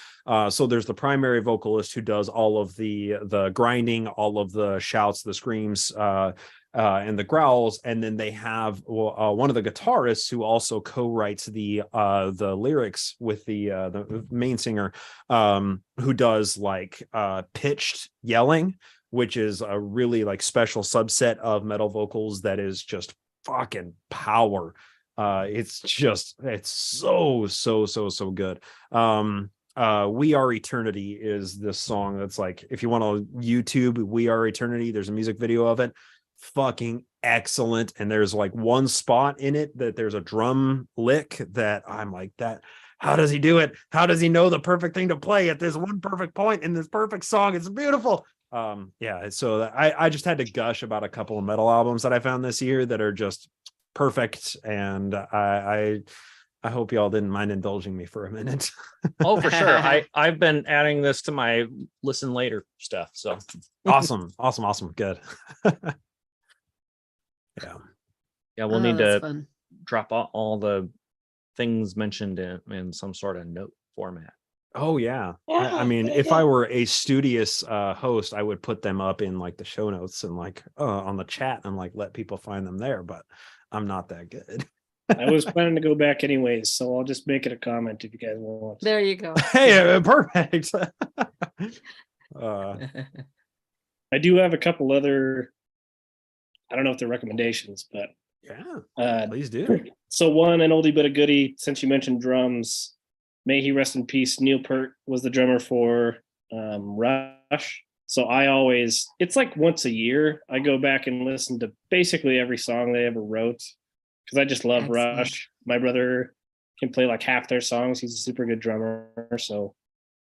So there's the primary vocalist who does all of the grinding, all of the shouts, the screams, and the growls, and then they have one of the guitarists who also co-writes the lyrics with the main singer, who does like pitched yelling, which is a really like special subset of metal vocals that is just fucking power. It's so good. We Are Eternity is this song that's like, if you want to YouTube We Are Eternity, there's a music video of it. Fucking excellent. And there's like one spot in it that there's a drum lick that I'm like, that how does he do it? How does he know the perfect thing to play at this one perfect point in this perfect song? It's beautiful. Yeah, so I just had to gush about a couple of metal albums that I found this year that are just perfect, and I I hope y'all didn't mind indulging me for a minute. Oh, for sure. I've been adding this to my listen later stuff. So Awesome. Good. Yeah. We'll need to fun. drop all the things mentioned in some sort of note format. Oh yeah. Yeah, I mean, good if idea. I were a studious host, I would put them up in like the show notes and like on the chat and like let people find them there, but I'm not that good. I was planning to go back anyways, so I'll just make it a comment if you guys want. There you go. Hey, perfect. I do have a couple other, I don't know if they're recommendations, but yeah, please do. So one, an oldie but a goodie, since you mentioned drums, may he rest in peace. Neil Peart was the drummer for Rush. So it's like once a year, I go back and listen to basically every song they ever wrote because I just love Excellent. Rush. My brother can play like half their songs. He's a super good drummer. So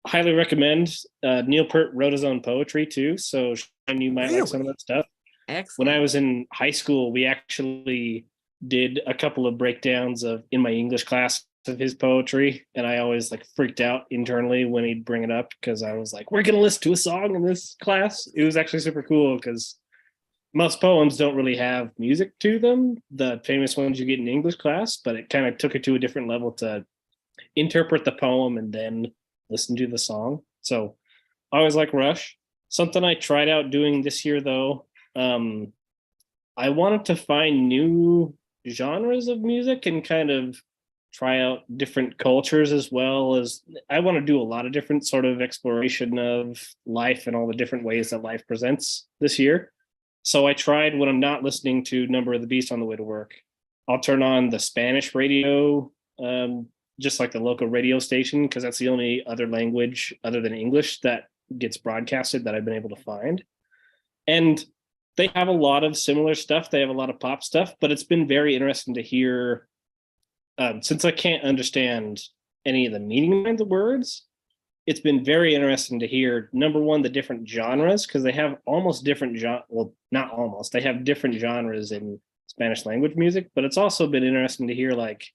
highly recommend. Neil Peart wrote his own poetry too. So you might like some of that stuff. Excellent. When I was in high school, we actually did a couple of breakdowns in my English class of his poetry, and I always like freaked out internally when he'd bring it up because I was like, "We're gonna listen to a song in this class." It was actually super cool because most poems don't really have music to them, the famous ones you get in English class, but it kind of took it to a different level to interpret the poem and then listen to the song. So I always like Rush. Something I tried out doing this year though, I wanted to find new genres of music and kind of try out different cultures, as well as I want to do a lot of different sort of exploration of life and all the different ways that life presents this year. So I tried, when I'm not listening to Number of the Beast on the way to work, I'll turn on the Spanish radio, just like the local radio station, because that's the only other language other than English that gets broadcasted that I've been able to find. And they have a lot of similar stuff. They have a lot of pop stuff, but it's been very interesting to hear, since I can't understand any of the meaning behind the words, it's been very interesting to hear, number one, the different genres, because they have almost different well, not almost, they have different genres in Spanish language music, but it's also been interesting to hear like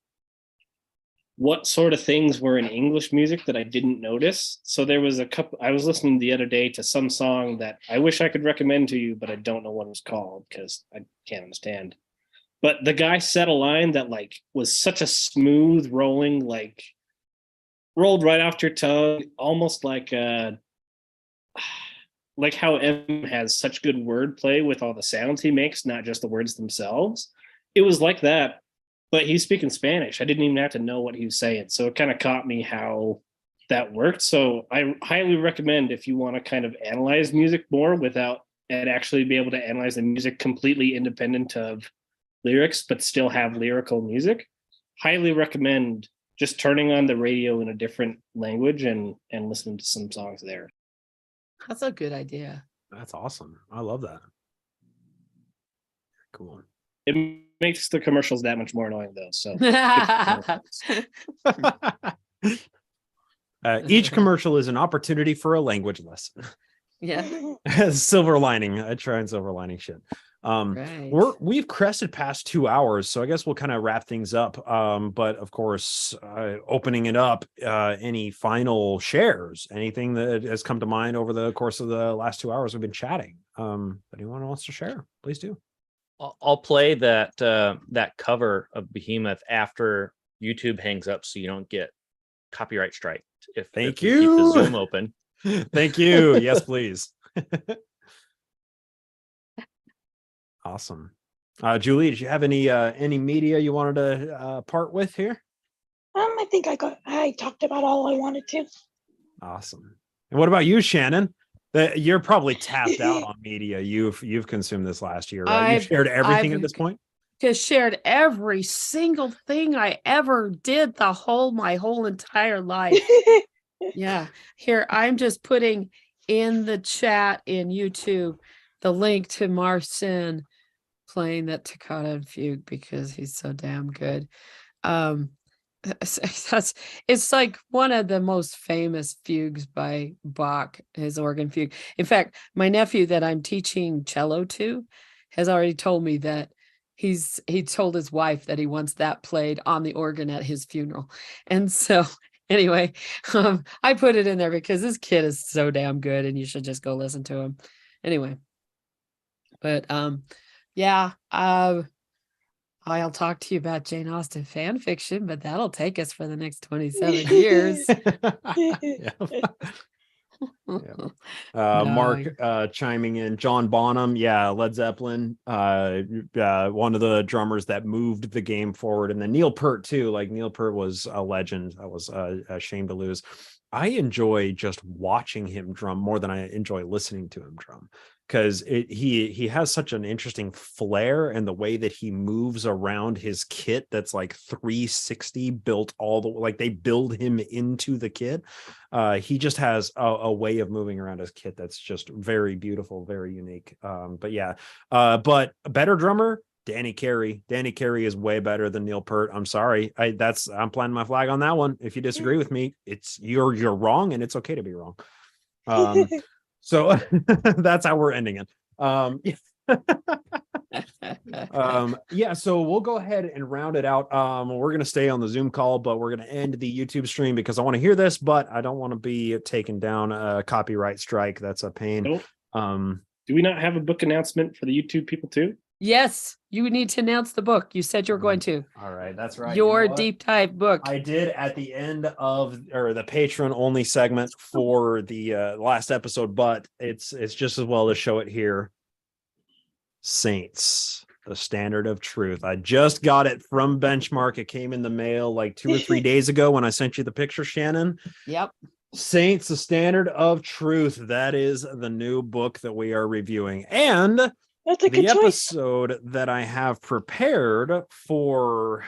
what sort of things were in English music that I didn't notice. So there was a couple, I was listening the other day to some song that I wish I could recommend to you, but I don't know what it was called because I can't understand. But the guy said a line that like was such a smooth rolling, like rolled right off your tongue, almost like how M has such good wordplay with all the sounds he makes, not just the words themselves. It was like that, but he's speaking Spanish. I didn't even have to know what he was saying. So it kind of caught me how that worked. So I highly recommend, if you want to kind of analyze music more without and actually be able to analyze the music completely independent of lyrics, but still have lyrical music, highly recommend just turning on the radio in a different language and listening to some songs there. That's a good idea. That's awesome. I love that. Cool. It makes the commercials that much more annoying though. So each commercial is an opportunity for a language lesson. Yeah. Silver lining. I try and silver lining shit. Right. We've crested past 2 hours, so I guess we'll kind of wrap things up. But of course, opening it up, any final shares, anything that has come to mind over the course of the last 2 hours we've been chatting. Anyone wants to share, please do. I'll play that cover of Behemoth after YouTube hangs up, so you don't get copyright strike. If you keep the Zoom open. Thank you. Yes, please. Awesome. Julie, did you have any media you wanted to part with here? I think I talked about all I wanted to. Awesome. And what about you, Shannon? You're probably tapped out on media. You've consumed this last year, right? You've shared everything at this point. Just shared every single thing I ever did my whole entire life. Yeah. Here, I'm just putting in the chat in YouTube the link to Marcin playing that toccata and fugue because he's so damn good. It's like one of the most famous fugues by Bach, his organ fugue. In fact, my nephew that I'm teaching cello to has already told me that he told his wife that he wants that played on the organ at his funeral. And so anyway, I put it in there because this kid is so damn good and you should just go listen to him. Anyway. But yeah, I'll talk to you about Jane Austen fan fiction, but that'll take us for the next 27 years. Mark chiming in, John Bonham, Led Zeppelin, one of the drummers that moved the game forward, and then Neil Peart too. Like Neil Peart was a legend. I was a shame to lose. I enjoy just watching him drum more than I enjoy listening to him drum, because he has such an interesting flair, and the way that he moves around his kit that's like 360 built all the like they build him into the kit. He just has a way of moving around his kit that's just very beautiful, very unique. But a better drummer, Danny Carey. Danny Carey is way better than Neil Peart. I'm sorry. I'm planting my flag on that one. If you disagree with me, you're wrong, and it's okay to be wrong. So that's how we're ending it. So we'll go ahead and round it out. We're going to stay on the Zoom call, but we're going to end the YouTube stream because I want to hear this, but I don't want to be taken down a copyright strike. That's a pain. Nope. Do we not have a book announcement for the YouTube people too? Yes, you need to announce the book. You said you were going to. All right, that's right. Your deep dive book. I did at the end of the patron only segment for the last episode, but it's just as well to show it here. Saints, the Standard of Truth. I just got it from Benchmark. It came in the mail like 2 or 3 days ago when I sent you the picture, Shannon. Yep. Saints, the Standard of Truth. That is the new book that we are reviewing. And that's a good the choice. episode that I have prepared for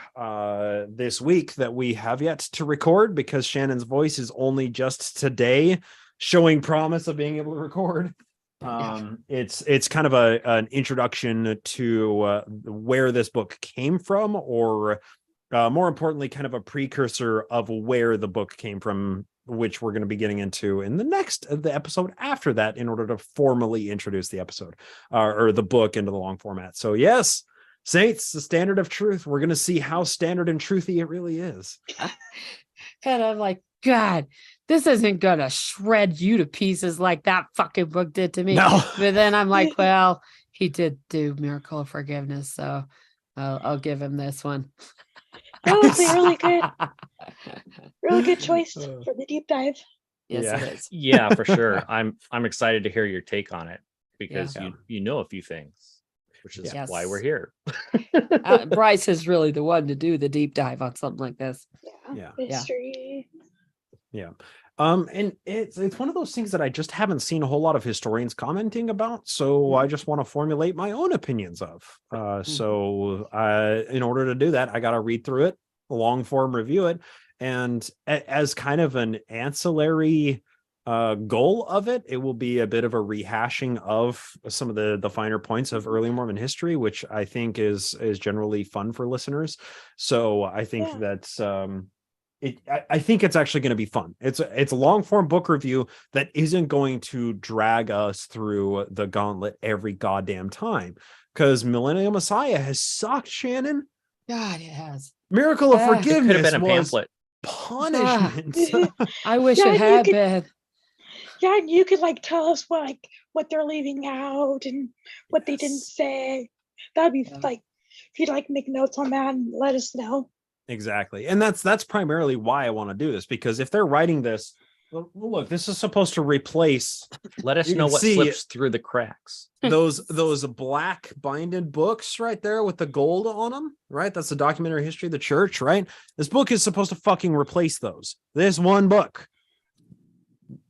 this week that we have yet to record, because Shannon's voice is only just today showing promise of being able to record. It's kind of an introduction to where this book came from, or more importantly, kind of a precursor of where the book came from, which we're going to be getting into in the episode after that, in order to formally introduce the episode or the book into the long format. So yes, Saints, the Standard of Truth. We're going to see how standard and truthy it really is. And I'm like, God, this isn't going to shred you to pieces like that fucking book did to me. No. But then I'm like, well, he did do Miracle of Forgiveness, so I'll give him this one. That was a really good choice for the deep dive. Yes, it is. Yeah, for sure. I'm excited to hear your take on it, because you know a few things, which is why we're here. Bryce is really the one to do the deep dive on something like this. History. Yeah. And it's one of those things that I just haven't seen a whole lot of historians commenting about. So I just want to formulate my own opinions of. So in order to do that, I got to read through it, long form review it. And as kind of an ancillary goal of it, it will be a bit of a rehashing of some of the finer points of early Mormon history, which I think is generally fun for listeners. So I think that's I think it's actually going to be fun. It's a long form book review that isn't going to drag us through the gauntlet every goddamn time, because Millennial Messiah has sucked, Shannon. God, it has. Miracle of Forgiveness could have been a pamphlet. Punishment. I wish it had been. Yeah, and you could like tell us what they're leaving out and what they didn't say. That'd be like, if you'd like make notes on that and let us know. Exactly. And that's primarily why I want to do this, because if they're writing this, well, look, this is supposed to replace. Let us know what slips through the cracks. Those black binded books right there with the gold on them, right? That's the documentary history of the church, right? This book is supposed to fucking replace those. This one book.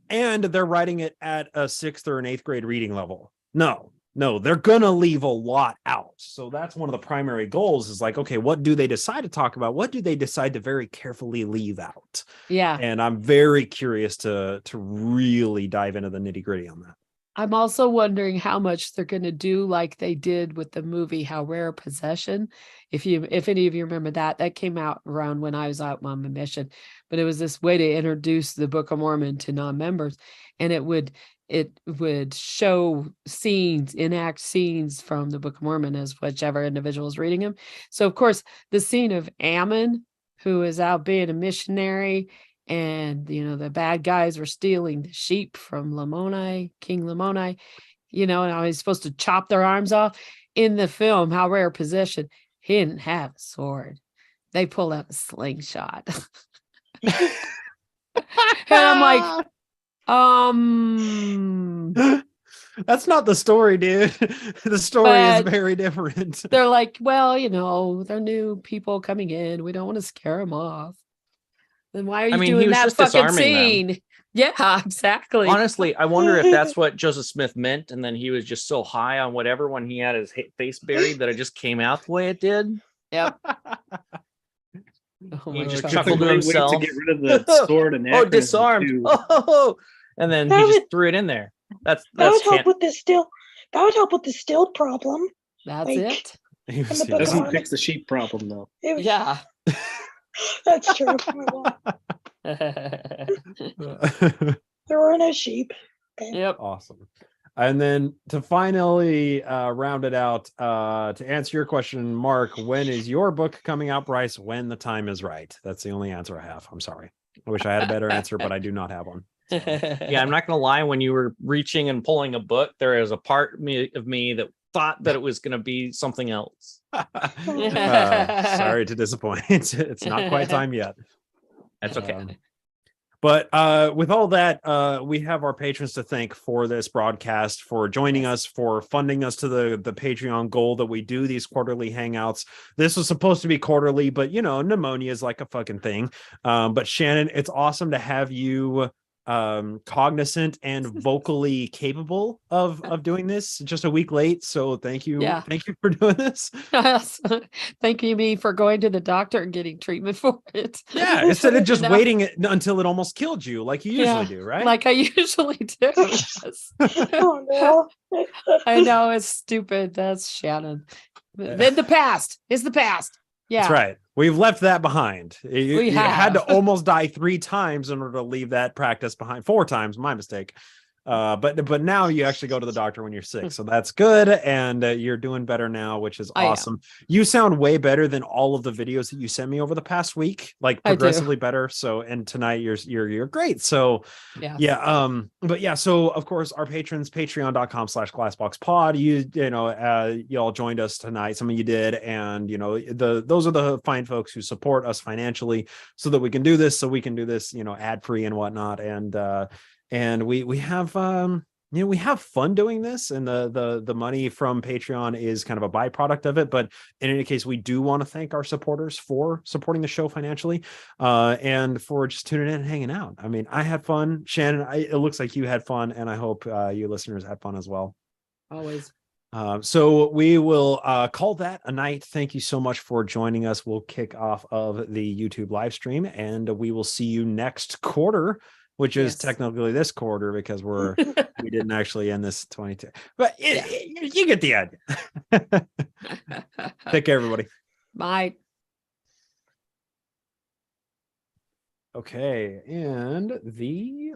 And they're writing it at a 6th or an 8th grade reading level. No, they're going to leave a lot out. So that's one of the primary goals, is like, okay, what do they decide to talk about? What do they decide to very carefully leave out? Yeah. And I'm very curious to really dive into the nitty gritty on that. I'm also wondering how much they're going to do like they did with the movie How Rare a Possession. If any of you remember that came out around when I was out on my mission, but it was this way to introduce the Book of Mormon to non-members, and it would it would show scenes, enact scenes from the Book of Mormon as whichever individual is reading them. So, of course, the scene of Ammon, who is out being a missionary, and, the bad guys were stealing the sheep from Lamoni, King Lamoni, and how he's supposed to chop their arms off. In the film, How Rare Possession, he didn't have a sword. They pulled out a slingshot. And I'm like, that's not the story, dude. The story is very different. They're like, well, they're new people coming in. We don't want to scare them off. Then why are you doing that fucking scene? Them. Yeah, exactly. Honestly, I wonder if that's what Joseph Smith meant, and then he was just so high on whatever when he had his face buried that it just came out the way it did. Yep. He just chuckled to himself. To get rid of the sword and disarmed. And then he just threw it in there. That would help with the still. That would help with the still problem. That's it. It doesn't fix the sheep problem though. Yeah. That's true. There were no sheep. Okay. Yep. Awesome. And then to finally round it out, to answer your question, Mark, when is your book coming out, Bryce? When the time is right. That's the only answer I have. I'm sorry. I wish I had a better answer, but I do not have one. So. Yeah, I'm not going to lie. When you were reaching and pulling a book, there is a part of me that thought that it was going to be something else. Sorry to disappoint. It's not quite time yet. That's okay. But with all that, we have our patrons to thank for this broadcast, for joining us, for funding us to the Patreon goal that we do these quarterly hangouts. This was supposed to be quarterly, but pneumonia is like a fucking thing. But Shannon, it's awesome to have you cognizant and vocally capable of doing this just a week late. So thank you. Yeah. Thank you for doing this. Thank you me for going to the doctor and getting treatment for it. Yeah, instead of just waiting until it almost killed you like you usually do, right? Like I usually do. Yes. Oh no. I know, it's stupid. That's Shannon. Then the past is the past. Yeah. That's right. We've left that behind. You had to almost die 3 times in order to leave that practice behind. 4 times, my mistake. But now you actually go to the doctor when you're sick, so that's good, and you're doing better now, which is awesome. You sound way better than all of the videos that you sent me over the past week, like progressively better. So, and tonight you're great. So but yeah, so of course our patrons, patreon.com/glassboxpod. Y'all joined us tonight. Some of you did, and those are the fine folks who support us financially so that we can do this, ad free and whatnot, and we have we have fun doing this, and the money from Patreon is kind of a byproduct of it. But in any case, we do want to thank our supporters for supporting the show financially, and for just tuning in and hanging out. I mean, I had fun. Shannon, it looks like you had fun, and I hope you listeners had fun as well. Always. So we will call that a night. Thank you so much for joining us. We'll kick off of the YouTube live stream, and we will see you next quarter, which is technically this quarter because we didn't actually end this 22. But you get the idea. Take care, everybody. Bye. Okay, and the